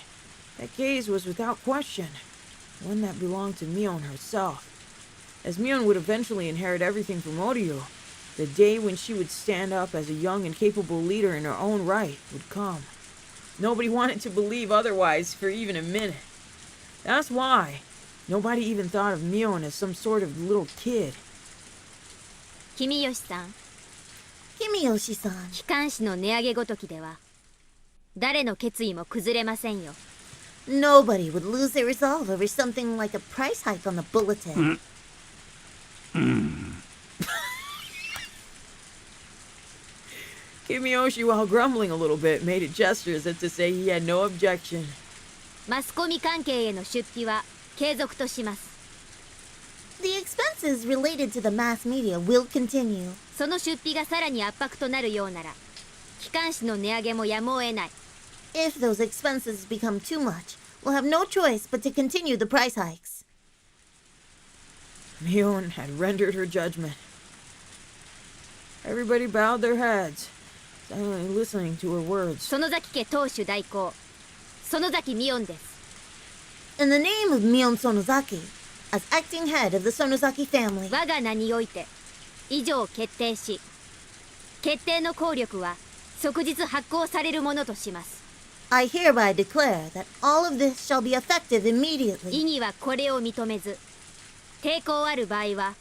that gaze was without question one that belonged to Mion herself. As Mion would eventually inherit everything from Oryu, the day when she would stand up as a young and capable leader in her own right would come. Nobody wanted to believe otherwise for even a minute. That's why nobody even thought of Mion as some sort of little kid. Kimiyoshi-san. Kimiyoshi-san. 機関士の値上げごときでは、誰の決意も崩れませんよ。Nobody would lose their resolve over something like a price hike on the bulletin. Kimiyoshi, while grumbling a little bit, made a gesture as if to say he had no objection. マスコミ関係への出費は継続とします。The expenses related to the mass media will continue. その出費がさらに圧迫となるようなら、機関士の値上げもやむを得ない。If those expenses become too much, we'll have no choice but to continue the price hikes. Mion had rendered her judgment. Everybody bowed their heads, silently listening to her words. 園崎家当主代行、園崎ミオンです。In the name of Mion Sonozaki, as acting head of the Sonozaki family, 我が名において以上決定し、決定の効力は即日発行されるものとします。I hereby declare that all of this shall be effective immediately. 意にはこれを認めず、抵抗ある場合は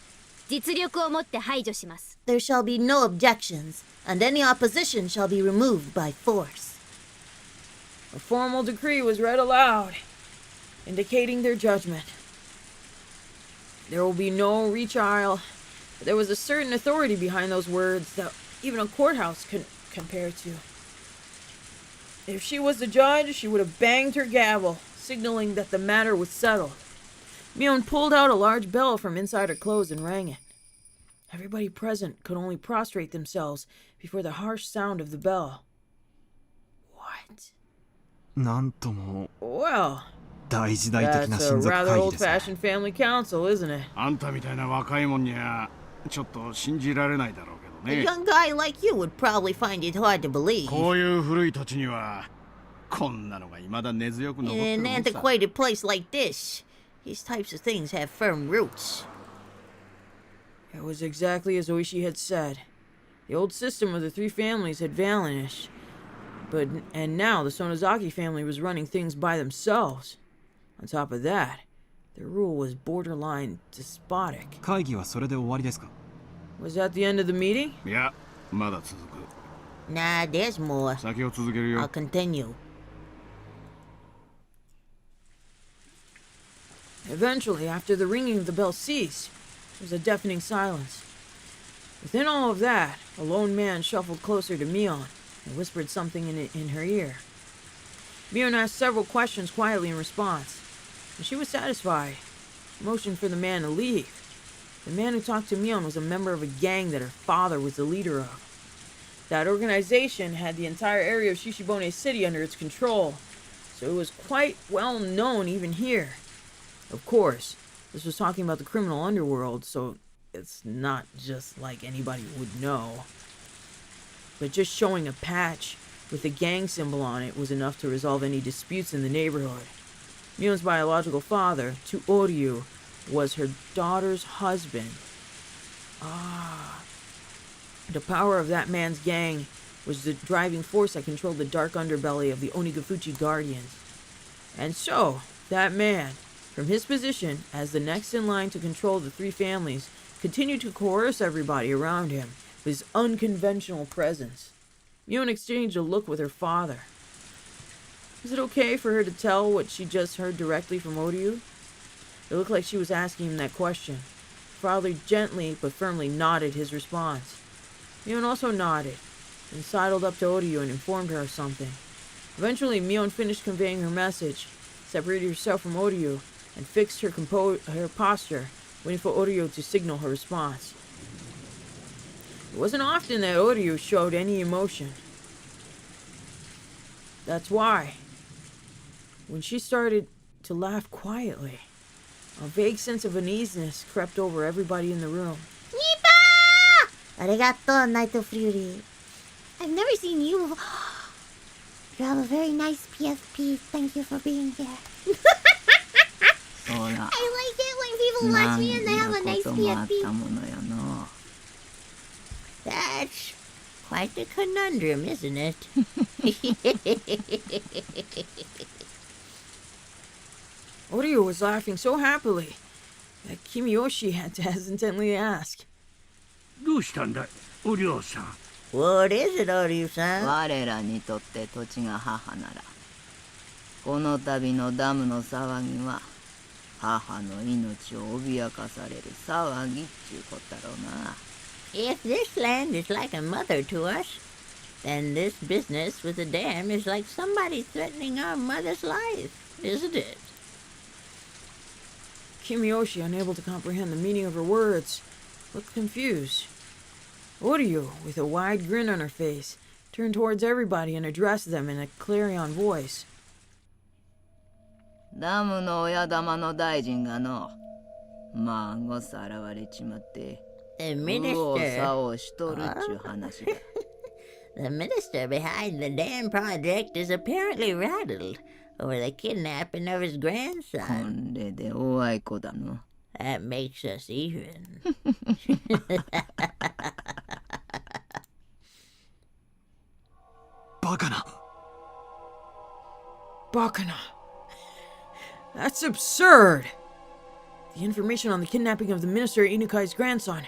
実力をもって排除します。There shall be no objections, and any opposition shall be removed by force. A formal decree was read aloud, indicating their judgment. There will be no retrial. There was a certain authority behind those words that even a courthouse couldn't compare to. If she was the judge, she would have banged her gavel, signaling that the matter was settled. Mion pulled out a large bell from inside her clothes and rang it. Everybody present could only prostrate themselves before the harsh sound of the bell. What? なんとも Well, 大時代的な that's a 親族 rather 会議ですね。 old-fashioned family council, isn't it? あんたみたいな若いもんにはちょっと信じられないだろうけど A ね。 young guy like you would probably find it hard to believe. こういう古い土地にはこんなのが未だ根強く残ってる In も an んさ。 antiquated place like this, these types of things have firm roots. It was exactly as Oishi had said. The old system of the three families had vanished, and now the Sonozaki family was running things by themselves. On top of that, their rule was borderline despotic. 会議はそれで終わりですか？ Was that the end of the meeting? いや、まだ続く。 Nah, there's more. 先を続ける I'll よ。 continue. Eventually, after the ringing of the bell ceased, there was a deafening silence. Within all of that, a lone man shuffled closer to Mion and whispered something in her ear. Mion asked several questions quietly in response, and she was satisfied. She motioned for the man to leave. The man who talked to Mion was a member of a gang that her father was the leader of. That organization had the entire area of Shishibone City under its control, so it was quite well known even here. Of course, this was talking about the criminal underworld, so it's not just like anybody would know. But just showing a patch with a gang symbol on it was enough to resolve any disputes in the neighborhood. Mion's biological father, Oryu, was her daughter's husband. Ah. The power of that man's gang was the driving force that controlled the dark underbelly of the Onigafuchi Guardians. And so, that man, from his position as the next in line to control the three families, continued to coerce everybody around him with his unconventional presence. Mion exchanged a look with her father. Was it okay for her to tell what she just heard directly from Oryu? It looked like she was asking him that question. Father gently but firmly nodded his response. Mion also nodded, and sidled up to Oryu and informed her of something. Eventually, Mion finished conveying her message, separated herself from Oryu, and fixed her posture, waiting for Oryu to signal her response. It wasn't often that Oryu showed any emotion. That's why, when she started to laugh quietly, a vague sense of uneasiness crept over everybody in the room. Nipa! Arigato, Naito Fury. I've never seen you before. You have a very nice PSP. Thank you for being here. I like it when people watch me and they have a nice PSP. That's quite a conundrum, isn't it? Oreo was laughing so happily that Kimiyoshi had to hesitantly ask. What is it, Oreo-san? What is it, Oreo-san? 我らにとって土地が母なら、この度のダムの騒ぎは母の命を脅かされる騒ぎっちゅうことだろうな。If this land is like a mother to us, then this business with the dam is like somebody threatening our mother's life, isn't it? Kimiyoshi, unable to comprehend the meaning of her words, looked confused. Oreo, with a wide grin on her face, turned towards everybody and addressed them in a clarion voice. ダムの親玉の大臣がの、孫さらわれちまって、The 右往 minister. 左往しとるっちゅう話だ。The minister behind the dam project is apparently rattled over the kidnapping of his こ grandson. れでおあいこだの。That makes us even. Bakana. Bakana. That's absurd. The information on the kidnapping of the Minister Inukai's grandson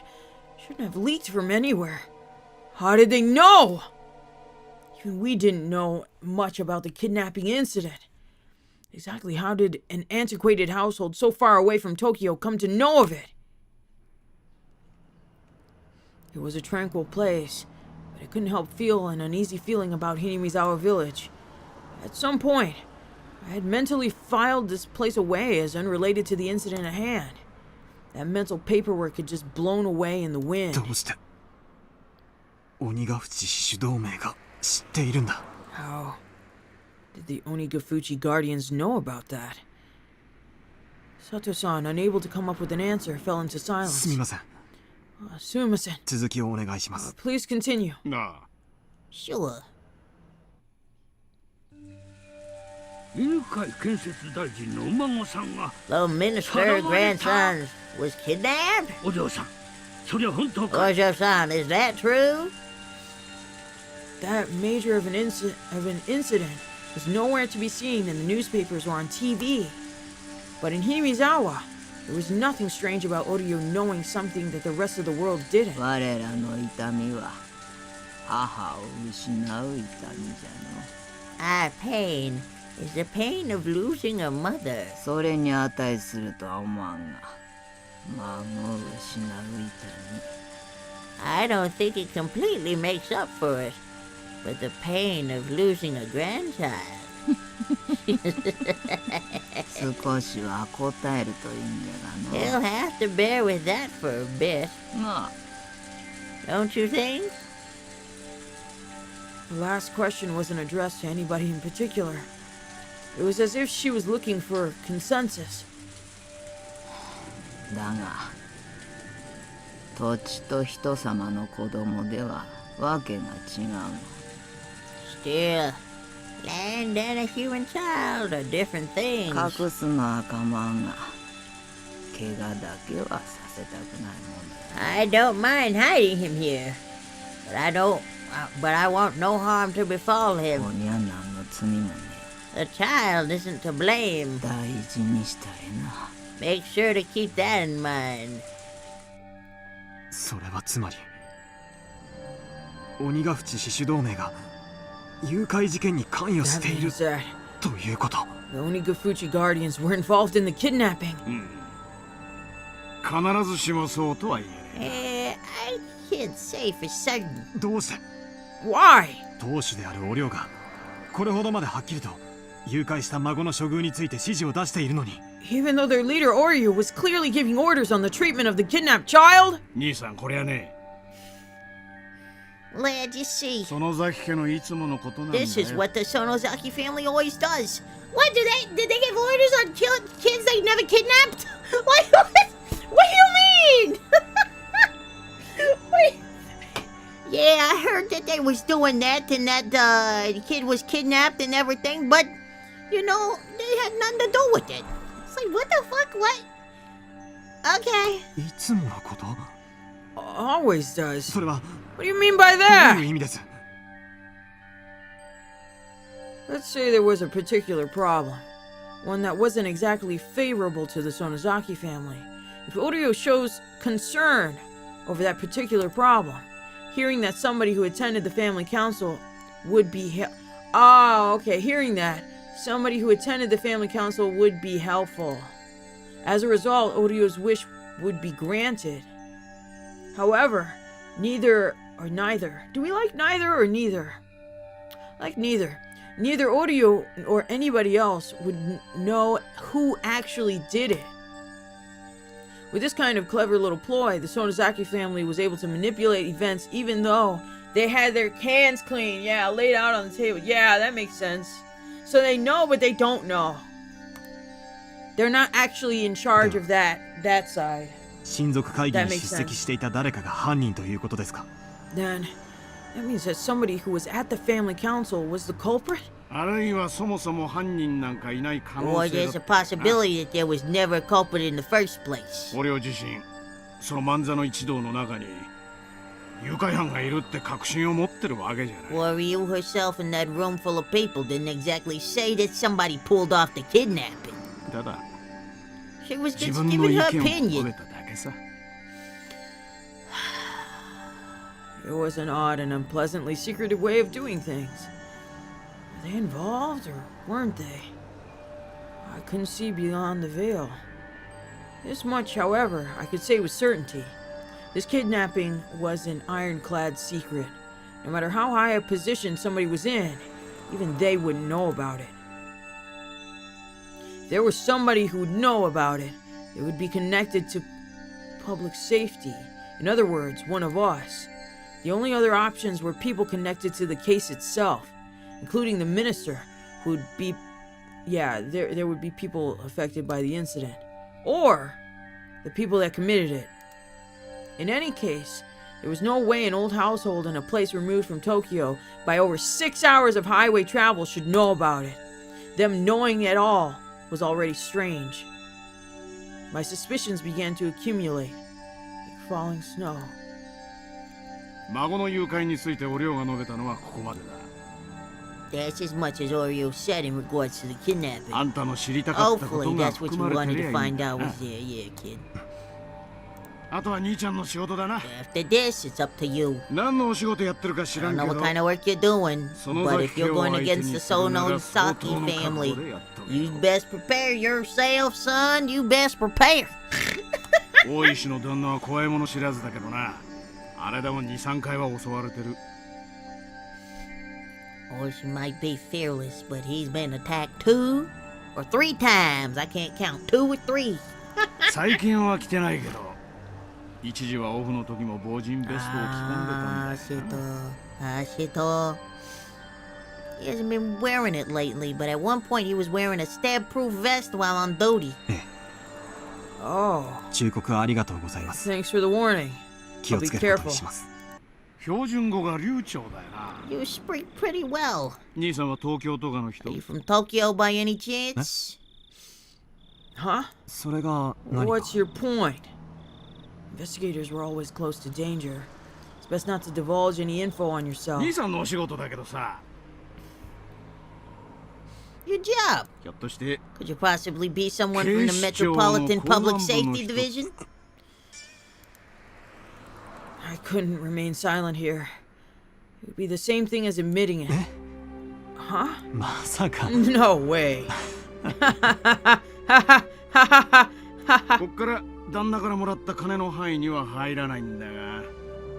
shouldn't have leaked from anywhere. How did they know? Even we didn't know much about the kidnapping incident. Exactly how did an antiquated household so far away from Tokyo come to know of it? It was a tranquil place, but I couldn't help feel an uneasy feeling about Hinemizawa village. At some point, I had mentally filed this place away as unrelated to the incident at hand. That mental paperwork had just blown away in the wind. どうして鬼ヶ淵獅子同盟が知っているんだ。 How did the Onigafuchi Guardians know about that? Sato-san, unable to come up with an answer, fell into silence. すみません。Sumimasen, 続きをお願いします。 please continue. なあ、 Sure. 犬飼建設大臣のお孫さんが The minister's grandson was kidnapped? お嬢さん、それは本当か？ Ojo-san, is that true? That major of an incident was nowhere to be seen in the newspapers or on TV. But in Hinemizawa, there was nothing strange about Oreo knowing something that the rest of the world didn't. 我らの痛みは母を失う痛みじゃの。 Our pain is the pain of losing a mother. それに値するとは思わんが、孫を失う痛み。 I don't think it completely makes up for it, but the pain of losing a grandchild. 少しは答えるといいんじゃ He'll have to bear with that for a bit. がの。なあ。 Don't you think? The last question wasn't addressed to anybody in particular. It was as if she was looking for consensus. だが、土地と人様の子供ではわけが違うの。 Still, land and a human child are different things. 隠すのは構わんが、怪我だけはさせたくないもんだ。 I don't mind hiding him here, but I want no harm to befall こ him. こには何の罪もね The child isn't to blame. え。大事にしたいな。 Make sure to keep that in mind. それはつまり鬼ヶ淵獅子同盟が誘拐事件に関与し That ている means that ということ。 the Onigafuchi Guardians were involved in the kidnapping. 必ずしもそうとは言え I can't say for certain. どうして Why? 当主であるお領がこれほどまではっきりと誘拐した孫の処遇について指示を出しているのに。 Even though their leader Oreo was clearly giving orders on the treatment of the kidnapped child? 兄さん、これはね、 Lad, you see, 園崎家のいつものことなんだよ。 this is what the Sonozaki family always does. What, did they give orders on kids they never kidnapped? What do you mean? Wait, Yeah, I heard that they was doing that and that the kid was kidnapped and everything, but, you know, they had nothing to do with it. It's like, what the fuck? What? Okay. いつものこと？ Always does. それは What do you mean by どう that? いう意味です？ Let's say there was a particular problem. One that wasn't exactly favorable to the Sonozaki family. If Oryo shows concern over that particular problem, hearing that somebody who attended the family council would be hearing that somebody who attended the family council would be helpful. As a result, Orio's wish would be granted. However, neither or neither. Do we like neither or neither? Like neither. Neither Oreo or anybody else would know who actually did it. With this kind of clever little ploy, the Sonozaki family was able to manipulate events even though they had their hands clean. Yeah, laid out on the table. Yeah, that makes sense. So they know, but they don't know. They're not actually in charge of that side. 親族会議に出席していた誰かが犯人ということですか？ Then, that means that somebody who was at the family council was the culprit? あるいはそもそも犯人なんかいない可能 Or 性 there's だ a possibility that there was never a culprit in the first place. 俺自身その万座の一同の中に誘拐犯がいるって確信を持ってるわけじゃない。 Oreo herself in that room full of people didn't exactly say that somebody pulled off the kidnapping. ただ She was 自 just 分の giving 意 her 見を述べ opinion. ただけさ。 It was an odd and unpleasantly secretive way of doing things. Were they involved or weren't they? I couldn't see beyond the veil. This much, however, I could say with certainty. This kidnapping was an ironclad secret. No matter how high a position somebody was in, even they wouldn't know about it. If there was somebody who would know about it, it would be connected to public safety. In other words, one of us. The only other options were people connected to the case itself, including the minister, who would be... Yeah, there would be people affected by the incident. Or the people that committed it. In any case, there was no way an old household in a place removed from Tokyo by over 6 hours of highway travel should know about it. Them knowing at all was already strange. My suspicions began to accumulate, like falling snow. 孫の誘拐について俺が述べたのはここまでだ。 That's as much as Oreo said in regards to the kidnapping. あんたの知りたかったこと Hopefully が that's what 含 you まれ wanted てりゃ to いい find んだ out な。 was there, yeah, kid. あとは兄ちゃんの仕事だな。 After this, it's up to you. 何のお仕事やってるか知 I らん don't け know ど。 what kind of work you're doing, but if you're going against the 相手にするなら相当 Sonozaki の覚悟 family, でやっとけ。 you best prepare yourself, son. You best prepare. 大石の旦那は怖いもの知らずだけどな。あれでも2、3回は襲われてる。 Or she might be fearless, but he's been attacked 2 or 3 times. I can't count. 2 or 3. 最近は来てないけど、一時はオフの時も防塵ベストを着込んでたんだよ。shit. He hasn't been wearing it lately, but at one point he was wearing a stab-proof vest while on duty. Oh. 忠告ありがとうございます。 Thanks for the warning. 気を I'll be つけること careful. にします。 標準語が流暢だよな。 You speak pretty well. 兄さんは東京とかの人？ Are you from Tokyo by any chance? Huh? それが何か？ What's your point? Investigators were always close to danger. It's best not to divulge any info on yourself. 兄さんのお仕事だけどさ。 Your job. ひょっとして。 Could you possibly be someone from the Metropolitan Public Safety Division? I couldn't remain silent here. It would be the same thing as admitting it. Huh? まさか。 No way. こっから旦那からもらった金の範囲には入らないんだが。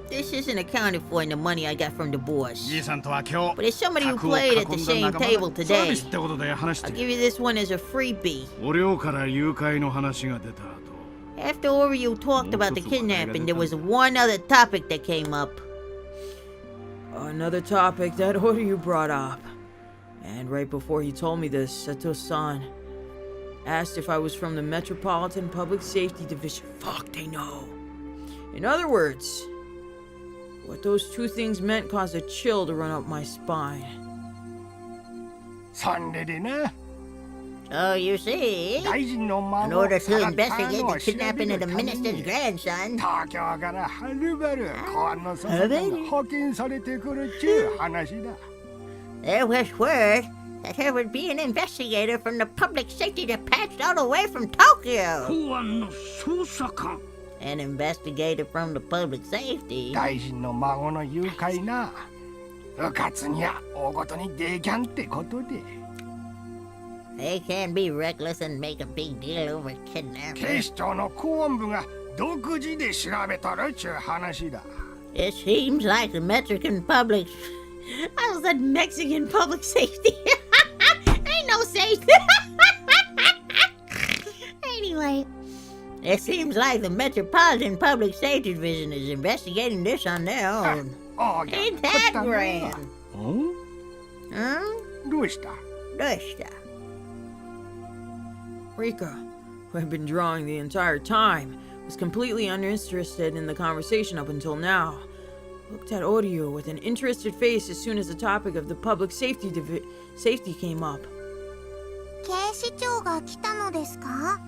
This isn't accounted for in the money I got from the boss. 兄さんとは今日。 But there's somebody who played at the same table サービ today. スってことで話して I'll give you this one as a freebie. 俺から誘拐の話が出た後。 After Oreo talked about the kidnapping, there was one other topic that came up. Another topic that Oryu brought up. And right before he told me this, Sato-san asked if I was from the Metropolitan Public Safety Division. Fuck, they know. In other words, What those two things meant caused a chill to run up my spine. So you see, in order to investigate the kidnapping of the minister's grandson, there was word that there would be an investigator from the public safety dispatched all the way from Tokyo. An investigator from the public safety. They can't be reckless and make a big deal over kidnapping. It seems like the Mexican public... I was at Mexican public safety. Ain't no safety. Anyway. It seems like the Metropolitan Public Safety Division is investigating this on their own. Ain't that grand? Huh? Rika, who had been drawing the entire time, was completely uninterested in the conversation up until now. Looked at Oryu with an interested face as soon as the topic of the public safety came up. 警視庁が来たのですか?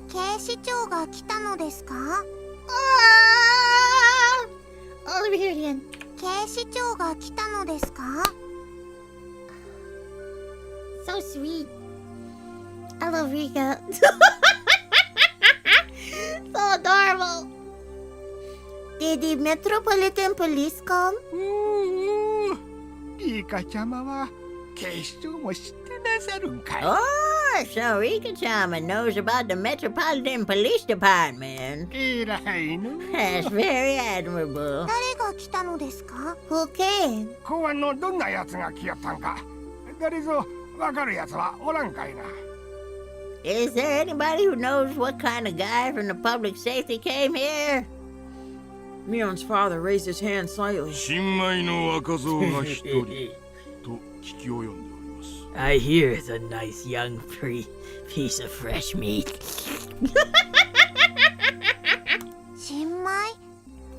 警視庁が来たのですか? Let me hear it again. 警視庁が来たのですか? So sweet. I love Rika. So adorable. Did the Metropolitan Police come? Oh, so Rika-chama knows about the Metropolitan Police Department. That's very admirable. 誰が来たのですか? Who came? 公安のどんな奴が来よったんか。誰ぞわかる奴はおらんかいな。Is there anybody who knows what kind of guy from the public safety came here? Mion's father raised his hand slightly. I hear it's a nice young piece of fresh meat. 新米?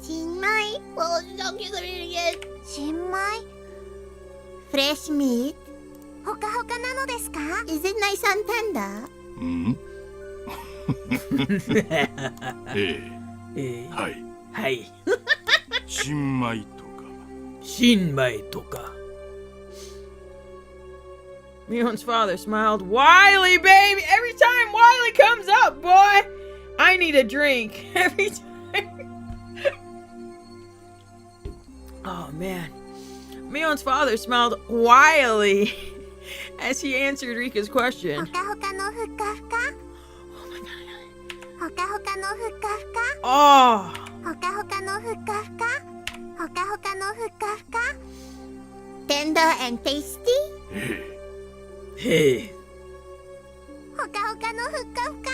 新米? Oh, don't give me again. 新米? Fresh meat? ほかほかなのですか? Is it nice and tender? はい。新米とか。新米とか。Mion's father smiled. Wiley, baby! Every time Wiley comes up, boy! I need a drink. Every time. Oh, man. Mion's father smiled wily as he answered Rika's question. ほかほかのふかふか? Oh my god. ほかほかのふかふか? Oh! ほかほかのふかふか? ほかほかのふかふか? Tender and tasty? Hey. ほかほかのふかふか?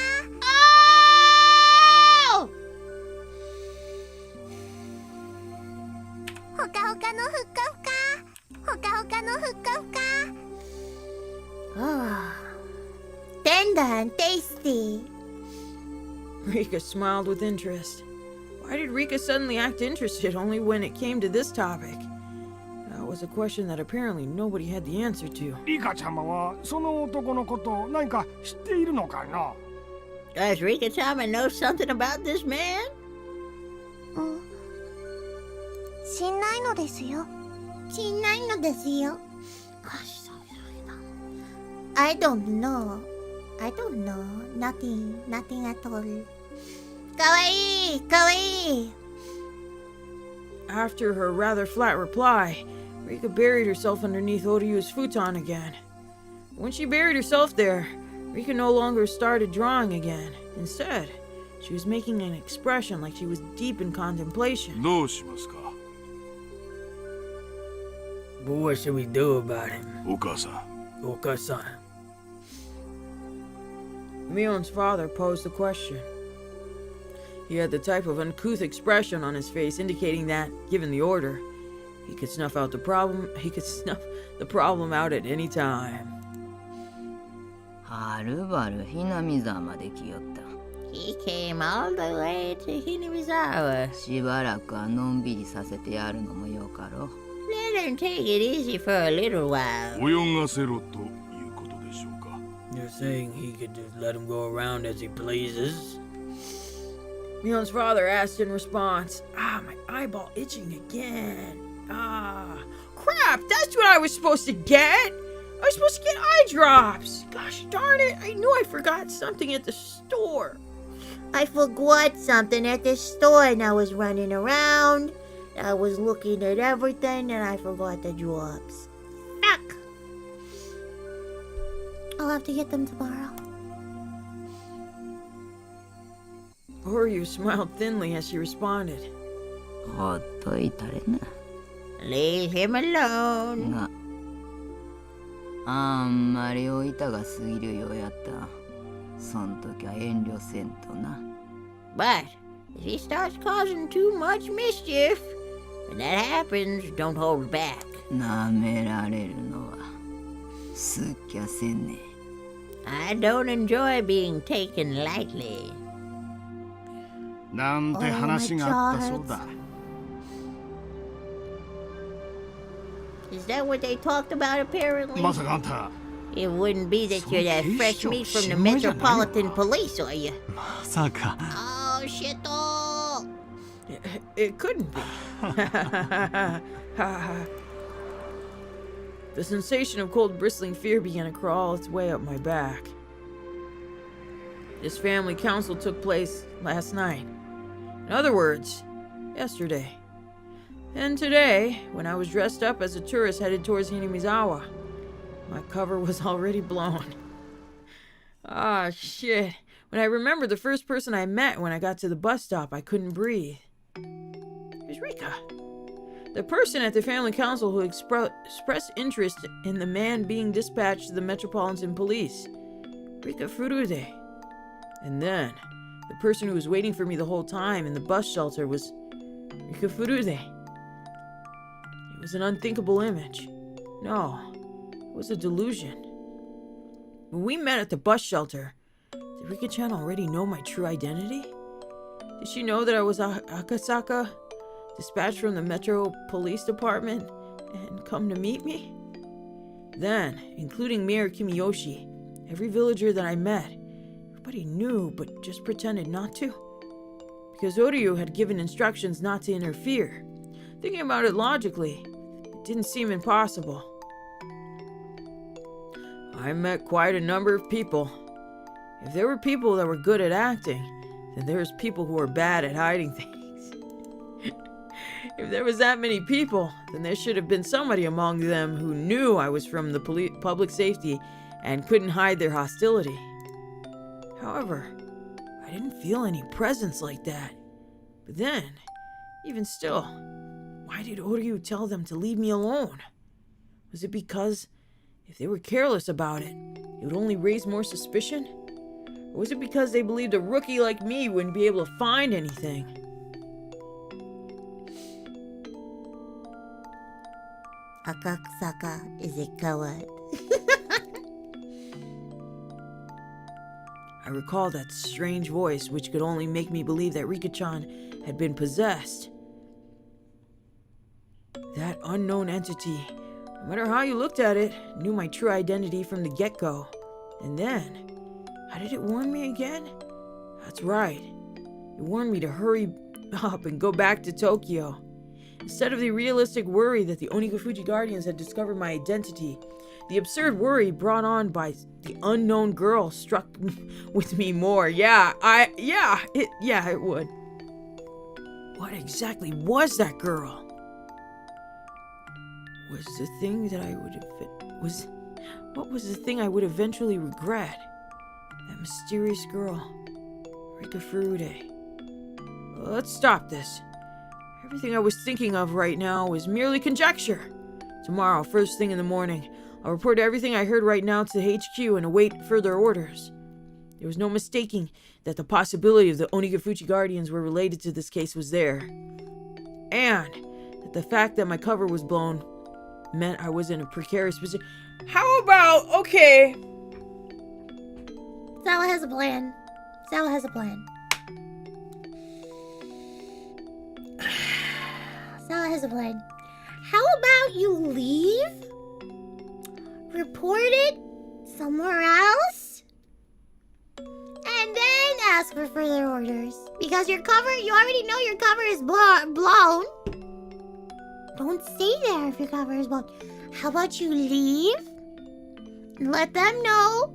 Oh! ほかほかのふかふか? ほかほかのふかふか? Oh. Tender and tasty. Rika smiled with interest. Why did Rika suddenly act interested only when it came to this topic? That was a question that apparently nobody had the answer to. リカちゃまはその男のこと何か知っているのかな? Does Rika-chama know something about this man? 知んないのですよ。知んないのですよ。I don't know. I don't know. Nothing. Nothing at all. かわいい! かわいい! After her rather flat reply, Rika buried herself underneath Oryu's futon again. When she buried herself there, Rika no longer started drawing again. Instead, she was making an expression like she was deep in contemplation. どうしますか? But what should we do about him? お母さん。お母さん。Mion's father posed the question. He had the type of uncouth expression on his face indicating that, given the order, he could snuff the problem out at any time. はるばるHinemizawaまで来よった。He came all the way to Hinemizawa. しばらくはのんびりさせてやるのもよかろう。 Let him take it easy for a little while. 泳がせろということでしょうか。 You're saying he could just let him go around as he pleases? Mion's father asked in response. My eyeball itching again. Crap, that's what I was supposed to get. I was supposed to get eye drops. Gosh darn it, I knew I forgot something at the store. I forgot something at the store and I was running around. I was looking at everything and I forgot the drops. Fuck! I'll have to get them tomorrow. Oryu smiled thinly as she responded. ほっといたれな。 Leave him alone. があんまりおいたが過ぎるようやった。そん時は遠慮せんとな。 But if he starts causing too much mischief, when that happens, don't hold back. なめられるのはすっきゃせんね。 I don't enjoy being taken lightly. なんて話があったそうだ。 Is that what they talked about apparently? まさかあんた。 It wouldn't be that you're that fresh meat from the Metropolitan Police, are you? まさか。 Oh, shit! It couldn't be. The sensation of cold bristling fear began to crawl its way up my back. This family council took place last night. In other words, yesterday. And today, when I was dressed up as a tourist headed towards Hinemizawa, my cover was already blown. Shit. When I remembered the first person I met when I got to the bus stop, I couldn't breathe. It was Rika. The person at the family council who expressed interest in the man being dispatched to the Metropolitan Police. Rika Furude. And then, the person who was waiting for me the whole time in the bus shelter was Rika Furude. It was an unthinkable image. No, it was a delusion. When we met at the bus shelter, did Rika-chan already know my true identity? Did she know that I was Akasaka, dispatched from the Metro Police Department, and come to meet me? Then, including Mayor Kimiyoshi, every villager that I met, everybody knew but just pretended not to. Because Oryu had given instructions not to interfere. Thinking about it logically, it didn't seem impossible. I met quite a number of people. If there were people that were good at acting, then there's people who are bad at hiding things. If there was that many people, then there should have been somebody among them who knew I was from the public safety and couldn't hide their hostility. However, I didn't feel any presence like that. But then, even still, why did Oryu tell them to leave me alone? Was it because if they were careless about it, it would only raise more suspicion? Or was it because they believed a rookie like me wouldn't be able to find anything? Akasaka is a coward. I recall that strange voice which could only make me believe that Rika-chan had been possessed. That unknown entity, no matter how you looked at it, knew my true identity from the get-go. And then, how did it warn me again? That's right. It warned me to hurry up and go back to Tokyo. Instead of the realistic worry that the Onikafuji Guardians had discovered my identity, the absurd worry brought on by the unknown girl struck with me more. It would. What exactly was that girl? Was the thing that I would what was the thing I would eventually regret? That mysterious girl, Rika Furude. Let's stop this. Everything I was thinking of right now is merely conjecture. Tomorrow, first thing in the morning, I'll report everything I heard right now to the HQ and await further orders. There was no mistaking that the possibility of the Onikafuji Guardians were related to this case was there. And that the fact that my cover was blown meant I was in a precarious position. How about, okay. Sawa has a plan. Sawa has a plan. Sawa has a plan. How about you leave? Report it somewhere else? And then ask for further orders. Because your cover, you already know your cover is blown. Don't stay there if your cover is blown. How about you leave? Let them know.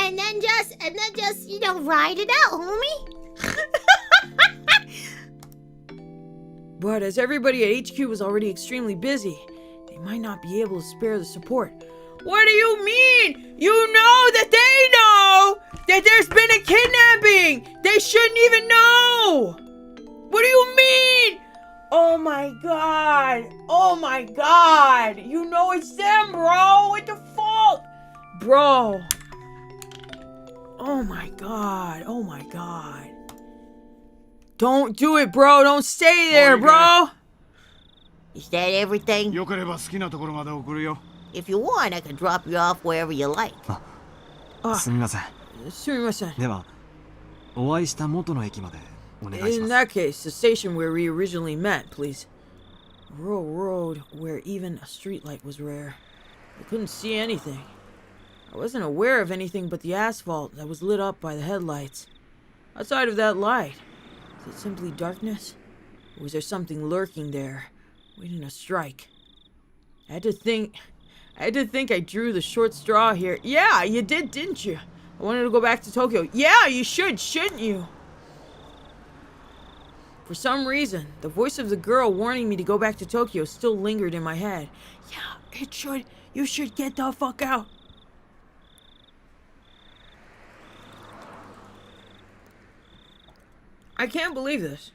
And then just, you know, ride it out, homie. But as everybody at HQ was already extremely busy, they might not be able to spare the support. What do you mean? You know that they know that there's been a kidnapping! They shouldn't even know! What do you mean? Oh my god! Oh my god! You know it's them, bro! What the fuck? Bro! Oh my god! Oh my god! Don't do it, bro! Don't stay there, bro! Is that everything? If you want, I can drop you off wherever you like. すみません。すみません。では、お会いした元の駅までお願いし In ます。 that case, the station where we originally met, please. A rural road where even a streetlight was rare. I couldn't see anything. I wasn't aware of anything but the asphalt that was lit up by the headlights. Outside of that light, is it simply darkness? Or was there something lurking there, waiting to strike? I had to think I drew the short straw here. Yeah, you did, didn't you? I wanted to go back to Tokyo. Yeah, you should, shouldn't you? For some reason, the voice of the girl warning me to go back to Tokyo still lingered in my head. Yeah, it should. You should get the fuck out. I can't believe this.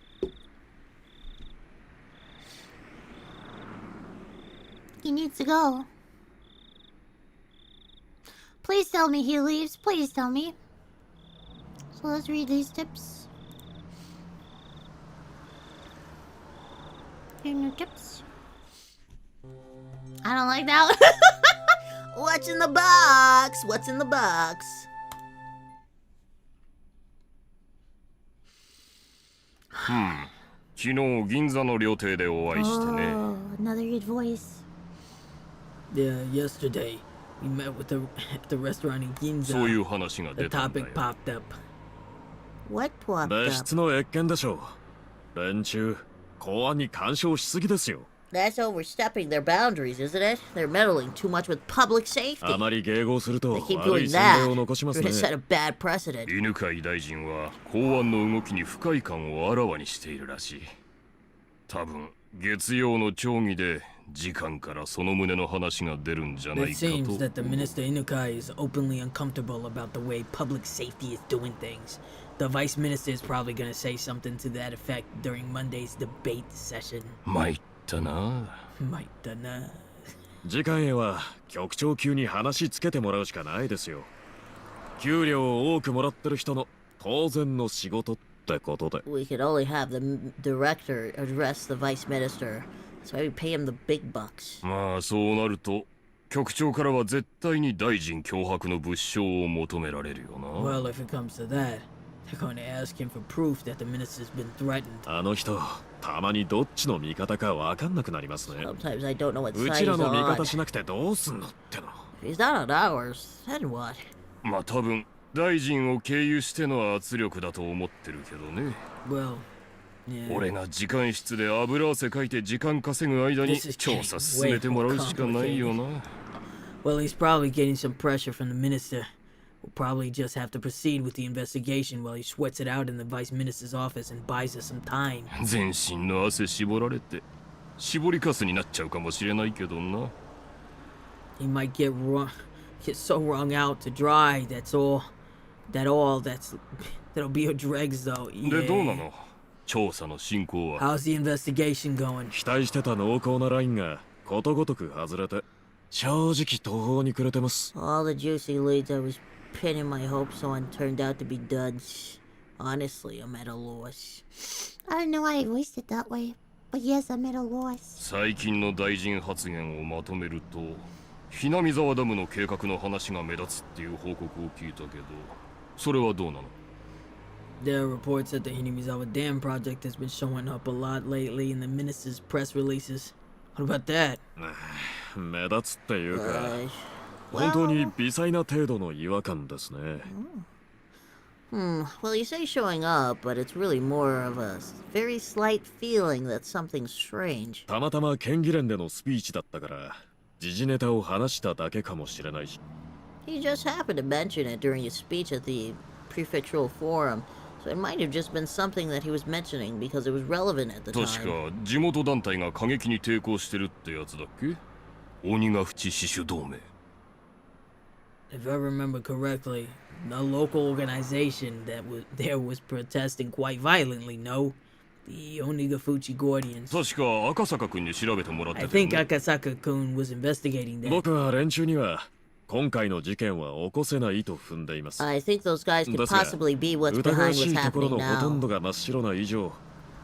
He needs to go. Please tell me he leaves. Please tell me. So let's read these tips. Here are new tips. I don't like that one. What's in the box? What's in the box? Hmm. 昨日銀座の料亭でお会いしてね。 Oh, another good voice. Yeah, yesterday we met with at the restaurant in Ginza. そういう話が The 出たんだ topic よ。 popped up. What popped 別 up? 室の越見でしょう。連中、公安に干渉しすぎですよ。 That's overstepping their boundaries, isn't it? They're meddling too much with public safety. あまり迎合すると They keep 悪い doing 宣 that. 伝を残しま We're す gonna ね。 set a bad precedent. 犬飼大臣は公安の動きに不快感をあらわにしているらしい。多分月曜の町議で時間からその旨の話が出るんじゃない It かと。 seems that the Minister Inukai is openly uncomfortable about the way public safety is doing things. The Vice Minister is probably going to say something to that effect during Monday's debate session. 参ったな。参ったな。次回へは局長級に話つけてもらうしかないですよ。給料を多くもらってる人の当然の仕事ってことで。 We could only have the director address the vice minister. So we pay him the big bucks. まあそうなると局長からは絶対に大臣脅迫の物証を求められるよな。 Well, if it comes to that, they're going to ask him for proof that the minister's been threatened. あの人、たまにどっちの味方かわかんなくなりますね。 Sometimes I don't know what う side ち he's らの味 on. 方しなくてどうすんのっての。 If he's not on ours, then what? まあ多分大臣を経由しての圧力だと思ってるけどね。 Well, yeah. 俺が時間室で油汗かいて時間稼ぐ間に This is 調査進めてもらうしかないよな。 Well, he's probably getting some pressure from the minister. We'll probably just have to proceed with the investigation while he sweats it out in the vice minister's office and buys us some time. 全身の汗絞られて絞りかすになっちゃうかもしれないけどな。 He might get so wrung out to dry. That'll be a dregs though. でどうなの？調査の進行は。 How's the investigation going? 期待してた濃厚なラインがことごとく外れて正直途方に暮れてます。 All the juicy leads I was pinning my hopes on turned out to be duds. Honestly, I'm at a loss. I don't know why I voiced it that way. But yes, I'm at a loss. 最近の大臣発言をまとめると、Hinemizawaダムの計画の話が目立つっていう報告を聞いたけど、それはどうなの? There are reports that the Hinemizawa Dam project has been showing up a lot lately in the ministers' press releases. What about that? 目立つっていうか、本当に微細な程度の違和感ですね。Well, you say showing up, but it's really more of a very slight feeling that something's strange. たまたま県議連でのスピーチだったから、時事ネタを話しただけかもしれないし。He just happened to mention it during his speech at the prefectural forum, so it might have just been something that he was mentioning because it was relevant at the time. 確か地元団体が過激に抵抗してるってやつだっけ？鬼ヶ淵死守同盟。If I remember correctly, the local organization that was protesting quite violently, no? The Onigafuchi Guardians. 確か赤坂君に調べてもらってたよね。I think Akasaka-kun was investigating that. 僕は連中には今回の事件は起こせないと踏んでいます。I think those guys could possibly be what's 疑わ behind し what's いところ happening のほとん now. どが真っ白な以上、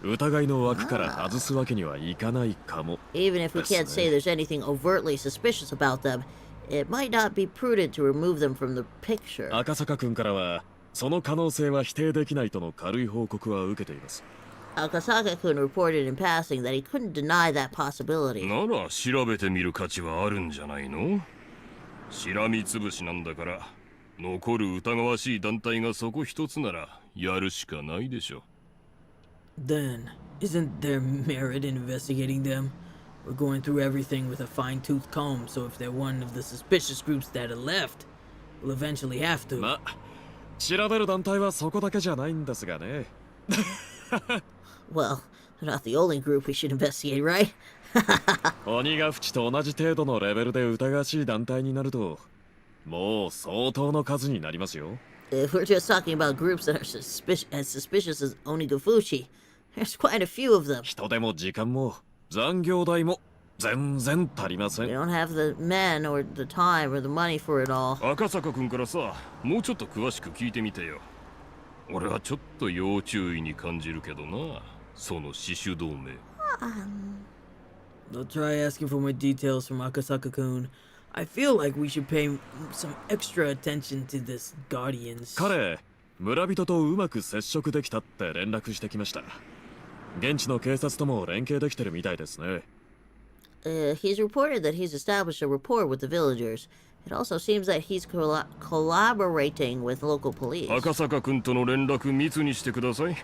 疑いの枠から外すわけにはいかないかも。Even if we can't say there's anything overtly suspicious about them, it might not be prudent to remove them from the picture. 赤坂君からはその可能性は否定できないとの軽い報告は受けています。Akasaka-kun reported in passing that he couldn't deny that possibility. なら調べてみる価値はあるんじゃないの？しらみつぶしなんだから、残る疑わしい団体がそこ一つならやるしかないでしょ。Then, isn't there merit in investigating them? We're going through everything with a fine-tooth comb, so if they're one of the suspicious groups that are left, we'll eventually have to. ま、調べる団体はそこだけじゃないんですがね。Well, they're not the only group we should investigate, right? 鬼ヶ淵と同じ程度のレベルで疑わしい団体になると、もう相当の数になりますよ。If we're just talking about groups that are as suspicious as Onigafuchi, there's quite a few of them. 人手も時間も残業代も全然足りません。We don't have the men or the time or the money for it all. 赤坂君からさ、もうちょっと詳しく聞いてみてよ。俺はちょっと要注意に感じるけどな、その死守同盟。I'll try asking for more details from Akasaka-kun. I feel like we should pay some extra attention to this Guardians. 彼、村人とうまく接触できたって連絡してきました。現地の警察とも連携できてるみたいですね。He's reported that he's established a rapport with the villagers. It also seems that he's collaborating with local police. 赤坂君との連絡密にしてください。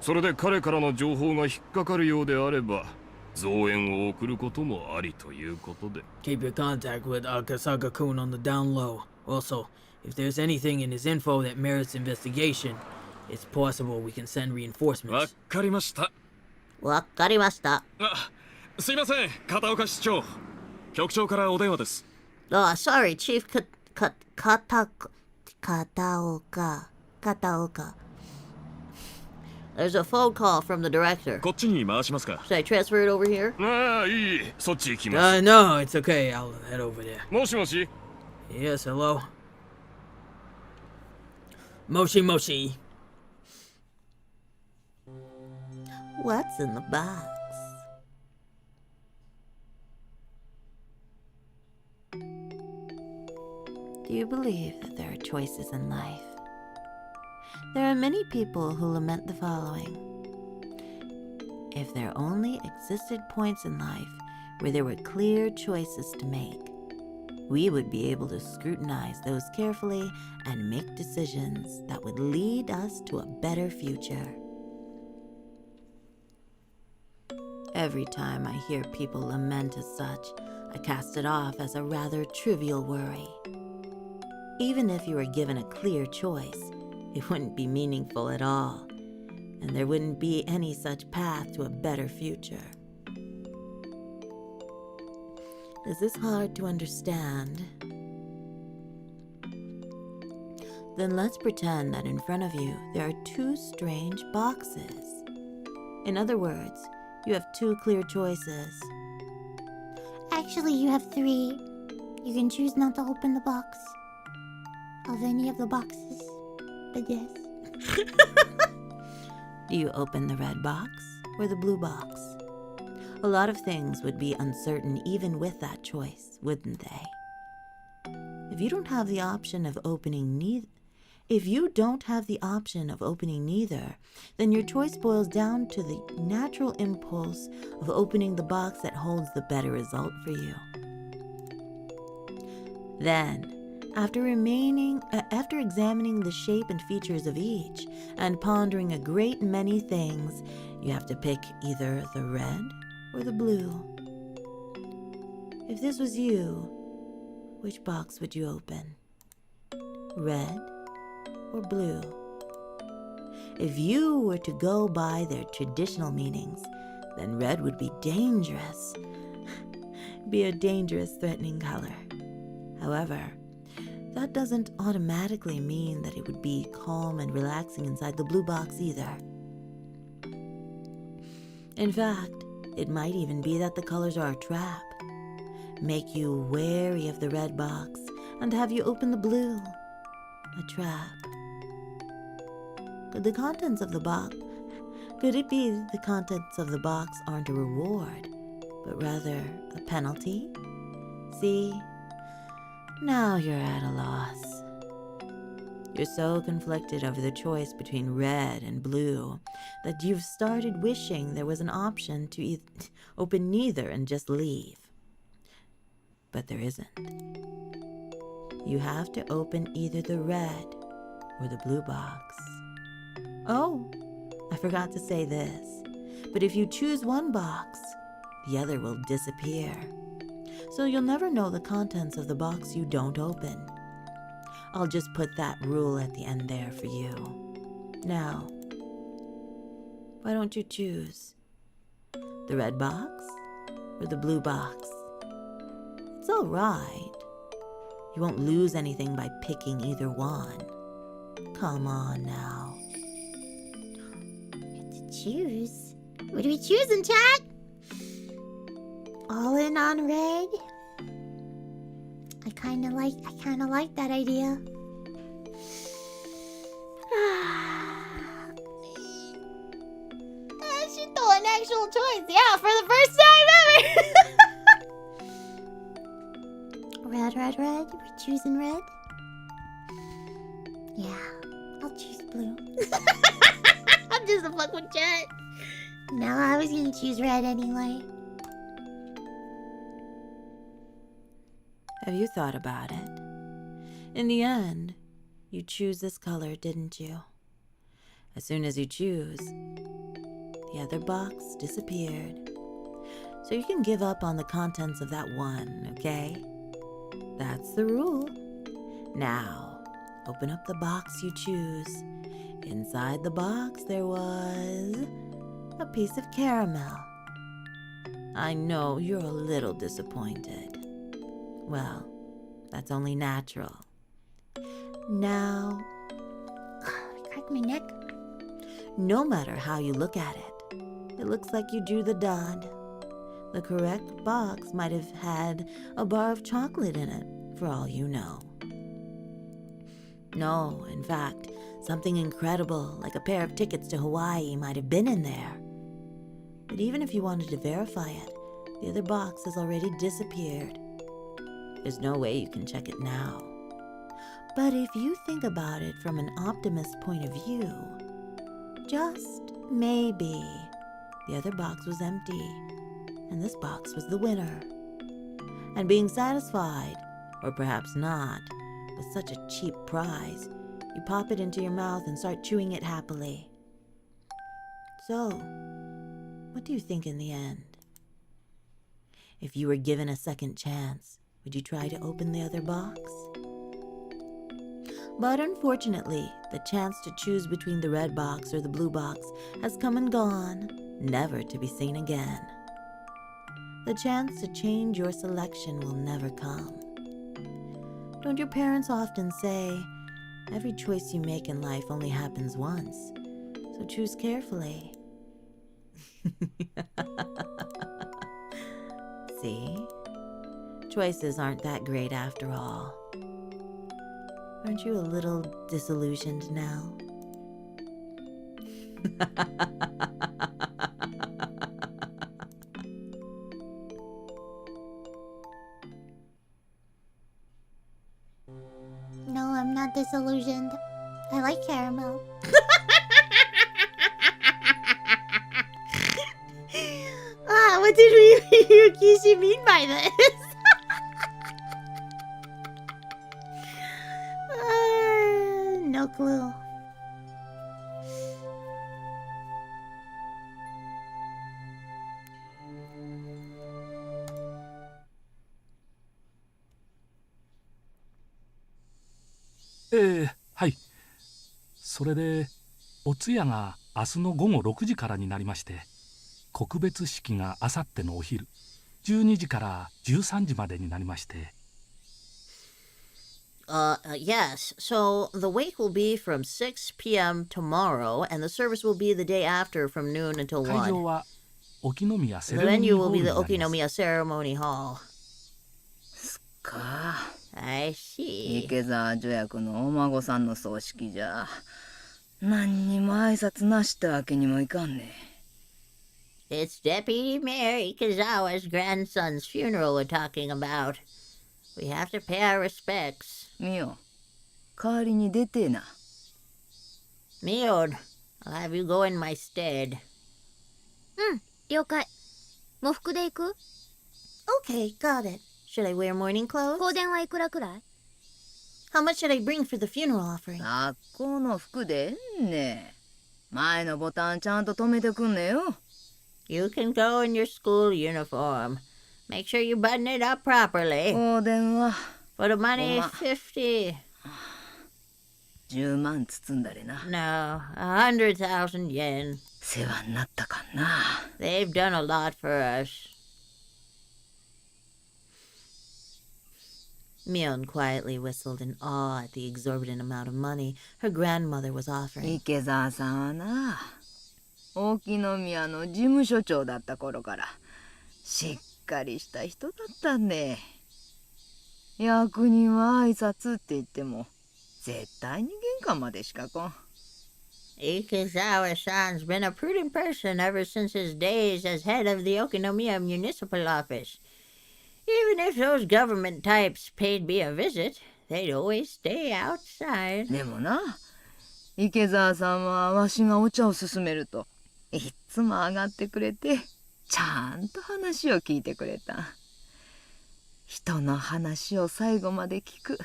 それで彼からの情報が引っかかるようであれば、増援を送ることもありということで。Keep your contact with Akasaka-kun on the down low. Also, if there's anything in his info that merits investigation, it's possible we can send reinforcements. わかりました。わかりました。すいません、片岡市長。局長からお電話です。Oh, sorry, Chief Kataoka. There's a phone call from the director. こっちに回しますか。Should I transfer it over here? ああ、いい。そっち行きます。No, it's okay. I'll head over there. もしもし Yes, hello. Moshi Moshi. What's in the box? Do you believe that there are choices in life? There are many people who lament the following. If there only existed points in life where there were clear choices to make, we would be able to scrutinize those carefully and make decisions that would lead us to a better future. Every time I hear people lament as such, I cast it off as a rather trivial worry. Even if you were given a clear choice, it wouldn't be meaningful at all, and there wouldn't be any such path to a better future. Is this hard to understand? Then let's pretend that in front of you there are two strange boxes. In other words, you have two clear choices. Actually, you have three. You can choose not to open the box of any of the boxes. But yes. Do you open the red box or the blue box? A lot of things would be uncertain even with that choice, wouldn't they? If you don't have the option of opening If you don't have the option of opening neither, then your choice boils down to the natural impulse of opening the box that holds the better result for you. Then, after examining the shape and features of each and pondering a great many things, you have to pick either the red or the blue. If this was you, which box would you open? Red or blue? If you were to go by their traditional meanings, then red would be dangerous. Be a dangerous, threatening color. However, that doesn't automatically mean that it would be calm and relaxing inside the blue box either. In fact, it might even be that the colors are a trap, make you wary of the red box, and have you open the blue. A trap. Could it be the contents of the box aren't a reward, but rather a penalty? See? Now you're at a loss. You're so conflicted over the choice between red and blue that you've started wishing there was an option to open neither and just leave. But there isn't. You have to open either the red or the blue box. Oh, I forgot to say this, but if you choose one box, the other will disappear. So you'll never know the contents of the box you don't open. I'll just put that rule at the end there for you. Now, why don't you choose the red box or the blue box? It's all right. You won't lose anything by picking either one. Come on now. Get to choose. What are we choosing, chat? All in on red? I kinda like that idea. She thought an actual choice. Yeah, for the first time ever. Red. We're choosing red? Yeah, I'll choose blue. I'm just a fuck with chat. No, I was gonna choose red anyway. Have you thought about it? In the end, you choose this color, didn't you? As soon as you choose, the other box disappeared. So you can give up on the contents of that one, okay? That's the rule. Now, open up the box you choose. Inside the box there was a piece of caramel. I know you're a little disappointed. Well, that's only natural. Now, I cracked my neck. No matter how you look at it, it looks like you drew the dud. The correct box might have had a bar of chocolate in it, for all you know. No, in fact, something incredible, like a pair of tickets to Hawaii, might have been in there. But even if you wanted to verify it, the other box has already disappeared. There's no way you can check it now. But if you think about it from an optimist point of view, just maybe the other box was empty, and this box was the winner. And being satisfied, or perhaps not, with such a cheap prize, you pop it into your mouth and start chewing it happily. So, what do you think in the end? If you were given a second chance, would you try to open the other box? But unfortunately, the chance to choose between the red box or the blue box has come and gone, never to be seen again. The chance to change your selection will never come. Don't your parents often say, every choice you make in life only happens once, so choose carefully? See? Choices aren't that great after all. Aren't you a little disillusioned now? No, I'm not disillusioned. I like caramel. What did Yukishi mean by this? No clue. Eh, はい。それで、お通夜が明日の午後6時からになりまして、告別式があさってのお昼、12時から13時までになりまして。Yes. So the wake will be from 6 p.m. tomorrow, and the service will be the day after from noon until 会場 1. は沖宮セ The レモニ venue ーホ will ール be に the なります。 Oknomiya Ceremony Hall. か。I see. 池澤助役のお孫さんの葬式じゃ。何にも挨拶なしってわけにもいかんね。It's Deputy Mayor Ikezawa's grandson's funeral we're talking about. We have to pay our respects. みよ、代わりに出てえな。Mion, I'll have you go in my stead. うん、了解。喪服で行く？ Okay, got it. Should I wear mourning clothes? 香典はいくらくらい？ How much should I bring for the funeral offering? 学校の服でえんね。前のボタンちゃんと留めてくんねよ。You can go in your school uniform. Make sure you button it up properly. 香典は For the money, ま50. 10万包んだりな。No, 100,000 yen. 世話になったかんな。They've done a lot for us. Mion quietly whistled in awe at the exorbitant amount of money her grandmother was offering. 池澤さんはな、沖宮の事務所長だった頃からしっかりした人だったね。役人は挨拶って言っても絶対に玄関までしか来ん。Ikezawa-san's been a prudent person ever since his days as head of the Oknomiya Municipal Office. Even if those government types paid me a visit, they'd always stay outside. でもな、池澤さんはわしがお茶を勧めるといっつも上がってくれて、ちゃんと話を聞いてくれた。人の話を最後まで聞く、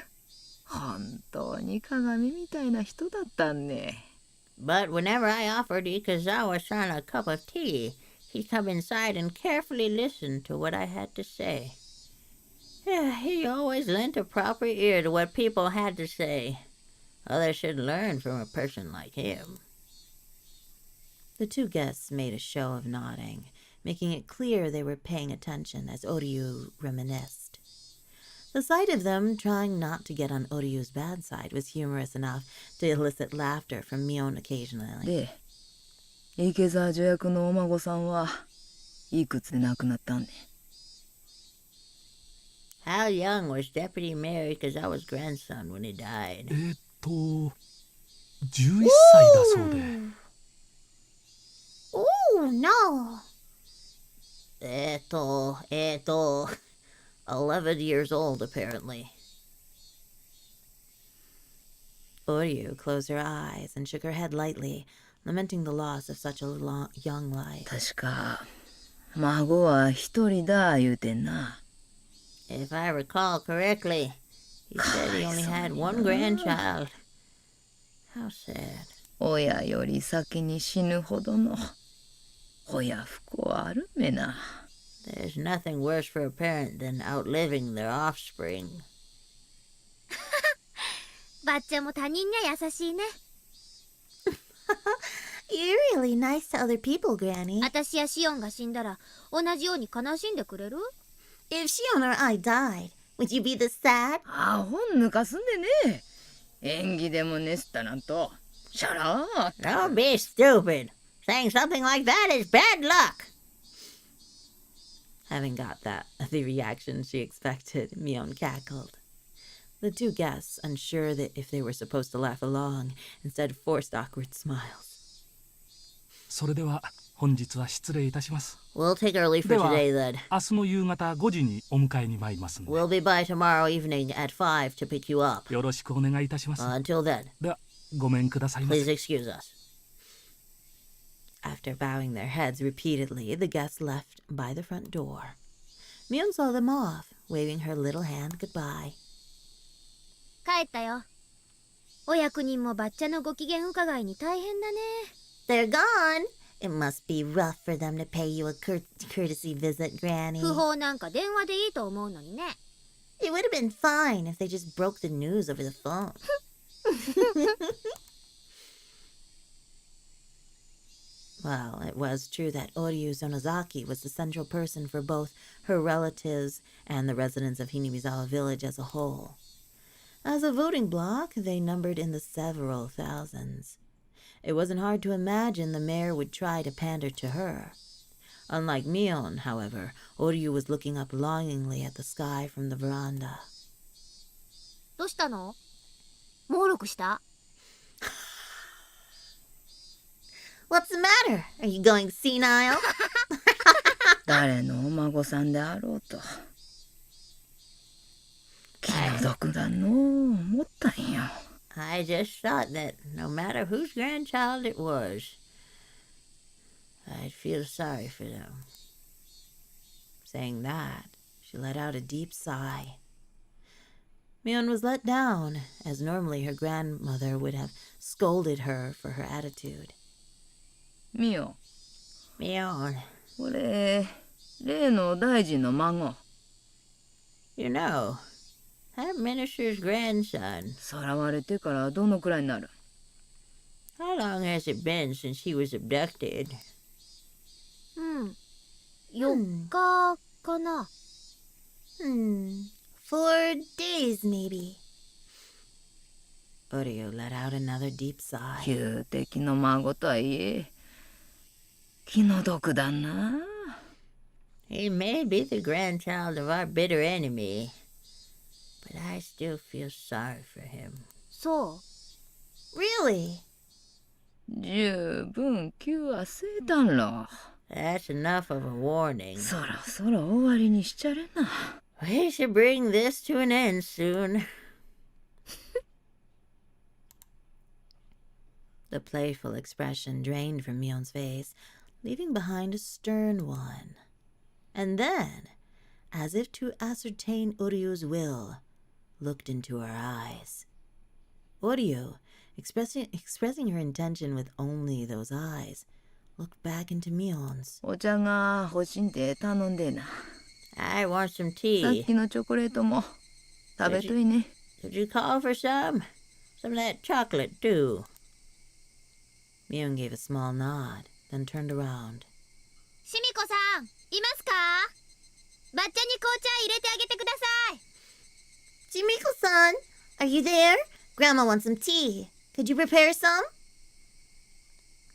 本当に鏡みたいな人だったんね。But whenever I offered Ikezawa-san a cup of tea, he'd come inside and carefully listen to what I had to say. He always lent a proper ear to what people had to say. Others should learn from a person like him. The two guests made a show of nodding, making it clear they were paying attention as Oryu reminisced. The sight of them trying not to get on Oryu's bad side was humorous enough to elicit laughter from Mion occasionally. で、池澤助役のお孫さんはいくつで亡くなったんね。How young was Deputy Mayor Ikezawa's grandson when he died? 11歳だそうで。Oh, no. 11 years old, apparently. Oryu closed her eyes and shook her head lightly, lamenting the loss of such a young life. 確か、孫は一人だ言うてんな。If I recall correctly, he said he only had one grandchild. How sad. 親より先に死ぬほどの親不幸あるめな。There's nothing worse for a parent than outliving their offspring. ばっちゃんも他人には優しいね。You're really nice to other people, Granny. 私やシオンが死んだら同じように悲しんでくれる？ If Shion or I died, would you be the sad? アホ抜かすんでね。演技でもねすったなんと。Shut up! Don't be stupid. Saying something like that is bad luck. Having got the reaction she expected, Mion cackled. The two guests, unsure that if they were supposed to laugh along, instead forced awkward smiles. それでは本日は失礼いたします。 We'll take early for では today then. 明日の夕方5時にお迎えに参りますので。 We'll be by tomorrow evening at 5 to pick you up. よろしくお願いいたします。 Until then. ではごめんくださいませ。 Please excuse us. After bowing their heads repeatedly, the guests left by the front door. Mion saw them off, waving her little hand goodbye. 帰ったよ。お役人もバッチャのご機嫌伺いに大変だね。 They're gone. It must be rough for them to pay you a courtesy visit, Granny. 不法なんか電話でいいと思うのにね。 It would have been fine if they just broke the news over the phone. Well, it was true that Oryu Sonozaki was the central person for both her relatives and the residents of Hinemizawa village as a whole. As a voting bloc, they numbered in the several thousands. It wasn't hard to imagine the mayor would try to pander to her. Unlike Mion, however, Oryu was looking up longingly at the sky from the veranda. どうしたの？猛録した？ What's the matter? Are you going senile? 誰のお孫さんであろうと気の毒だのう思ったんよ。 I just thought that no matter whose grandchild it was, I'd feel sorry for them. Saying that, she let out a deep sigh. Mion was let down, as normally her grandmother would have scolded her for her attitude. ミオ。 Mion. 俺、例の大臣の孫。 You know, that minister's grandson. さらわれてからどのくらいになる？ How long has it been since he was abducted? 4日かな。 4 days, maybe. Oryu let out another deep sigh. 旧敵の孫とはいえ、気の毒だな。 He may be the grandchild of our bitter enemy, but I still feel sorry for him. そう。 Really? 十分気はせいたんろ。 That's enough of a warning. そろそろ終わりにしちゃれな。 We should bring this to an end soon. The playful expression drained from Mion's face, leaving behind a stern one. And then, as if to ascertain Oryu's will, looked into her eyes. Oryu, expressing her intention with only those eyes, looked back into Mion's. お茶が欲しいんで頼んでな。 I want some さっ tea. きのチョコレートも食べといね。 Did you call for some? Some of that chocolate, too. Mion gave a small nod, then turned around. シミコさん、いますか？バッチャに紅茶入れてあげてください。 Jimiko-san, are you there? Grandma wants some tea. Could you prepare some?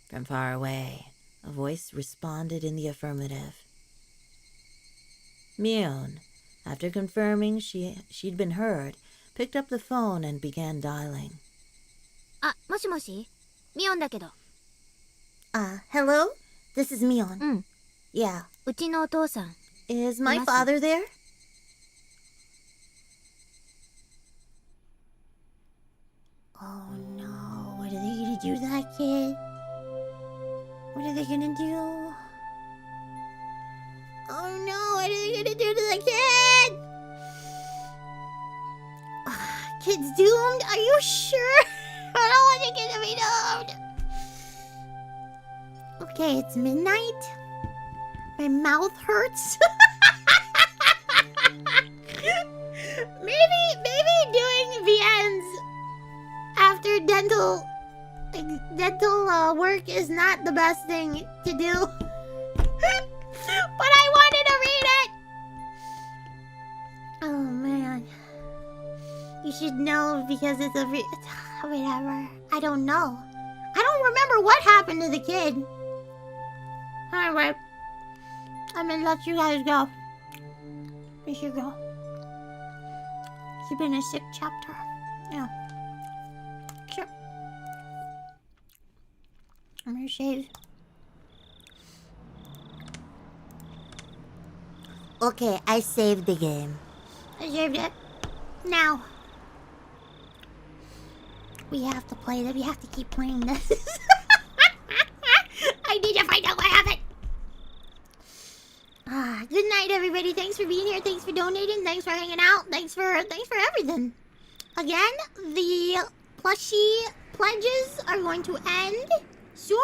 From far away, a voice responded in the affirmative. Mion, after confirming she'd been heard, picked up the phone and began dialing. あ、もしもし？ミオンだけど。 Hello? This is Mion. Yeah. うちのお父さん。 Is my father there? Oh no, what are they gonna do to that kid? What are they gonna do? Oh no, what are they gonna do to the kid? Kid's doomed? Are you sure? I don't want the kid to be doomed. Okay, it's midnight. My mouth hurts. maybe doing VNs after dental work is not the best thing to do. But I wanted to read it. Oh man, you should know because it's whatever. I don't know. I don't remember what happened to the kid. Alright, I'm gonna let you guys go. You should go. It's been a sick chapter. Yeah. Sure. I'm gonna shave. Okay, I saved the game. I saved it. Now. We have to play that. We have to keep playing this. I need to find out what happened. Good night, everybody. Thanks for being here. Thanks for donating. Thanks for hanging out. Thanks for everything. Again, the plushie pledges are going to end soon.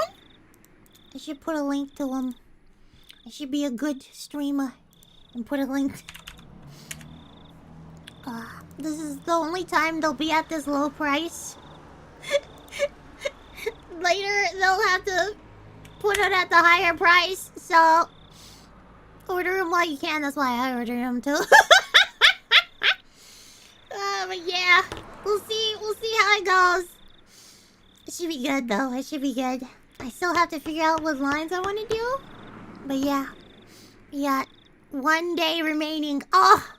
I should put a link to them. I should be a good streamer and put a link. This is the only time they'll be at this low price. Later, they'll have to put it at the higher price. So, order them while you can. That's why I ordered them too. But yeah, we'll see how it goes. It should be good though. It should be good. I still have to figure out what lines I want to do. But yeah, we got 1 day remaining. Oh,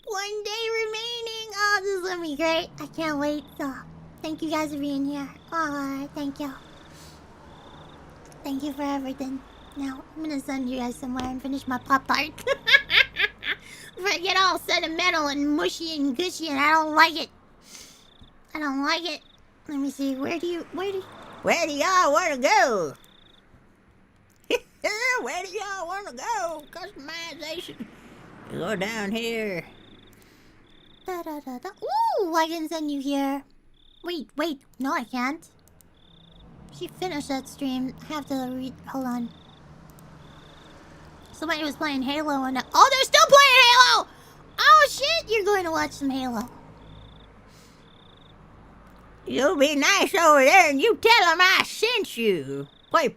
1 day remaining. Oh, this is gonna be great. I can't wait. So, thank you guys for being here. Oh, thank you. Thank you for everything. Now, I'm gonna send you guys somewhere and finish my Pop-Tart. Before I get all sentimental and mushy and gushy, and I don't like it. I don't like it. Let me see. Where do y'all want to go? Where do y'all want to go? Customization. You go down here. Ooh, I can send you here. Wait. No, I can't. She finished that stream. I have to read. Hold on. Somebody was playing Halo and... Oh, they're still playing Halo! Oh, shit! You're going to watch some Halo. You be nice over there and you tell them I sent you. Poi.